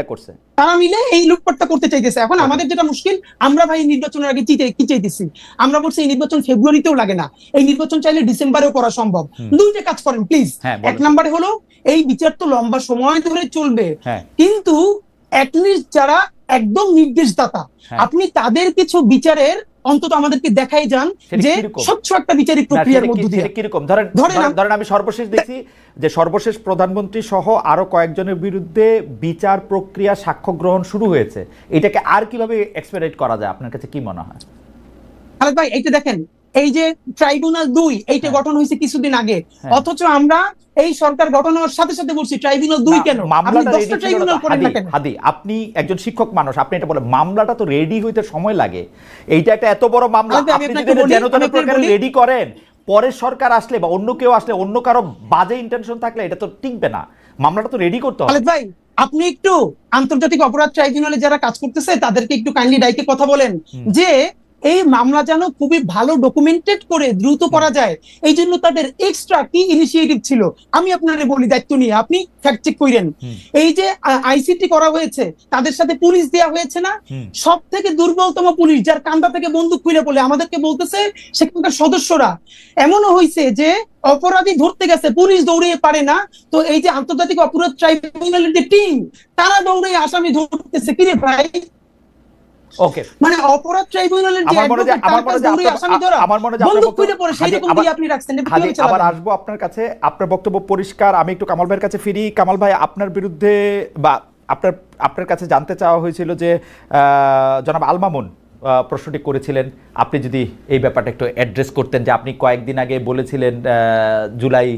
করছে, তারা মিলে এই লুটপাটটা করতে চাইতেছে। এখন আমাদের যেটা মুশকিল, আমরা ভাই নির্বাচনের আগে কি চাইতেছি? আমরা বলছি এই নির্বাচন ফেব্রুয়ারিতেও লাগে না, এই নির্বাচন চাইলে ডিসেম্বরে করা সম্ভব। দুইটা কাজ করেন প্লিজ। এক নম্বরে হলো এই বিচার তো লম্বা সময় ধরে চলবে, কিন্তু অ্যাটলিস্ট যারা একদম নির্দেশদাতা, আপনি তাদের কিছু বিচারের অন্তত আমাদেরকে দেখাই যান যে স্বচ্ছ একটা বিচারিক প্রক্রিয়ার মধ্য দিয়ে। কিরকম ধরেন আমি সর্বশেষ দেখছি যে সর্বশেষ প্রধানমন্ত্রী সহ আরো কয়েকজনের বিরুদ্ধে বিচার প্রক্রিয়া, সাক্ষ্য গ্রহণ শুরু হয়েছে। এটাকে আর কিভাবে এক্সপেডিট করা যায় আপনার কাছে কি মনে হয়? খালেদ ভাই এইটা দেখেন, এই যে ট্রাইব্যুনাল 2 এইটা গঠন হয়েছে কিছুদিন আগে, অথচ আমরা এই সরকার গঠন হওয়ার সাথে সাথে বলছি ট্রাইব্যুনাল 2 কেন? হাদি, আপনি একজন শিক্ষক মানুষ, আপনি এটা বলেন মামলাটা তো রেডি হইতে সময় লাগে। এইটা একটা এত বড় মামলা, আপনি যদি যেন তেন প্রকারে রেডি করেন, পরের সরকার আসলে বা অন্য কেউ আসলে, অন্য কারো বাজে ইন্টেনশন থাকলে এটা তো টিকবে না। মামলাটা তো রেডি করতে হবে। খালেদ ভাই আপনি একটু আন্তর্জাতিক অপরাধ ট্রাইব্যুনালে যারা কাজ করতেছে তাদেরকে একটু কাইন্ডলি ডাইকে কথা বলেন যে এই মামলা যেন খুবই ভালো ডকুমেন্টেড করে দ্রুত করা যায়। এই জন্য তাদের এক্সট্রা কি ইনিশিয়েটিভ ছিল আমি আপনাদের বলি, দায়িত্ব নিয়ে আপনি ফ্যাক্ট চেক করেন। এই যে আইসিটি করা হয়েছে, তাদের সাথে পুলিশ দেওয়া হয়েছে না, সব থেকে দুর্বলতম পুলিশ, যার কান্দা থেকে বন্দুক খুলে বলে আমাদেরকে বলতেছে সেখানকার সদস্যরা। এমনও হয়েছে যে অপরাধী ধরতে গেছে, পুলিশ দৌড়িয়ে পারে না, তো এই যে আন্তর্জাতিক অপরাধ ট্রাইব্যুনালের যে টিম, তারা দৌড়ে আসামি ধরতেছে। কিরে ভাই, ওকে, মানে অপরাধ ট্রাইব্যুনালের যে আপনি রাখছেন। আবার আসবো আপনার কাছে, আপনার বক্তব্য পরিষ্কার। আমি একটু কামাল ভাইয়ের কাছে ফিরি। কামাল ভাই, আপনার বিরুদ্ধে বা আপনার কাছে জানতে চাওয়া হয়েছিল যে জনাব আল মামুন প্রশ্নটি করেছিলেন, আপনি যদি এই ব্যাপারটা একটু অ্যাড্রেস করতেন যে আপনি কয়েকদিন আগে বলেছিলেন জুলাই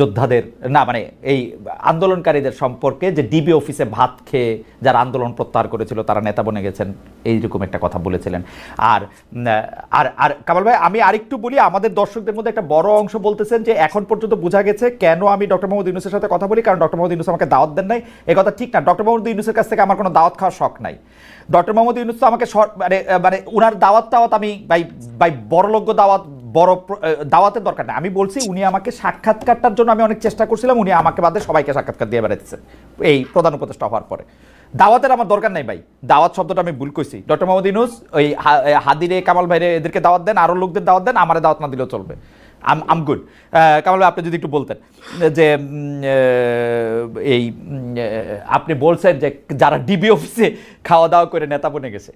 যোদ্ধাদের না, মানে এই আন্দোলনকারীদের সম্পর্কে যে ডিবি অফিসে ভাত খেয়ে যারা আন্দোলন প্রত্যাহার করেছিল তারা নেতা বনে গেছেন, এইরকম একটা কথা বলেছিলেন। আর আর আর কামাল ভাই, আমি আরেকটু বলি, আমাদের দর্শকদের মধ্যে একটা বড় অংশ বলতেছেন যে এখন পর্যন্ত বোঝা গেছে কেন আমি ডক্টর মোহাম্মদ ইউনূসের সাথে কথা বলি, কারণ ডক্টর মোহাম্মদ ইউনূস আমাকে দাওয়াত দেন নাই। এই কথা ঠিক না। ডক্টর মোহাম্মদ ইউনূসের কাছ থেকে আমার কোনো দাওয়াত খাওয়ার শখ নাই। ডক্টর মোহাম্মদ ইউনূস তো আমাকে মানে উনার দাওয়াত আমি বাই বড়লোক দাওয়াত, বড় দাওয়াতের দরকার নেই। আমি বলছি উনি আমাকে সাক্ষাৎকারটার জন্য আমি অনেক চেষ্টা করছিলাম, উনি আমাকে বাদে সবাইকে সাক্ষাৎকার দিয়ে বেড়াইতেছেন এই প্রধান উপদেষ্টা হওয়ার পরে। দাওয়াতের আমার দরকার নাই ভাই, দাওয়াত শব্দটা আমি ভুল কইছি। ডক্টর মোহাম্মদ ইউনূস ওই হাদিরে, কামাল ভাইরে এদেরকে দাওয়াত দেন, আরো লোকদের দাওয়াত দেন, আমারে দাওয়াত না দিলেও চলবে। আম গুড। কামাল ভাই, আপনি যদি একটু বলতেন যে এই আপনি বলছেন যে যারা ডিবি অফিসে খাওয়া দাওয়া করে নেতা বনে গেছে,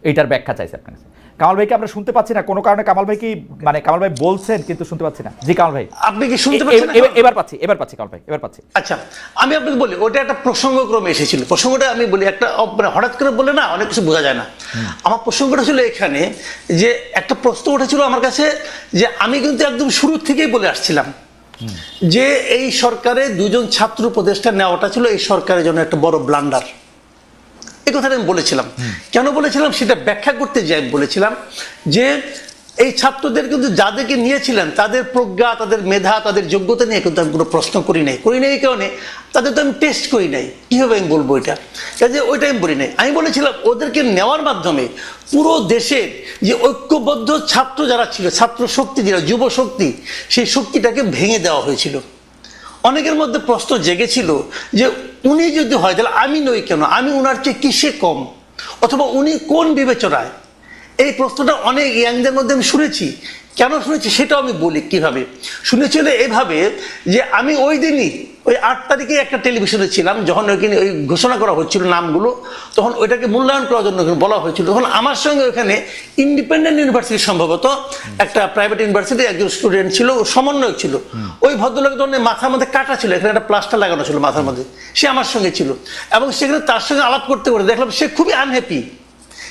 এইটার ব্যাখ্যা চাইছে আপনার কাছে। কামাল ভাইকে আমরা শুনতে পাচ্ছি না কোনো কারণে। কামাল ভাই কি মানে কামাল ভাই বলছেন কিন্তু শুনতে পাচ্ছি না। জি কামাল ভাই, আপনি কি শুনতে পাচ্ছেন? এবার পাচ্ছি কামাল ভাই, এবার পাচ্ছি। আচ্ছা, আমি আপনাকে বলি, ওটা একটা প্রসঙ্গক্রমে এসেছিল। প্রসঙ্গটা আমি বলি, একটা মানে হঠাৎ করে বলে না অনেক কিছু বোঝা যায় না। আমার প্রসঙ্গটা ছিল এখানে যে একটা প্রশ্ন উঠেছিল আমার কাছে, যে আমি কিন্তু একদম শুরু থেকেই বলে আসছিলাম যে এই সরকারে দুজন ছাত্র উপদেষ্টা নেওয়াটা ছিল এই সরকারের জন্য একটা বড় ব্লান্ডার। এই কথাটা আমি বলেছিলাম। কেন বলেছিলাম সেটা ব্যাখ্যা করতে যাই বলেছিলাম যে এই ছাত্রদের কিন্তু যাদেরকে নিয়েছিলেন তাদের প্রজ্ঞা, তাদের মেধা, তাদের যোগ্যতা নিয়ে কিন্তু আমি কোনো প্রশ্ন করি নাই এই কারণে তাদের তো আমি টেস্ট করি নাই। কীভাবে আমি বলবো এটা, কাজে ওইটা আমি বলি নাই। আমি বলেছিলাম ওদেরকে নেওয়ার মাধ্যমে পুরো দেশের যে ঐক্যবদ্ধ ছাত্র যারা ছিল, ছাত্র শক্তি যেটা যুব শক্তি, সেই শক্তিটাকে ভেঙে দেওয়া হয়েছিল। অনেকের মধ্যে প্রশ্ন জেগেছিল যে উনি যদি হয় তাহলে আমি নই কেন, আমি উনার চেয়ে কিসে কম, অথবা উনি কোন বিবেচনায়। এই প্রশ্নটা অনেক ইয়াংদের মধ্যে আমি শুনেছি। কেন শুনেছি সেটাও আমি বলি। কিভাবে শুনেছিল? এভাবে যে আমি ওই দিনই ওই 8 তারিখে একটা টেলিভিশনে ছিলাম, যখন ওইখানে ওই ঘোষণা করা হচ্ছিল নামগুলো, তখন ওইটাকে মূল্যায়ন করার জন্য বলা হয়েছিল। তখন আমার সঙ্গে ওখানে ইন্ডিপেন্ডেন্ট ইউনিভার্সিটি, সম্ভবত একটা প্রাইভেট ইউনিভার্সিটি একজন স্টুডেন্ট ছিল, সমন্বয়ক ছিল। ওই ভদ্রলোকের তখন মাথার মধ্যে কাটা ছিল, এখানে একটা প্লাস্টার লাগানো ছিল মাথার মধ্যে, সে আমার সঙ্গে ছিল। এবং সেখানে তার সঙ্গে আলাপ করতে করতে দেখলাম সে খুবই আনহ্যাপি।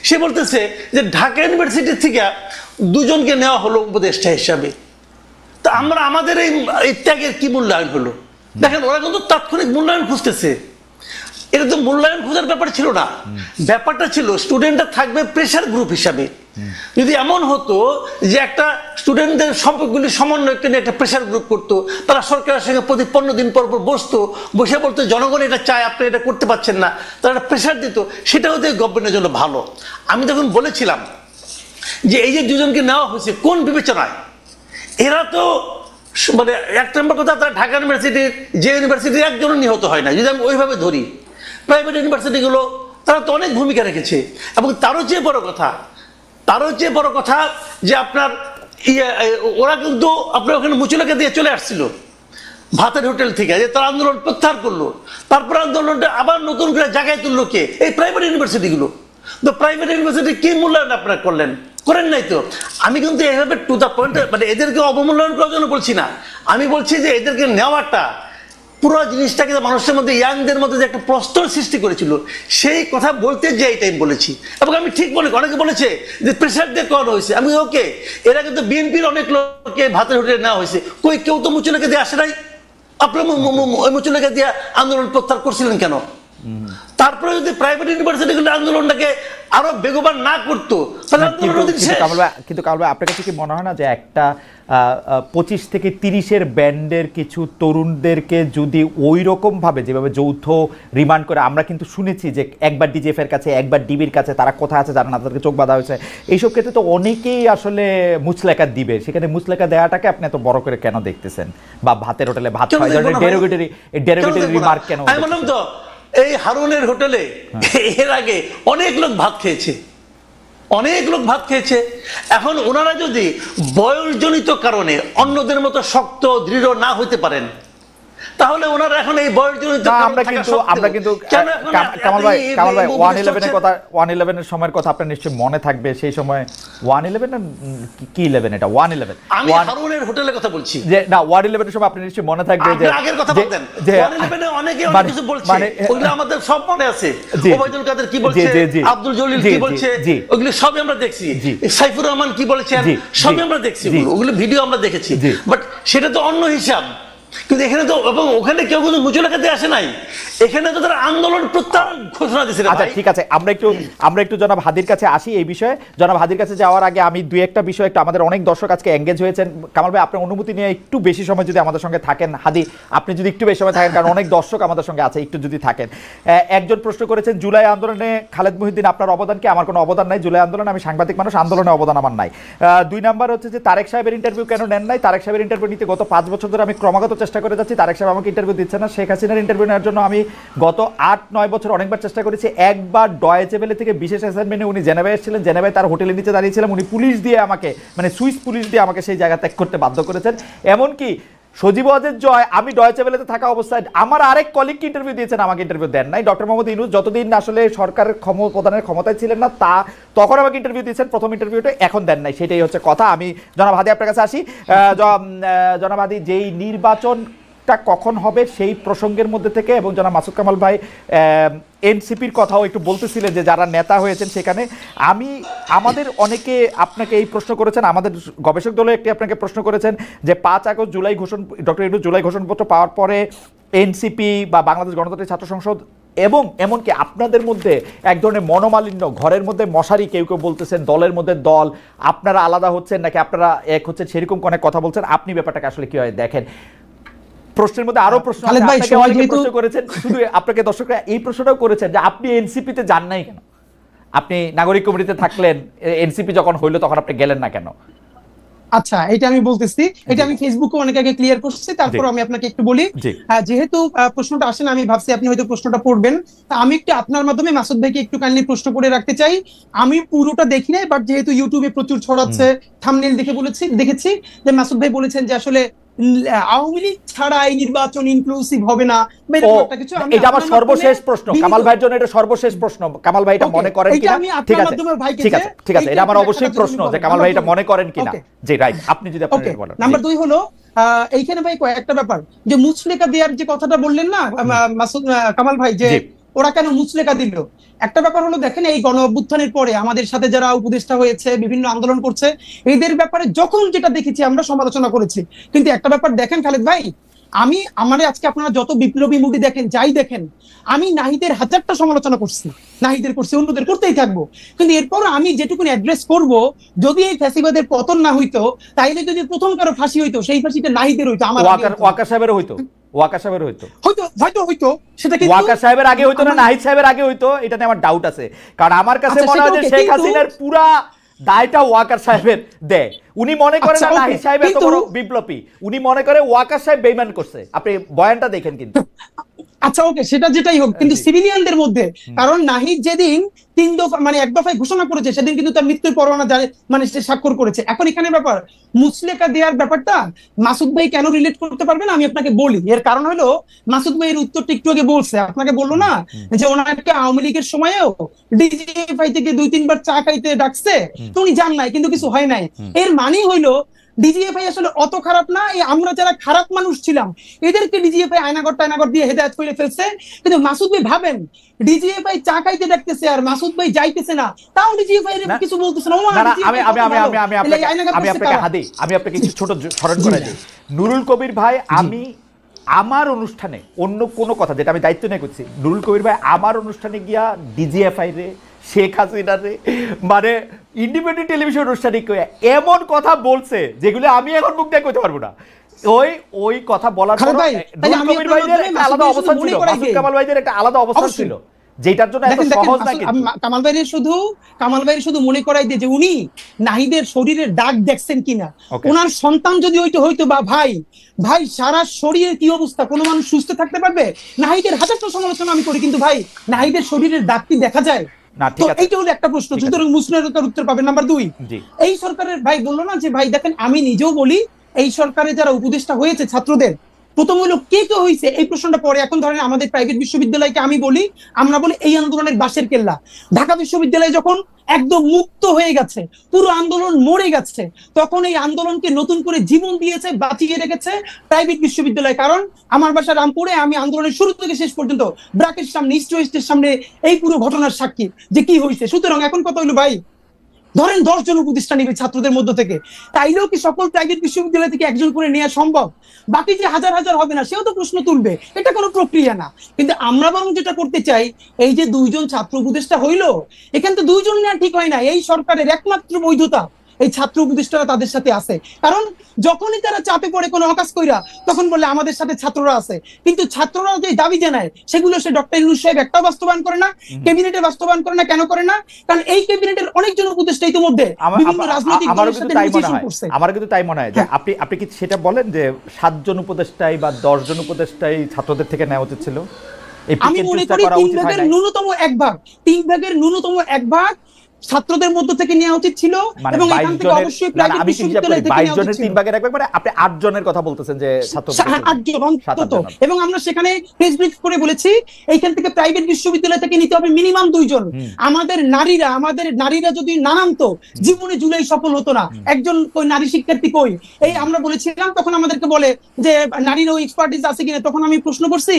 সে বলতেছে যে ঢাকা ইউনিভার্সিটি থেকে 2 জনকে নেওয়া হলো উপদেষ্টা হিসাবে, তা আমরা আমাদের এই ত্যাগের কি মূল্যায়ন হলো? দেখেন, ওরা কিন্তু তাৎক্ষণিক মূল্যায়ন খুঁজতেছে। এটা তো মূল্যায়ন খোঁজার ব্যাপার ছিল না, ব্যাপারটা ছিল স্টুডেন্টরা থাকবে প্রেশার গ্রুপ হিসাবে। যদি এমন হতো যে একটা স্টুডেন্টদের সম্পর্কগুলি সমন্বয়কে নিয়ে একটা প্রেশার গ্রুপ করতো, তারা সরকারের সঙ্গে প্রতি 15 দিন পর পর বসতো, বসে বলতো জনগণ এটা চায়, আপনি এটা করতে পারছেন না, তারা একটা প্রেশার দিত, সেটা হতে গভর্নমেন্টের জন্য ভালো। আমি তখন বলেছিলাম যে এই যে 2 জনকে নেওয়া হয়েছে কোন বিবেচনায়? এরা তো মানে 1 নম্বর কথা, তারা ঢাকা ইউনিভার্সিটির যে ইউনিভার্সিটির একজনও নিহত হয় না, যদি আমি ওইভাবে ধরি। প্রাইভেট ইউনিভার্সিটিগুলো তারা তো অনেক ভূমিকা রেখেছে। এবং তারও চেয়ে বড় কথা যে আপনার ওরা কিন্তু আপনার ওখানে মুচুলাকে দিয়ে চলে আসছিল ভাতের হোটেল থেকে, যে তারা আন্দোলন প্রত্যাহার করলো। তারপর আন্দোলনটা আবার নতুন করে জায়গায় তুললো কে? এই প্রাইভেট ইউনিভার্সিটিগুলো। তো প্রাইভেট ইউনিভার্সিটি কি মূল্যায়ন আপনারা করেন নাই তো। আমি কিন্তু এইভাবে টু দ্য পয়েন্ট, মানে এদেরকে অবমূল্যায়ন করার জন্য বলছি না, আমি বলছি যে এদেরকে নেওয়াটা পুরো জিনিসটাকে মানুষের মধ্যে, ইয়াংদের মধ্যে যে একটা প্রশ্ন সৃষ্টি করেছিল, সেই কথা বলতে যে এই টাইম বলেছি। এবং আমি ঠিক মনে, অনেকে বলেছে যে প্রেশার দিয়ে করানো হয়েছে, আমি ওকে, এরা কিন্তু বিএনপির অনেক লোককে ভাতের হোটেলে নেওয়া হয়েছে, কেউ তো মুচুলাকে দিয়ে আসে নাই। আপনার ওই মুচুলাকে দিয়ে আন্দোলন প্রত্যাহার করছিলেন কেন? তারপরে যদি প্রাইভেট ইউনিভার্সিটিগুলো আন্দোলনটাকে আরো বেগবান না করতো, তাহলে কিন্তু কামাল ভাই, আপনার কাছে কি মনে হয় না যে একটা 25 থেকে 30-এর ব্যান্ডের কিছু তরুণদেরকে যদি ওই রকম ভাবে, যেভাবে যৌথ রিমান্ড করে, আমরা কিন্তু শুনেছি যে একবার ডিজিএফ এর কাছে, একবার ডিবির কাছে, তারা কোথায় আছে জানে না, তাদেরকে চোখ বাঁধা হয়েছে, এইসব ক্ষেত্রে তো অনেকেই আসলে মুচলেকা দিবে, সেখানে মুচলেকা দেওয়াটাকে আপনি এত বড় করে কেন দেখতেছেন? বা ভাতের হোটেলে ভাত খাওয়া, ডেরোগেটরি রিমার্ক কেন? আমি বললাম তো, এই হারুনের হোটেলে এর আগে অনেক লোক ভাত খেয়েছে, এখন ওনারা যদি বয়সজনিত কারণে অন্যদের মতো শক্ত দৃঢ় না হতে পারেন, তাহলে ওনারা এখন এই বয়সজনিত, আমরা কিন্তু কামাল ভাই 111-এর কথা, 111-এর সময়ের কথা আপনার নিশ্চয়ই মনে থাকবে। সেই সময় 111 না কি 11, এটা 111, আমি হারুনের হোটেলের কথা বলছি। যে না, 111-এর সময় আপনার নিশ্চয়ই মনে থাকবে যে আগের কথা বলতেন, 111-এ অনেকে অনেক কিছু বলছে, ওগুলো আমাদের সব মনে আছে। ওবায়দুল কাদের কি বলছে, আব্দুল জলিল কি বলছে, ওগুলো সবই আমরা দেখছি। সাইফুর রহমান কি বলেছেন, সবই আমরা দেখছি, ওগুলো ভিডিও আমরা দেখেছি। বাট সেটা তো অন্য হিসাব। কিন্তু এখানে তো, এবং ওখানে কেউ কিন্তু মুচুলাকা দিয়ে আসে নাই, এখানে তো তারা আন্দোলন প্রত্যাহার ঘোষণা দিয়েছে। আচ্ছা ঠিক আছে, আমরা একটু জনাব হাদির কাছে আসি এই বিষয়ে। জনাব হাদির কাছে যাওয়ার আগে আমি 2-1টা বিষয়, একটু আমাদের অনেক দর্শক আজকে এঙ্গেজ হয়েছেন। কামাল ভাই, আপনার অনুমতি নিয়ে একটু বেশি সময় যদি আমাদের সঙ্গে থাকেন। হাদি, আপনি যদি একটু বেশি সময় থাকেন, কারণ অনেক দর্শক আমাদের সঙ্গে আছে, একটু যদি থাকেন। একজন প্রশ্ন করেছেন, জুলাই আন্দোলনে খালেদ মহিউদ্দিন আপনার অবদান কি? আমার কোনো অবদান নাই জুলাই আন্দোলনে, আমি সাংবাদিক মানুষ, আন্দোলনে অবদান আমার নাই। 2 নাম্বার হচ্ছে যে তারেক সাহেবের ইন্টারভিউ কেন নেন নাই? তারেক সাহেবের ইন্টারভিউ নিতে গত 5 বছর ধরে আমি ক্রমাগত চেষ্টা করে যাচ্ছি, তারেক সাহেব আমাকে ইন্টারভিউ দিচ্ছে না। শেখ হাসিনার ইন্টারভিউ নেওয়ার জন্য আমি গত 8-9 বছর অনেকবার চেষ্টা করেছি। একবার ডয়েচে ভেলে থেকে বিশেষ অ্যাসাইনমেন্টে উনি জেনেভায় এসেছিলেন, জেনেভায় তার হোটেলের নিচে দাঁড়িয়েছিলাম, উনি পুলিশ দিয়ে আমাকে, মানে সুইস পুলিশ দিয়ে আমাকে সেই জায়গা ত্যাগ করতে বাধ্য করেছেন। এমনকি সজীব ওয়াজেদ জয়, আমি ডয়েচে ভেলেতে থাকা অবস্থায় আমার আরেক কলিগকে ইন্টারভিউ দিয়েছেন, আমাকে ইন্টারভিউ দেন নাই। ডক্টর মোহাম্মদ ইউনূস যতদিন আসলে সরকারের প্রধানের ক্ষমতায় ছিলেন না, তখন আমাকে ইন্টারভিউ দিয়েছেন, প্রথম ইন্টারভিউটা, এখন দেন নাই। সেটাই হচ্ছে কথা। আমি জনাব হাদি আপনার কাছে আসি। জনাব হাদি, যেই নির্বাচনটা কখন হবে সেই প্রসঙ্গের মধ্যে থেকে, এবং জনাব মাসুদ কামাল ভাই এনসিপির কথাও একটু বলতেছিলেন যে যারা নেতা হয়েছেন সেখানে, আমাদের অনেকে আপনাকে এই প্রশ্ন করেছেন, আমাদের গবেষক দলে একটি আপনাকে প্রশ্ন করেছেন যে 5 আগস্ট ডক্টর ইউনূস জুলাই ঘোষণাপত্র পাওয়ার পরে এনসিপি বা বাংলাদেশ গণতান্ত্রিক ছাত্র সংসদ এবং এমনকি আপনাদের মধ্যে এক ধরনের মনোমালিন্য, ঘরের মধ্যে মশারি, কেউ কেউ বলতেছেন দলের মধ্যে দল, আপনারা আলাদা হচ্ছেন নাকি আপনারা এক হচ্ছেন, সেরকম অনেক কথা বলছেন। আপনি ব্যাপারটাকে আসলে কিভাবে দেখেন? প্রশ্নের মধ্যে আরো প্রশ্ন করেছেন, শুধু আপনাকে দর্শকরা এই প্রশ্নটাও করেছেন যে আপনি এনসিপিতে যান নাই কেন? আপনি নাগরিক কমিটিতে থাকলেন, এনসিপি যখন হইলো তখন আপনি গেলেন না কেন? আচ্ছা, এটা আমি বলতেছি, এটা আমি ফেসবুকে অনেক আগে ক্লিয়ার করছি, তারপর আমি আপনাকে একটু বলি। যেহেতু প্রশ্নটা আসেন, আমি ভাবছি আপনি হয়তো প্রশ্নটা পড়বেন, আমি একটু আপনার মাধ্যমে মাসুদ ভাইকে একটু কাইন্ডলি প্রশ্ন করে রাখতে চাই। আমি পুরোটা দেখি নাই, বাট যেহেতু ইউটিউবে প্রচুর ছড়াচ্ছে, থাম্বনেইল দেখে দেখেছি যে মাসুদ ভাই বলেছেন যে আসলে আওয়ামী লীগ ছাড়া এই নির্বাচন ইনক্লুসিভ হবে না। এটা আমার সর্বশেষ প্রশ্ন, কামাল ভাইয়ের জন্য এটা সর্বশেষ প্রশ্ন, কামাল ভাই এটা মনে করেন কিনা? ঠিক আছে ঠিক আছে ঠিক আছে, এটা আমার অবশ্যই প্রশ্ন যে কামাল ভাই এটা মনে করেন কিনা। জি রাইট, আপনি যদি আপনি বলেন। নাম্বার 2 হলো এইখানে ভাই কয়েকটা ব্যাপার, যে মুচলেকা দেওয়ার যে কথাটা বললেন না মাসুদ কামাল ভাই, যে ওরা কেন মুচলেকা দিল, একটা ব্যাপার হলো দেখেন এই গণ অভ্যুত্থানের পরে আমাদের সাথে যারা উপদেষ্টা হয়েছে, বিভিন্ন আন্দোলন করছে, এদের ব্যাপারে যখন যেটা দেখেছি আমরা সমালোচনা করেছি। কিন্তু একটা ব্যাপার দেখেন খালেদ ভাই, আমি আমারে আজকে আপনারা যত বিপ্লবী মুভি দেখেন, যাই দেখেন, আমি নাহিদের হাজারটা সমালোচনা করছি, নাহিদের করছি, অন্যদের করতেই থাকবো। কিন্তু এরপর আমি যেটুকুনি অ্যাড্রেস করব, যদি এই ফ্যাসিবাদের পতন না হইতো, তাইলে যদি প্রথম কারো ফাঁসি হইতো, সেই ফাঁসিটা নাহিদের হইতো, আমার ওয়াকার সাহেবের হইতো, ওয়াকার সাহেবের হইতো, হয়তো সেটা কি ওয়াকার সাহেবের আগে হইতো না নাহিদ সাহেবের আগে হইতো, এটা নিয়ে আমার ডাউট আছে। কারণ আমার কাছে মনে হয় যে শেখ হাসিনার পুরা দায়টা ওয়াকার সাহেবের দেয়। উনি মনে করেন না নাহিদ সাহেব এত বড় বিপ্লবী, উনি মনে করে ওয়াকার সাহেব বেইমান করছে। আপনি বয়ানটা দেখেন কিন্তু। আচ্ছা ওকে, সেটা যেটাই হোক, কিন্তু সিভিলিয়ানদের মধ্যে, কারণ নাহিদ যেদিন 3 দফা মানে 1 দফায় ঘোষণা করেছে, সেদিন কিন্তু তার মৃত্যুর পরোয়ানা মানে স্বাক্ষর করেছে। এখন এখানে ব্যাপার মুচলেকা দেওয়ার ব্যাপারটা মাসুদ ভাই কেন রিলেট করতে পারবেন আমি আপনাকে বলি। এর কারণ হলো মাসুদ ভাই এর উত্তরটা একটু আগে বলছে, আপনাকে বললো না যে ওনাকে আওয়ামী লীগের সময়েও ডিজিএফআই থেকে 2-3 বার চা খাইতে ডাকছে, তো উনি যান নাই, কিন্তু কিছু হয় নাই। এর মানে হইলো ডিজিএফআই আসলে অত খারাপ না, এই আমরা যারা খারাপ মানুষ ছিলাম এদেরকে ডিজিএফআই আয়নাগর দিয়ে হেদায়েত করে ফেলছে। কিন্তু মাসুদ ভাই ভাবেন, ডিজিএফআই চা খাইতে ডাকতেছে আর মাসুদ ভাই যাইতেছে না, তাও ডিজিএফআই এর কিছু বলতেছে না। আমি আপনাকে কিছু ছোট স্মরণ করে দিই। নুরুল কবির ভাই, আমি আমার অনুষ্ঠানে অন্য কোনো কথা যেটা আমি দায়িত্ব নিয়ে করছি, নুরুল কবির ভাই আমার অনুষ্ঠানে গিয়া ডিজিএফআই রে, শেখ হাসিনা রে, মানে ইন্ডিপেন্ডেন্ট টেলিভিশন অনুষ্ঠানে এমন কথা বলছে যেগুলো আমি এখন মুখ দিয়ে কইতে পারবো না। ওই কথা বলার পর নুরুল কবির ভাইদের একটা আলাদা অবস্থান ছিল, মাসুদ কামাল ভাইদের একটা আলাদা অবস্থান ছিল, যেটার জন্য এত সহজ না। কিন্তু কামাল ভাইয়ের শুধু মনে করাই দিয়ে যে উনি নাহিদের শরীরের দাগ দেখছেন কিনা, ওনার সন্তান যদি ওইটা হইতো, বা ভাই সারা শরীরের কি অবস্থা, কোনো মানুষ সুস্থ থাকতে পারবে? নাহিদের হাজারটা সমালোচনা আমি করি, কিন্তু ভাই নাহিদের শরীরের দাগ কি দেখা যায়? এইটা হলো একটা প্রশ্ন, সুতরাং মুসলিমের উত্তর পাবেন। নাম্বার 2, এই সরকারের ভাই বললো না যে ভাই দেখেন, আমি নিজেও বলি এই সরকারে যারা উপদেষ্টা হয়েছে ছাত্রদের, প্রথম হলো কে হয়েছে এই প্রশ্নটা পরে। এখন ধরেন আমাদের প্রাইভেট বিশ্ববিদ্যালয়কে আমি বলি, আমরা বলি এই আন্দোলনের বাঁশের কেল্লা। ঢাকা বিশ্ববিদ্যালয় যখন একদম মুক্ত হয়ে গেছে, পুরো আন্দোলন মরে গেছে, তখন এই আন্দোলনকে নতুন করে জীবন দিয়েছে, বাঁচিয়ে রেখেছে প্রাইভেট বিশ্ববিদ্যালয়। কারণ আমার বাসা রামপুরে, আমি আন্দোলনের শুরু থেকে শেষ পর্যন্ত ব্র্যাকের সামনে, ইস্ট ওয়েস্টের সামনে এই পুরো ঘটনার সাক্ষী যে কি হয়েছে। সুতরাং এখন কথা হলো ভাই, ধরেন 10 জন উপদেষ্টা নিবে ছাত্রদের মধ্য থেকে, তাইলেও কি সকল প্রাইভেট বিশ্ববিদ্যালয় থেকে একজন করে নেওয়া সম্ভব? বাকি যে হাজার হবে না, সেও তো প্রশ্ন তুলবে, এটা কোনো প্রক্রিয়া না। কিন্তু আমরা বরং যেটা করতে চাই, এই যে 2 জন ছাত্র উপদেষ্টা হইলো, এখানে তো 2 জন নেওয়া ঠিক হয় না। এই সরকারের একমাত্র বৈধতা এই ছাত্র উপদেষ্টারা তাদের সাথে আছে। কারণ যখনই তারা চাপে পড়ে কোনো অকাজ কইরা, তখন বলে আমাদের সাথে ছাত্ররা আছে। কিন্তু ছাত্ররা যে দাবি জানায়, সেগুলো সে ডক্টর ইউনূস সাহেব একটাও বাস্তবায়ন করে না, ক্যাবিনেটে বাস্তবায়ন করে না। কেন করে না? কারণ এই ক্যাবিনেটের অনেকজন উপদেষ্টা ইতিমধ্যে বিভিন্ন রাজনৈতিক দলের সাথে নেগোসিয়েশন করছে। আমার কিন্তু তাই মনে হয় যে আপনি কি সেটা বলেন যে 7 জন উপদেষ্টাই বা 10 জন উপদেষ্টাই ছাত্রদের থেকে নেওয়া উচিত ছিল? আমি মনে করি 3 ভাগের ন্যূনতম 1 ভাগ, 3 ভাগের ন্যূনতম 1 ভাগ ছাত্রদের মধ্য থেকে নেওয়া উচিত ছিল। এবং এখান থেকে অবশ্যই প্রাইভেট বিশ্ববিদ্যালয় থেকে 22 জনের 3 ভাগের 1 ভাগ, মানে আপনি 8 জনের কথা বলতেছেন যে ছাত্র 8 জন অন্তত। এবং আমরা সেখানে প্রেস ব্রিফ করে বলেছি এইখান থেকে প্রাইভেট বিশ্ববিদ্যালয় থেকে নিতে হবে মিনিমাম 2 জন। আমাদের নারীরা যদি না নামতো, জীবনে জুলাই সফল হতো না। একজন কই নারী শিক্ষার্থী কই, এই আমরা বলেছিলাম, তখন আমাদেরকে বলে যে নারীরও এক্সপার্টিস আছে কিনা। তখন আমি প্রশ্ন করছি,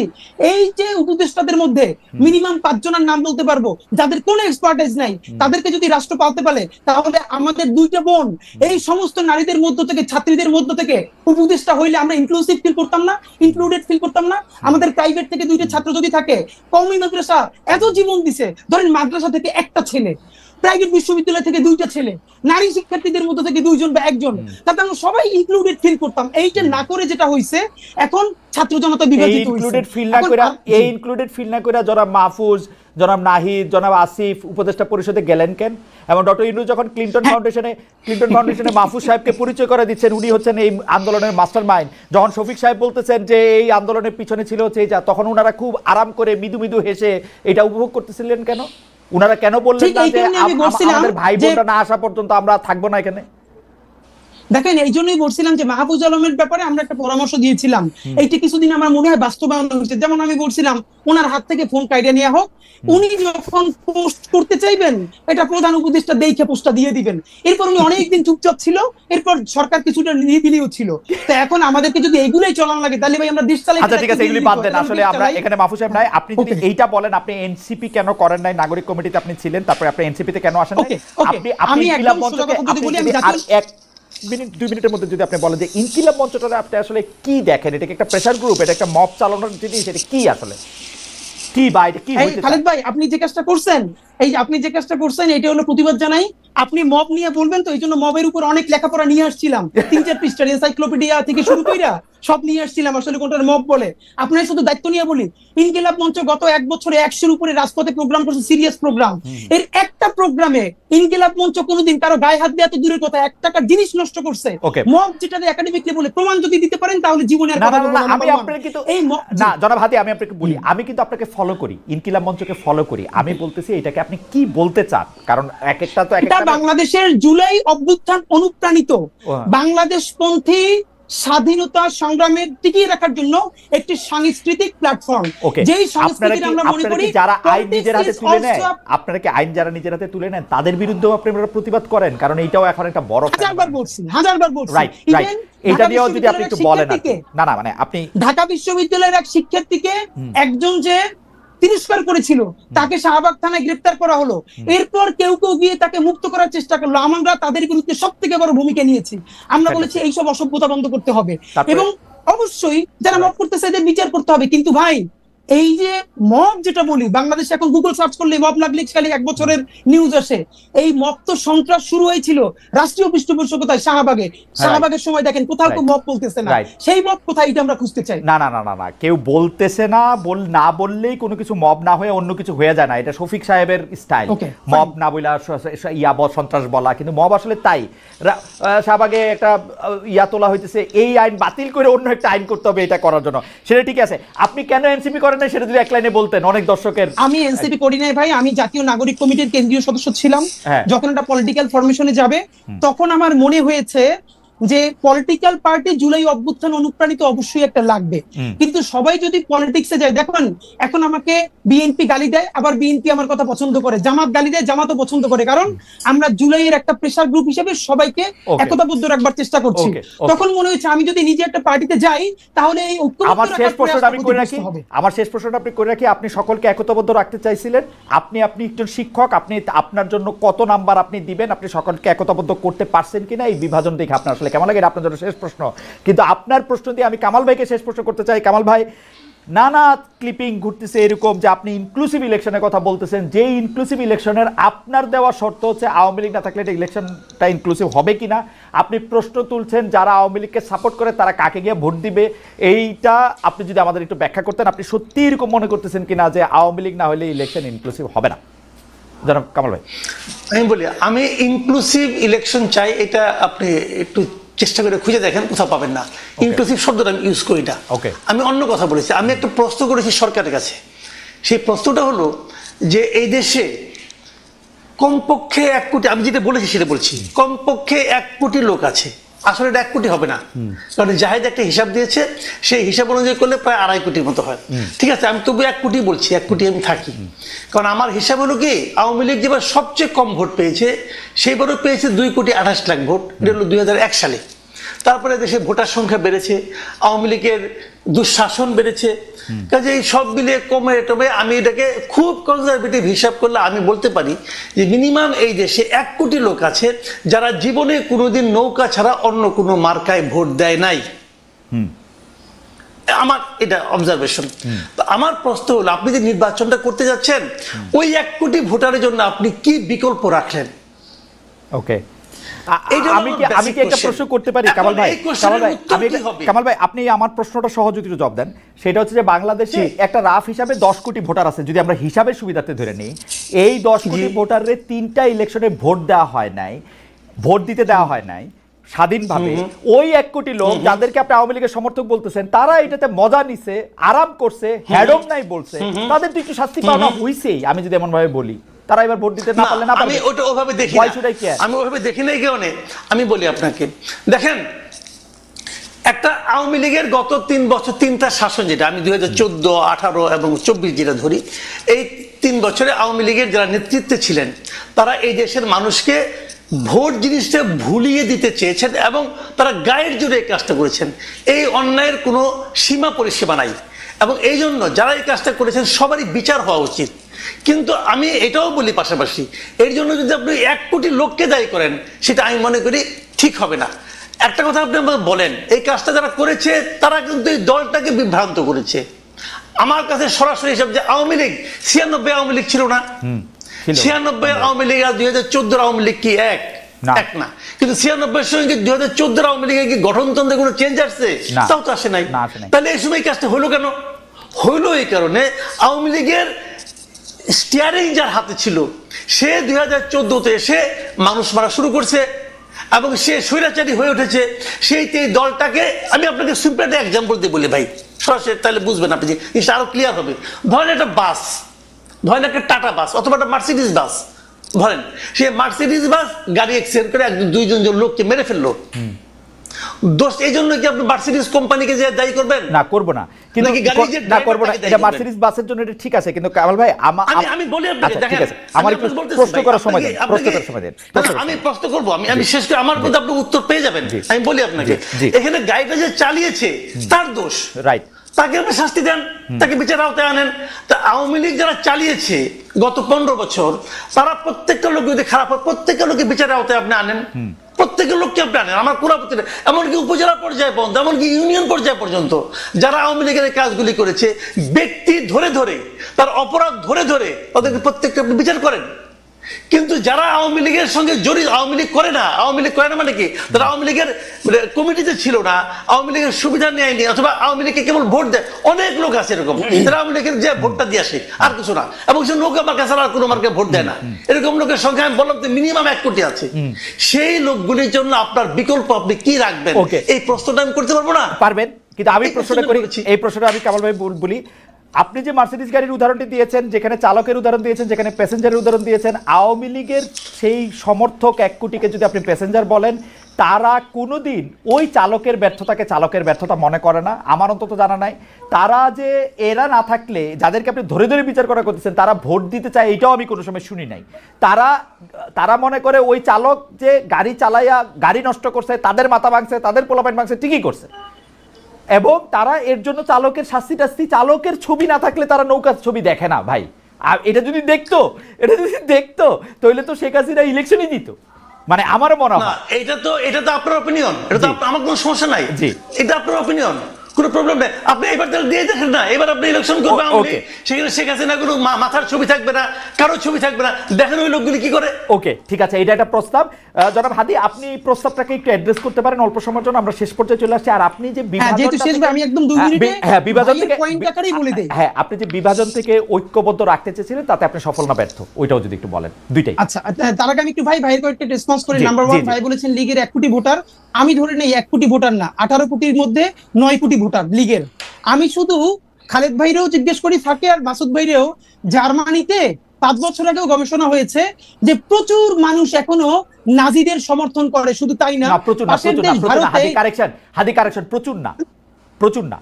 এই যে উপদেষ্টাদের মধ্যে মিনিমাম 5 জনের নাম বলতে পারবো যাদের কোনো এক্সপার্টিস নাই, তাদেরকে যদি রাষ্ট্র পালতে পারে, তাহলে আমাদের 2টা বোন এই সমস্ত নারীদের মধ্য থেকে, ছাত্রীদের মধ্য থেকে উপদেষ্টা হইলে আমরা ইনক্লুসিভ ফিল করতাম না, ইনক্লুডেড ফিল করতাম না। আমাদের প্রাইভেট থেকে 2টা ছাত্র যদি থাকে, কওমি মাদ্রাসা এত জীবন দিছে, ধরেন মাদ্রাসা থেকে একটা ছেলে, প্রাইভেট বিশ্ববিদ্যালয় থেকে 2টা ছেলে, নারী শিক্ষার্থীদের মধ্যে থেকে 2 জন বা 1 জন, তাতে আমরা সবাই ইনক্লুডেড ফিল করতাম। এইটা না করে যেটা হইছে, এখন ছাত্র জনতা বিভাজিত হইছে। ইনক্লুডেড ফিল না কইরা জনাব মাহফুজ, জনাব নাহিদ, জনাব আসিফ উপদেষ্টা পরিষদে গেলেন কেন? এবং ডক্টর ইউনূস যখন ক্লিন্টন ফাউন্ডেশনে মাহফুজ সাহেবকে পরিচয় করে দিচ্ছেন, উনি হচ্ছেন এই আন্দোলনের মাস্টার মাইন্ড, যখন শফিক সাহেব বলতেছেন যে এই আন্দোলনের পিছনে ছিল হচ্ছে যা, তখন ওনারা খুব আরাম করে মৃদু হেসে এটা উপভোগ করতেছিলেন কেন? ওনারা কেন বললেন না যে আমাদের ভাই বোনরা না আসা পর্যন্ত আমরা থাকবো না এখানে? দেখেন এই জন্যই বলছিলাম যে মাহফুজ আলমের ব্যাপারে আমরা একটা পরামর্শ দিয়েছিলাম, এইটি কিছুদিন আমার মনে হয় বাস্তবায়ন হচ্ছে। যেমন আমি বলছিলাম ওনার হাত থেকে ফোন কাইডে নেওয়া হোক, উনি যখন পোস্ট করতে চাইবেন এটা প্রধান উপদেষ্টা দেখে পোস্টটা দিয়ে দিবেন। এরপর উনি অনেকদিন চুপচাপ ছিল, এরপর সরকার কিছুটা নিরিবিলিও ছিল। তো এখন আমাদেরকে যদি এগুলাই চলানো লাগে তাহলে ভাই আমরা দেশ চালাই। আচ্ছা ঠিক আছে, এগুলি বাদ দেন। আসলে আমরা এখানে মাহফুজ সাহেব নাই, আপনি যদি এইটা বলেন আপনি এনসিপি কেন করেন নাই, নাগরিক কমিটিতে আপনি ছিলেন, তারপরে আপনি এনসিপি তে কেন আসেন নাই? আপনি ইনকিলাব মঞ্চকে আর এক মিনিট 2 মিনিটের মধ্যে যদি আপনি বলেন যে ইনকিলাব মঞ্চটা আপনি আসলে কি দেখেন, এটা কি একটা প্রেসার গ্রুপ, এটা একটা মব চালানোর জিনিস, এটা কি আসলে কি ভাই কি হইছে? খালেদ ভাই আপনি যে কাজটা করছেন এটা হলো প্রতিবাদ জানাই। আপনি মব নিয়ে বলবেন তো, এই জন্য মবের উপর অনেক লেখাপড়া নিয়ে আসছিলাম, 3-4 পৃষ্ঠার এনসাইক্লোপিডিয়া থেকে শুরু কইরা সব নিয়ে আসছিলাম আসলে কোনটার মব বলে। আপনার শুধু দায়িত্ব নিয়ে বলি, ইনকিলাব মঞ্চ গত 1 বছরে 100-এর উপরে রাজপথে প্রোগ্রাম করছে, সিরিয়াস প্রোগ্রাম। এর একটা প্রোগ্রামে ইনকিলাব মঞ্চ কোনোদিন কারো গায়ে হাত দেওয়া তো দূরের কথা, 1 টাকার জিনিস নষ্ট করছে। মব যেটাতে একাডেমিক লেভেলে প্রমাণ যদি দিতে পারেন তাহলে জীবনে আর কথা বলবো না। আমি আপনাকে কিন্তু এই না জনাব হাদি, আমি আপনাকে বলি, আমি কিন্তু আপনাকে ফলো করি, ইনকিলাব মঞ্চকে ফলো করি। আমি বলতেছি এটাকে আপনি কি বলতে চান, কারণ এক একটা তো এক একটা বাংলাদেশের জুলাই অভ্যুত্থান অনুপ্রাণিত বাংলাদেশপন্থী স্বাধীনতা সংগ্রামের টিকিয়ে রাখার জন্য একটি সাংস্কৃতিক প্ল্যাটফর্ম। যেই সংস্কৃতি আমরা মনে করি যারা আইন নিজের হাতে তুলে নেয়, আপনারা কি আইন যারা নিজের হাতে তুলে নেন তাদের বিরুদ্ধেও আপনারা প্রতিবাদ করেন? কারণ এইটাও এখন একটা বড় হাজারবার বলছি রাইট রাইট, এটা দিয়েও যদি আপনি একটু বলেন। না মানে আপনি ঢাকা বিশ্ববিদ্যালয়ের এক শিক্ষার্থীকে একজন যে তিরস্কার করেছিল তাকে শাহবাগ থানায় গ্রেফতার করা হলো, এরপর কেউ কেউ গিয়ে তাকে মুক্ত করার চেষ্টা করলো। আমরা তাদের বিরুদ্ধে সবথেকে বড় ভূমিকা নিয়েছি, আমরা বলেছি এইসব অসভ্যতা বন্ধ করতে হবে এবং অবশ্যই যারা মব করতেছে এদের বিচার করতে হবে। কিন্তু ভাই এই যে মব যেটা বলি, বাংলাদেশে এখন গুগল সার্চ করলে মব লাগলে খালি 1 বছরের নিউজ আসে। এই মব তো সন্ত্রাস শুরু হয়েছিল রাষ্ট্রীয় পৃষ্ঠপোষকতায় শাহবাগের সময় দেখেন কোথাও তো মব বলতেছে না, সেই মব কোথায় এটা আমরা খুঁজতে চাই। না কেউ বলতেছে না, না বললেই কোনো কিছু মব না হয়ে অন্য কিছু হয়ে যায় না, এটা শফিক সাহেবের স্টাইল। মব না বলা সন্ত্রাস বলা, কিন্তু মব আসলে তাই। শাহবাগে একটা তোলা হইতেছে, এই আইন বাতিল করে অন্য একটা আইন করতে হবে এটা করার জন্য, সেটা ঠিক আছে। আপনি কেন এনসিপি করেন না সেটা যদি এক লাইনে বলতেন, অনেক দর্শকের। আমি এনসিপি করি নাই ভাই, আমি জাতীয় নাগরিক কমিটির কেন্দ্রীয় সদস্য ছিলাম। যখন এটা পলিটিক্যাল ফরমেশনে যাবে তখন আমার মনে হয়েছে যে পলিটিক্যাল পার্টি জুলাই অভ্যুত্থান অনুপ্রাণিত অবশ্যই একটা লাগবে, কিন্তু সবাই যদি পলিটিক্সে যায়, দেখুন এখন আমাকে বিএনপি গালি দেয়, আবার বিএনপি আমার কথা পছন্দ করে, জামাত গালি দেয়, জামাতও পছন্দ করে, কারণ আমরা জুলাইয়ের একটা প্রেসার গ্রুপ হিসেবে সবাইকে একতাবদ্ধ রাখবার চেষ্টা করছি। তখন মনে হয়েছে আমি যদি নিজে একটা পার্টিতে যাই তাহলে এই আমার শেষ প্রশ্নটা আমি করে রাখি, আপনি সকলকে একতাবদ্ধ রাখতে চাইছিলেন, আপনি একজন শিক্ষক, আপনি আপনার জন্য কত নাম্বার আপনি দিবেন, আপনি সকলকে একতাবদ্ধ করতে পারছেন কিনা এই বিভাজন দেখে আপনার আসলে কেমন লাগে? আপনার জন্য শেষ প্রশ্ন। কিন্তু আপনার প্রশ্ন দিয়ে আমি কামাল ভাইকে শেষ প্রশ্ন করতে চাই। কামাল ভাই, নানা ক্লিপিং ঘুরতেছে এরকম যে আপনি ইনক্লুসিভ ইলেকশনের কথা বলতেছেন, যে ইনক্লুসিভ ইলেকশনের আপনার দেওয়া শর্ত হচ্ছে আওয়ামী লীগ না থাকলে এটা ইলেকশনটা ইনক্লুসিভ হবে কিনা। আপনি প্রশ্ন তুলছেন যারা আওয়ামী লীগকে সাপোর্ট করে তারা কাকে গিয়ে ভোট দিবে, এইটা আপনি যদি আমাদের একটু ব্যাখ্যা করতেন, আপনি সত্যি এরকম মনে করতেছেন কিনা যে আওয়ামী লীগ না হলে ইলেকশন ইনক্লুসিভ হবে না? জনাব কামাল ভাই। আমি বলি আমি ইনক্লুসিভ ইলেকশন চাই, এটা আপনি একটু চেষ্টা করে খুঁজে দেখেন, কোথাও পাবেন না। ইনক্লুসিভ শব্দটা আমি ইউজ করি না, আমি অন্য কথা বলেছি। আমি একটা প্রশ্ন করেছি সরকারের কাছে, সেই প্রশ্নটা হলো যে এই দেশে কমপক্ষে 1 কোটি, আমি যেটা বলেছি সেটা বলছি, কমপক্ষে 1 কোটি লোক আছে। আসলে এটা 1 কোটি হবে না, কারণ জাহেদ একটা হিসাব দিয়েছে, সেই হিসাব অনুযায়ী করলে প্রায় 2.5 কোটির মতো হয়। ঠিক আছে, আমি তবু 1 কোটি বলছি, 1 কোটি আমি থাকি। কারণ আমার হিসাব হলো কি, আওয়ামী লীগ যেবার সবচেয়ে কম ভোট পেয়েছে সেইবারও পেয়েছে 2,28,00,000 ভোট, এটা হলো 2001 সালে। তারপরে দেশে ভোটার সংখ্যা বেড়েছে, আওয়ামী লীগের দুঃশাসন বেড়েছে, কাজে এই সব মিলিয়ে কমে টমে আমি এটাকে খুব কনজারভেটিভ হিসাব করলে আমি বলতে পারি যে মিনিমাম এই দেশে 1 কোটি লোক আছে যারা জীবনে কোনোদিন নৌকা ছাড়া অন্য কোনো মার্কায় ভোট দেয় নাই। আমার এটা অবজারভেশন। তো আমার প্রশ্ন হলো, আপনি যে নির্বাচনটা করতে যাচ্ছেন ওই 1 কোটি ভোটারের জন্য আপনি কি বিকল্প রাখলেন? ওকে, আমি কি একটা প্রশ্ন করতে পারি কামাল ভাই? কামাল ভাই আপনি আমার প্রশ্নটা সহযোগী জবাব দেন। সেটা হচ্ছে যে বাংলাদেশে একটা রাফ হিসাবে 10 কোটি ভোটার আছে, যদি আমরা হিসাবের সুবিধাতে ধরে নিই, এই 10 কোটি ভোটারের 3টা ইলেকশনে ভোট দেওয়া হয় নাই, ভোট দিতে দেওয়া হয় নাই স্বাধীনভাবে। ওই 1 কোটি লোক যাদেরকে আপনি আওয়ামী লীগের সমর্থক বলতেছেন, তারা এটাতে মজা নিছে, আরাম করছে, হ্যাডম নাই বলছে, তাদের তো একটু শাস্তি পাওয়া হইছেই, আমি যদি এমন ভাবে বলি। তারা এবার ভোট দিতে না পারলে না পারবে। আমি ওটা ওভাবে দেখি না, আমি ওভাবে দেখি নাই কেউ নেই। আমি বলি আপনাকে, দেখেন একটা আওয়ামী লীগের গত 3 বছর 3টা শাসন, যেটা আমি 2014, 18 এবং 24 যেটা ধরি, এই 3 বছরে আওয়ামী লীগের যারা নেতৃত্বে ছিলেন তারা এই দেশের মানুষকে ভোট জিনিসটা ভুলিয়ে দিতে চেয়েছেন এবং তারা গায়ের জোরে এই কাজটা করেছেন। এই অন্যায়ের কোনো সীমা পরিসীমা নাই এবং এই জন্য যারা এই কাজটা করেছেন সবারই বিচার হওয়া উচিত। কিন্তু আমি এটাও বলি পাশাপাশি, এর জন্য যদি আপনি 1 কোটি লোককে দায়ী করেন সেটা আমি মনে করি ঠিক হবে না। একটা কথা আপনি বলেন, এই কাজটা যারা করেছে তারা কিন্তু এই দলটাকে বিভ্রান্ত করেছে। আমার কাছে সরাসরি হিসাব যে আওয়ামী লীগ 96 আওয়ামী লীগ ছিল না, 96 আওয়ামী লীগ আর 2014 আওয়ামী লীগ কি এক না? কিন্তু 96 সঙ্গে 2014 আওয়ামী লীগের কি গঠনতন্ত্রে কোনো চেঞ্জ আসছে? তাও তো আসে নাই। তাহলে এই সময় কাজটা হলো কেন? হলো এই কারণে আওয়ামী লীগের স্টিয়ারিং যার হাতে ছিল সে 2014-তে এসে মানুষ মারা শুরু করছে এবং সে স্বৈরাচারী হয়ে উঠেছে। সেই দলটাকে আমি আপনাকে সিম্পল একটা এক্সাম্পল দিয়ে বলি ভাই, সরাসরি, তাহলে বুঝবেন আপনি, জিনিসটা আরো ক্লিয়ার হবে। ধরেন একটা বাস, ধরেন একটা টাটা বাস অথবা একটা মার্সিডিজ বাস, ধরেন সে মার্সিডিজ বাস গাড়ি অ্যাক্সিডেন্ট করে 1-2 জন লোককে মেরে ফেললো। দোষ এই জন্য কি আপনি মার্সিডিজ কোম্পানিকে যে দায়ী করবেন? না, করব না। কিন্তু না করব না, এটা মার্সিডিজ বাসের জন্য এটা ঠিক আছে, কিন্তু কামাল ভাই আমি বলি আপনাকে, দেখেন আমার একটু প্রশ্ন করার সময় দেন, প্রশ্ন করার সময় দেন। আমি প্রশ্ন করব, আমি শেষ করে আমার কথা আপনি উত্তর পেয়ে যাবেন। আমি বলি আপনাকে, এখানে গাড়িটা যে চালিয়েছে তার দোষ, রাইট, তাকে আপনি শাস্তি দেন, তাকে বিচার আওতায় আনেন। তা আওয়ামী লীগ যারা চালিয়েছে গত 15 বছর, তারা প্রত্যেকটা লোক যদি খারাপ হয় প্রত্যেকটা লোককে বিচারের আওতায় আপনি আনেন, প্রত্যেকের লোককে আপনি আনেন। আমার কোনো আপত্তি নেই। এমনকি উপজেলা পর্যায়ে পর্যন্ত, এমনকি ইউনিয়ন পর্যায়ে পর্যন্ত যারা আওয়ামী লীগের কাজগুলি করেছে, ব্যক্তি ধরে ধরে, তার অপরাধ ধরে ধরে তাদেরকে প্রত্যেকটা আপনি বিচার করেন। কিন্তু যারা আওয়ামী লীগের সঙ্গে জড়িত, আওয়ামী লীগ করে না, আওয়ামী লীগ করে না মানে কি, তারা আওয়ামী লীগের কমিটিতে ছিল না, আওয়ামী লীগের সুবিধা নেয়নি, অথবা আওয়ামী লীগকে কেবল ভোট দেয়, অনেক লোক আছে এরকম, যারা আওয়ামী লীগের যে ভোটটা দিয়ে আসে আর কিছু না, এবং সে নৌকা মার্কা ছাড়া আর কোনো মার্কে ভোট দেয় না। এরকম লোকের সংখ্যা আমি বললাম মিনিমাম 1 কোটি আছে। সেই লোকগুলির জন্য আপনার বিকল্প আপনি কি রাখবেন? এই প্রশ্নটা আমি করতে পারবো না। পারবেন, কিন্তু আমি প্রশ্নটা করি, এই প্রশ্নটা আমি কামাল ভাই বলি, আপনি যে মার্সিডিজ গাড়ির উদাহরণটি দিয়েছেন, যেখানে চালকের উদাহরণ দিয়েছেন, যেখানে প্যাসেঞ্জারের উদাহরণ দিয়েছেন, আওয়ামী লীগের সেই সমর্থক 1 কোটিকে যদি আপনি প্যাসেঞ্জার বলেন, তারা কোনোদিন ওই চালকের ব্যর্থতাকে চালকের ব্যর্থতা মনে করে না, আমার অন্তত জানা নাই। তারা যে এরা না থাকলে, যাদেরকে আপনি ধরে ধরে বিচার করা করতেছেন, তারা ভোট দিতে চায়, এটাও আমি কোনো সময় শুনি নাই। তারা মনে করে ওই চালক যে গাড়ি চালাইয়া গাড়ি নষ্ট করছে, তাদের মাথা ভাঙছে, তাদের পোলাপাইন ভাঙছে, ঠিকই করছে, এবং তারা এর জন্য চালকের শাস্তি টাস্তি, চালকের ছবি না থাকলে তারা নৌকার ছবি দেখে না ভাই। আর এটা যদি দেখতো তাহলে তো শেখ হাসিনা ইলেকশনই দিত, মানে আমারও মনে হয়। এটা তো আপনার অপিনিয়ন, এটা তো আমার কোনো সমস্যা নাই, এটা আপনার অপিনিয়ন, কোনো প্রবলেম নেই। আপনি এবার তাহলে দিয়ে দেখেন না, এবার আপনি ইলেকশন করবেন, সেখানে শেখ হাসিনা কোনো মাথার ছবি থাকবে না, কারো ছবি থাকবে না, দেখেন ওই লোকগুলি কি করে। ওকে, ঠিক আছে, এটা একটা প্রস্তাব। জনাব হাদি, আপনি প্রস্তাবটাকে একটু অ্যাড্রেস করতে পারেন অল্প সময়ের জন্য, আমরা শেষ পর্যায়ে চলে আসছি। আর আপনি যে আপনি যে বিভাজন থেকে ঐক্যবদ্ধ রাখতে চেয়েছিলেন, তাতে আপনি সফল না ব্যর্থ, ওইটাও যদি একটু বলেন, দুইটাই। আচ্ছা, তার আগে আমি একটু ভাইয়ের কয়েকটা রেসপন্স করি। নাম্বার 1, ভাই বলেছেন লীগের 1 কোটি ভোটার, আমি ধরে নেই 1 কোটি ভোটার না, 18 কোটির মধ্যে 9 কোটি ভোটার লীগের। আমি শুধু খালেদ ভাইরেও জিজ্ঞেস করি থাকে, আর মাসুদ ভাইরেও, জার্মানিতে 5 বছর আগেও গবেষণা হয়েছে যে প্রচুর মানুষ এখনো নাজিদের সমর্থন করে। শুধু তাই না, প্রচুর না, হাদি কারেকশন, প্রচুর না।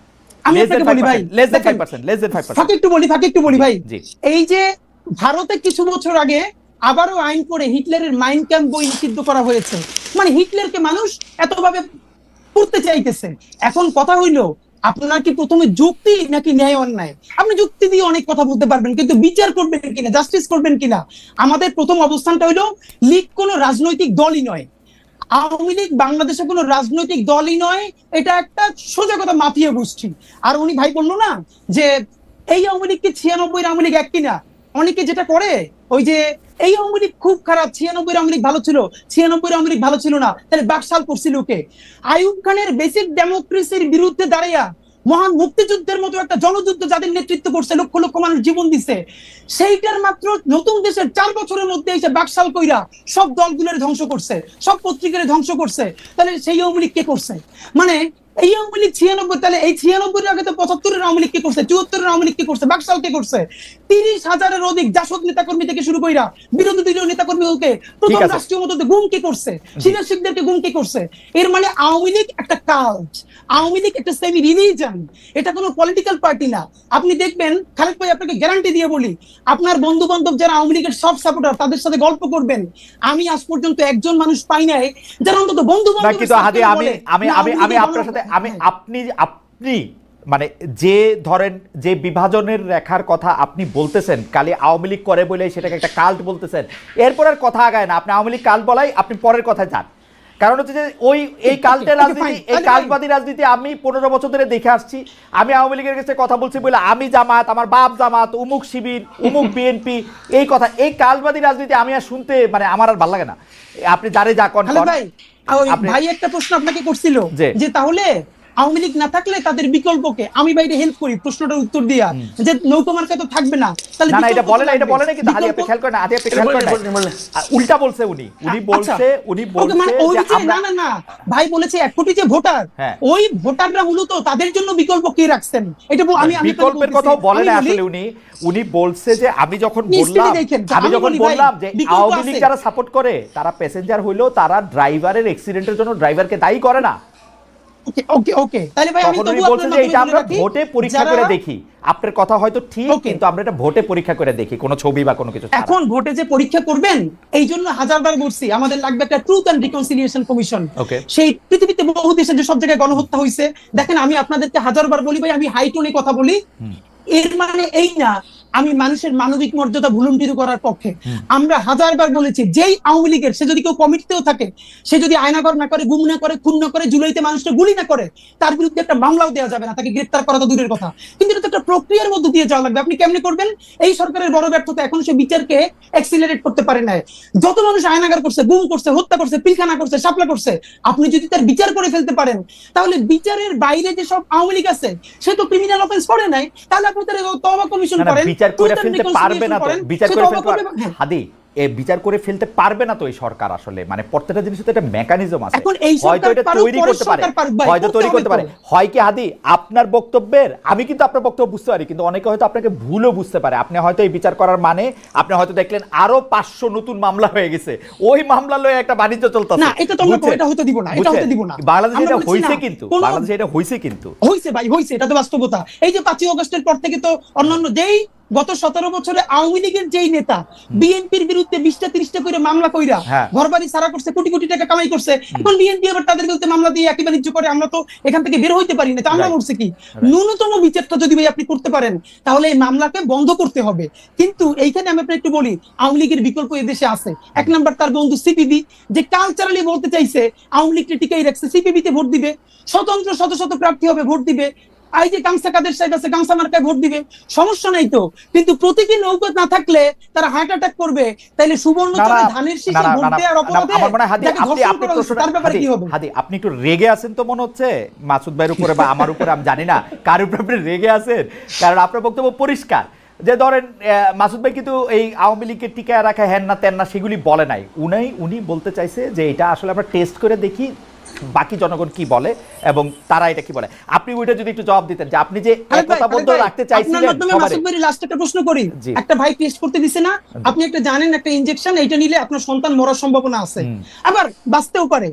আমি আপনাকে বলি ভাই, less than 5%। ফাঁকে একটু বলি ভাই, এই যে ভারতে কিছু বছর আগে আবারও আইন করে হিটলারের মাইন ক্যাম্প বই নিষিদ্ধ করা হয়েছে, মানে হিটলারকে মানুষ এতভাবে পড়তে চাইতেছে। এখন কথা হইলো, আপনার কি প্রথমে যুক্তি নাকি ন্যায় অন্যায়? আপনি যুক্তি দিয়ে অনেক কথা বলতে পারবেন, কিন্তু বিচার করবেন কিনা, জাস্টিস করবেন কিনা? আমাদের প্রথম অবস্থানটা হইলো, লীগ কোনো রাজনৈতিক দলই নয়, আওয়ামী লীগ বাংলাদেশে কোনো রাজনৈতিক দলই নয়, এটা একটা সোজা কথা মাফিয়া গোষ্ঠী। আর উনি ভাই বললো না যে এই আওয়ামী লীগ কি 96 আওয়ামী লীগ এক কিনা? অনেকে যেটা করে, ওই যে এই আওয়ামী লীগ খুব খারাপ, 96 আওয়ামী লীগ ভালো ছিল, 96 আওয়ামী লীগ ভালো ছিল না, তাহলে বাকশাল করছিল কে? আইয়ুব খানের বেসিক ডেমোক্রেসির বিরুদ্ধে দাঁড়াইয়া মহান মুক্তিযুদ্ধের মতো একটা জনযুদ্ধ যাদের নেতৃত্ব করছে, লক্ষ লক্ষ মানুষ জীবন দিছে, সেইটার মাত্র নতুন দেশের 4 বছরের মধ্যে এসে বাকশাল কইরা সব দলগুলোর ধ্বংস করছে, সব পত্রিকার ধ্বংস করছে। তাহলে সেই আওয়ামী লীগ কে করছে? মানে এই আওয়ামী লীগ 96, তাহলে এই 96 এর আগে তো 75-এর আওয়ামী লীগ কি করছে, 74-এর আওয়ামী লীগ কি করছে, বাকশাল কি করছে, 30,000-এর অধিক জাসদ নেতাকর্মী থেকে শুরু কইরা বিরোধী দলীয় নেতাকর্মীকে প্রথম রাষ্ট্রীয় মদতে গুম কি করছে, সিনিয়র শিক্ষকদেরকে গুম কি করছে। এর মানে আওয়ামী লীগ একটা কাল্ট, আওয়ামী লীগ একটা সেমি রিলিজিয়ন, এটা কোনো পলিটিক্যাল পার্টি না। আপনি দেখবেন খালেদ ভাই, আপনাকে গ্যারান্টি দিয়ে বলি, আপনার বন্ধু বান্ধব যারা আওয়ামী লীগের সব সাপোর্টার, তাদের সাথে গল্প করবেন, আমি আজ পর্যন্ত একজন মানুষ পাই নাই যারা অন্তত বন্ধু বান্ধব। কিন্তু হাদি আমি আপনার সাথে আপনি মানে যে ধরেন যে বিভাজনের রেখার কথা আপনি বলতেছেন, কালি আওয়ামী লীগ করে বলে সেটাকে একটা কাল্ট বলতেছেন, এরপর আর কথা আগায় না। আপনি আওয়ামী লীগ কাল্ট বলাই, আপনি পরের কথায় যান। কারণ হচ্ছে যে এই কাল্টের রাজনীতি, এই কাল্টবাদী রাজনীতি আমি 15 বছর ধরে দেখে আসছি। আমি আওয়ামী লীগের কাছে কথা বলছি বলে আমি জামাত, আমার বাপ জামাত, উমুক শিবির, উমুক বিএনপি, এই কথা, এই কাল্টবাদী রাজনীতি আমি আর শুনতে মানে আমার আর ভালো লাগে না। আপনি যারে যা কোন ভাই, একটা প্রশ্ন আপনাকে করছিল যে তাহলে আওয়ামী লীগ না থাকলে তাদের বিকল্পকে, আমি বাইরে হেল্প করি প্রশ্নটার উত্তর দিয়া যে নৌকা মার্কা তো থাকবে না, তাহলে না এটা বলে না, এটা বলে না, কিন্তু আদি আপনি খেয়াল করেন, আদি আপনি খেয়াল করেন উল্টা বলছে উনি বলছে যে না ভাই বলেছে 1 কোটি যে ভোটার, ওই ভোটাররা মূলত তাদের জন্য বিকল্প কি রাখছেন, এটা আমি বিকল্পের কথাও বলে না আসলে। উনি বলছে যে আমি যখন বললাম যে আওয়ামী লীগ যারা সাপোর্ট করে তারা প্যাসেঞ্জার হইলেও তারা ড্রাইভারের অ্যাক্সিডেন্টের জন্য ড্রাইভারকে দায়ী করে না। ওকে তাহলে ভাই আমি তবুও বলছি যে এটা আমরা ভোটে পরীক্ষা করে দেখি। আপনার কথা হয়তো ঠিক, কিন্তু আমরা এটা ভোটে পরীক্ষা করে দেখি, কোনো ছবি বা কোনো কিছু। এখন ভোটে যে পরীক্ষা করবেন, এই জন্য হাজারবার বলছি আমাদের লাগবে একটা ট্রুথ এন্ড রিকনসিলিয়েশন কমিশন। সেই পৃথিবীতে বহু দেশে যে সব জায়গায় গণহত্যা হয়েছে, দেখেন আমি আপনাদেরকে হাজারবার বলি ভাই, আমি হাই টোনে কথা বলি, এর মানে এই না আমি মানুষের মানবিক মর্যাদা ভুলুণ্ঠিত করার পক্ষে। আমরা হাজারবার বলেছি, যেই আওয়ামী লীগের সে যদি কেউ কমিটিতেও থাকে, সে যদি আয়নাঘর না করে, গুম না করে, খুন না করে, জুলাইতে মানুষকে গুলি না করে, তার বিরুদ্ধে একটা মামলাও দেওয়া যাবে না, তাকে গ্রেফতার করা তো দূরের কথা। কিন্তু এটা তো একটা প্রক্রিয়ার মধ্যে দিয়ে যাওয়া লাগবে। আপনি কেমনে করবেন? এই সরকারের বড় ব্যর্থতা, এখন সে বিচারকে অ্যাক্সিলারেট করতে পারে না। যত মানুষ আয়নাঘর করছে, গুম করছে, হত্যা করছে, পিলখানা করছে, শাপলা করছে, আপনি যদি তার বিচার করে ফেলতে পারেন, তাহলে বিচারের বাইরে যে সব আওয়ামী লীগ আছে সে তো ক্রিমিনাল অফেন্স করে নাই, তাহলে আপনি তার তওবা কমিশন করেন। বিচার করে ফেলতে পারবে না তো, বিচার করে ফেলতে হাদি বিচার করে ফেলতে পারবে না তো এই সরকার। আসলে মানে প্রত্যেকটা জিনিস তো একটা মেকানিজম আছে, হয়তো এটা তৈরি করতে পারে, হয়তো তৈরি করতে পারে, হয় কি হাদি আপনার বক্তব্যের, আমি কিন্তু আপনার বক্তব্য বুঝতে পারি, কিন্তু অনেকে হয়তো আপনাকে ভুলও বুঝতে পারে। আপনি হয়তো এই বিচার করার মানে আপনি হয়তো দেখলেন আরো 500 নতুন মামলা হয়ে গেছে, ওই মামলা লয়ে একটা বাণিজ্য চলতেছে। না, এটা তো আমরা এটা হতে দিব না, এটা হতে দিব না। বাংলাদেশে এটা হইছে, কিন্তু বাংলাদেশে এটা হইছে, কিন্তু হইছে ভাই, হইছে, এটা তো বাস্তবতা। এই যে 5ই আগস্টের পর থেকে তো অন্যান্য যেই গত 17 বছরে আওয়ামী লীগের যেই নেতা বিএনপির বিরুদ্ধে 20টা 30টা করে মামলা কইরা ঘরবাড়ি সারা করছে, কোটি কোটি টাকা কামাই করছে, এখন বিএনপি আবার তাদের বিরুদ্ধে মামলা দিয়ে একই বাণিজ্য করে, আমরা তো এখান থেকে বের হইতে পারি না। তো আমরা বলছি কি, ন্যূনতম বিচারটা যদি ভাই আপনি করতে পারেন, তাহলে এই মামলাকে বন্ধ করতে হবে। কিন্তু এইখানে আমি আপনাকে একটু বলি, আওয়ামী লীগের বিকল্প এই দেশে আছে। 1 নাম্বার তার বন্ধু সিপিবি, যে কালচারালি বলতে চাইছে আওয়ামী লীগকে টিকাই রাখছে, সিপিবি তে ভোট দিবে, স্বতন্ত্র শত প্রার্থী হবে, ভোট দিবে। এই যে গামছা কাদের সাহেব আছে, গামছা মার্কায় ভোট দিবে, সমস্যা নাই তো। কিন্তু প্রতীকী নৌকা না থাকলে তারা হার্ট অ্যাটাক করবে, তাইলে সুবর্ণচরে ধানের শীষে ভোট দেওয়ার অপরাধে আমার মনে হয় আপনি একটু রেগে আছেন তো মনে হচ্ছে মাসুদ ভাইয়ের উপরে বা আমার উপরে, আমি জানি না কার উপরে আপনি রেগে আছেন, কারণ আপনার বক্তব্য পরিষ্কার যে ধরেন মাসুদ ভাই কিন্তু এই আওয়ামী লীগকে টিকায় রাখা হ্যান না তেন না সেগুলি বলে নাই। উনি বলতে চাইছে যে এটা আসলে আমরা টেস্ট করে দেখি বাকি জনগণ কি বলে এবং তারা এটা কি বলে। আপনি ওইটা যদি একটু জবাব দিতেন যে আপনি যে একতাবদ্ধ রাখতে চাইছিলেন। মাসুদ ভাই লাস্ট একটা প্রশ্ন করি, একটা ভাই টেস্ট করতে দিছে না, আপনি একটা জানেন একটা ইনজেকশন, এইটা নিলে আপনার সন্তান মরার সম্ভাবনা আছে, আবার বাঁচতেও পারে,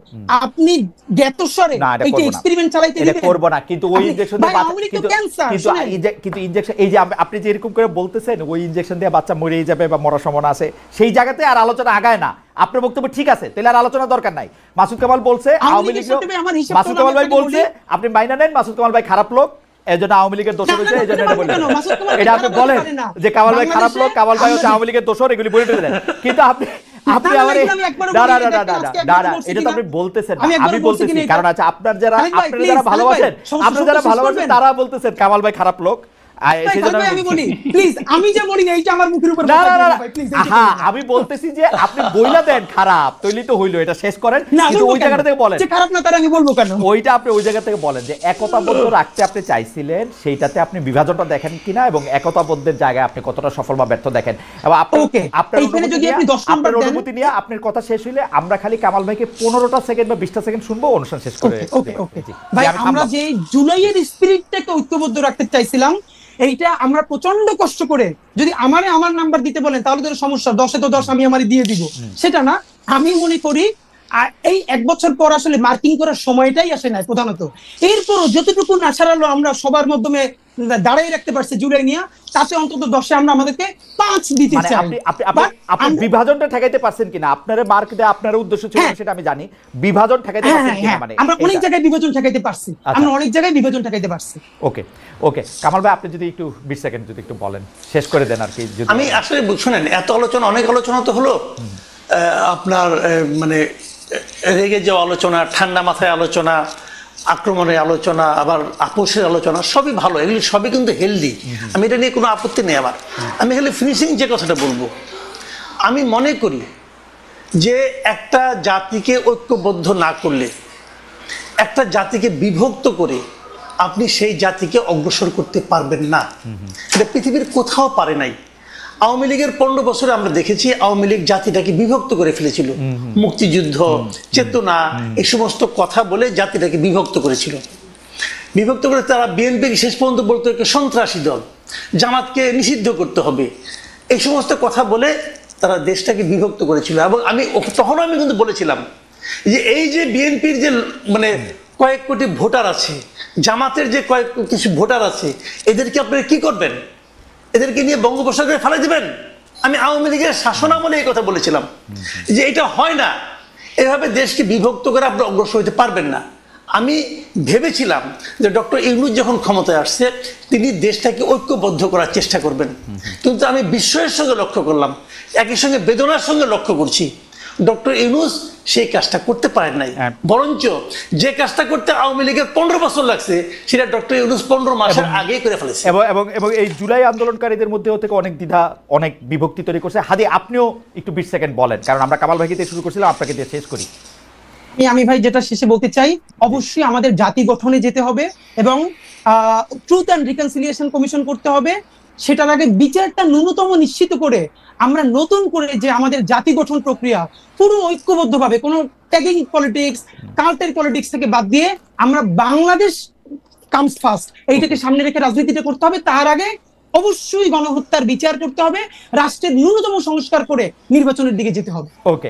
আপনি জ্ঞাতস্বরে এইটা এক্সপেরিমেন্ট চালাইতে দিবেন? এটা করব না, কিন্তু ওই ইনজেকশন দিয়ে কিন্তু ইনজেকশন এই যে আপনি যে এরকম করে বলতেছেন ওই ইনজেকশন দিয়ে বাচ্চা মরেই যাবে বা মরার সম্ভাবনা আছে, সেই জায়গাতে আর আলোচনা আগায় না। আপনার বক্তব্য ঠিক আছে, তাহলে আর আলোচনা দরকার নাই। মাসুদ কামাল বলছে আওয়ামী লীগ, মাসুদ কামাল ভাই বলছে আপনি মাইনা নেন মাসুদ কামাল ভাই খারাপ লোক, এজন্য আওয়ামী লীগের দোষর হয়েছে, এজন্য এটা বলেন। এটা আপনি বলেন যে কামাল ভাই খারাপ লোক, কামাল ভাই হচ্ছে আওয়ামী লীগের দোষর, এগুলি বলে দেন। কিন্তু আপনি আমারে এটা তো আপনি বলতেছেন, আমি বলতেছি কারণ আছে আপনারা যারা ভালোবাসেন তারা বলতেছেন কামাল ভাই খারাপ লোক, আমি বলি প্লিজ, আমি যে বলি এইটা আমার মুখের উপর না আমি বলতেছি যে আপনি বইলা দেন খারাপ তৈলি তো হইলো, এটা শেষ করেন, কিন্তু ওই জায়গা থেকে বলেন যে খারাপ না তার আমি বলবো কেন, ওইটা আপনি ওই জায়গা থেকে বলেন যে একতাবদ্ধ রাখতে আপনি চাইছিলেন, সেইটাতে আপনি বিভাজনটা দেখেন কিনা এবং একতাবদ্ধের জায়গায় আপনি কতটা সফল বা ব্যর্থ দেখেন। এবং আপনার অনুমতি নিয়ে আপনার কথা শেষ হইলে আমরা খালি কামাল ভাইকে 15টা সেকেন্ড বা 20টা সেকেন্ড শুনবো, অনুষ্ঠান শেষ করে। ভাই আমরা যে জুলাইয়ের স্পিরিটটাকে ঐক্যবদ্ধ রাখতে চাইছিলাম, এইটা আমরা প্রচন্ড কষ্ট করে, যদি আমার নাম্বার দিতে বলেন তাহলে তো সমস্যা, 10-এ তো 10 আমি আমারই দিয়ে দিব, সেটা না। আমি মনে করি এই 1 বছর পর আসলে মার্কিং করার সময়টাই আসে নাই প্রধানত। এরপরও যতটুকু না ছাড়ালো আমরা সবার মাধ্যমে দাঁড়াই রাখতে পারছি জুলাই নিয়ে, তাতে অন্তত 10-এ আমরা আমাদেরকে 5 দিতে চাই। আপনি বিভাজনটা ঠেকাইতে পারছেন কিনা, আপনার মার্ক দেয়া আপনার উদ্দেশ্য ছিল সেটা আমি জানি, বিভাজন ঠেকাইতে পারছেন কিনা মানে আমরা অনেক জায়গায় বিভাজন ঠেকাইতে পারছি, আমরা অনেক জায়গায় বিভাজন ঠেকাইতে পারছি। ওকে কামাল ভাই আপনি যদি একটু 20 সেকেন্ড যদি একটু বলেন, শেষ করে দেন আর কি। আমি আসলে শুনেন, এত আলোচনা, অনেক আলোচনা তো হলো, আপনার মানে রেগে যাওয়া আলোচনা, ঠান্ডা মাথায় আলোচনা, আক্রমণের আলোচনা, আবার আপোষের আলোচনা, সবই ভালো, এগুলি সবই কিন্তু হেলদি, আমি এটা নিয়ে কোনো আপত্তি নেই আমার। আমি খালি ফিনিশিং যে কথাটা বলবো, আমি মনে করি যে একটা জাতিকে ঐক্যবদ্ধ না করলে, একটা জাতিকে বিভক্ত করে আপনি সেই জাতিকে অগ্রসর করতে পারবেন না। এটা পৃথিবীর কোথাও পারে নাই। আওয়ামী লীগের 15 বছরে আমরা দেখেছি আওয়ামী লীগ জাতিটাকে বিভক্ত করে ফেলেছিল, মুক্তিযুদ্ধ, চেতনা, এই সমস্ত কথা বলে জাতিটাকে বিভক্ত করেছিল। বিভক্ত করে তারা বিএনপি শেষ পর্যন্ত বলতো একটা সন্ত্রাসী দল, জামাতকে নিষিদ্ধ করতে হবে, এই সমস্ত কথা বলে তারা দেশটাকে বিভক্ত করেছিল। এবং তখন আমি কিন্তু বলেছিলাম যে এই যে বিএনপির যে মানে কয়েক কোটি ভোটার আছে, জামাতের যে কিছু ভোটার আছে, এদেরকে আপনারা কি করবেন? এদেরকে নিয়ে বঙ্গোপসাগরে ফেলে দিবেন? আমি আওয়ামী লীগের শাসনামলে এই কথা বলেছিলাম যে এটা হয় না, এভাবে দেশকে বিভক্ত করে আপনি অগ্রসর হতে পারবেন না। আমি ভেবেছিলাম যে ডক্টর ইউনূস যখন ক্ষমতায় আসছে তিনি দেশটাকে ঐক্যবদ্ধ করার চেষ্টা করবেন, কিন্তু আমি বিস্ময়ের সঙ্গে লক্ষ্য করলাম, একই সঙ্গে বেদনার সঙ্গে লক্ষ্য করছি, ডক্টর ইউনূস সেই কাজটা করতে পারেন নাই। বরঞ্চ যে কাজটা করতে আওয়ামী লীগের 15 বছর লাগছে, সেটা ডক্টর ইউনূস 15 মাসের আগেই করে ফেলেছে। এবং এই জুলাই আন্দোলনকারীদের মধ্যে থেকে অনেক দ্বিধা, অনেক বিভক্তি তৈরি করছে। হাদি আপনিও একটু 20 সেকেন্ড বলেন, কারণ আমরা কামাল ভাইকে দিয়ে শুরু করছিলাম, আপনাকে দিয়ে শেষ করি। আমি ভাই যেটা শেষে বলতে চাই, অবশ্যই আমাদের জাতি গঠনে যেতে হবে এবং ট্রুথ অ্যান্ড রিকনসিলিয়েশন কমিশন করতে হবে। সেটার আগে বিচারটা ন্যূনতম নিশ্চিত করে আমরা নতুন করে যে আমাদের জাতি গঠন প্রক্রিয়া পুরো ঐক্যবদ্ধভাবে, কোনো ট্যাগিং পলিটিক্স, কাল্টের পলিটিক্স থেকে বাদ দিয়ে আমরা বাংলাদেশ কামস ফার্স্ট এইটাকে সামনে রেখে রাজনীতিটা করতে হবে। তার আগে অবশ্যই গণহত্যার বিচার করতে হবে, রাষ্ট্রের ন্যূনতম সংস্কার করে নির্বাচনের দিকে যেতে হবে। ওকে,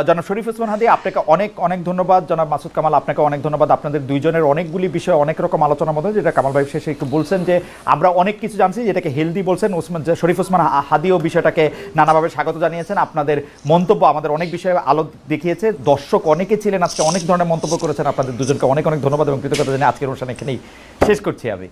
জনাব শরীফ ওসমান হাদী আপনাকে অনেক অনেক ধন্যবাদ, জনাব মাসুদ কামাল আপনাকে অনেক ধন্যবাদ। আপনাদের দুইজনের অনেকগুলি বিষয়, অনেক রকম আলোচনার মধ্যে, যেটা কামাল ভাই শেষে একটু বলছেন যে আমরা অনেক কিছু জানছি, যেটাকে হেলদি বলছেন। শরীফ ওসমান হাদীও বিষয়টাকে নানাভাবে স্বাগত জানিয়েছেন। আপনাদের মন্তব্য আমাদের অনেক বিষয়ে আলো দেখিয়েছে, দর্শক অনেকে ছিলেন আজকে, অনেক ধরনের মন্তব্য করেছেন। আপনাদের দুজনকে অনেক অনেক ধন্যবাদ এবং কৃতজ্ঞতা জানিয়ে আজকের অনুষ্ঠান এখানেই শেষ করছি আমি।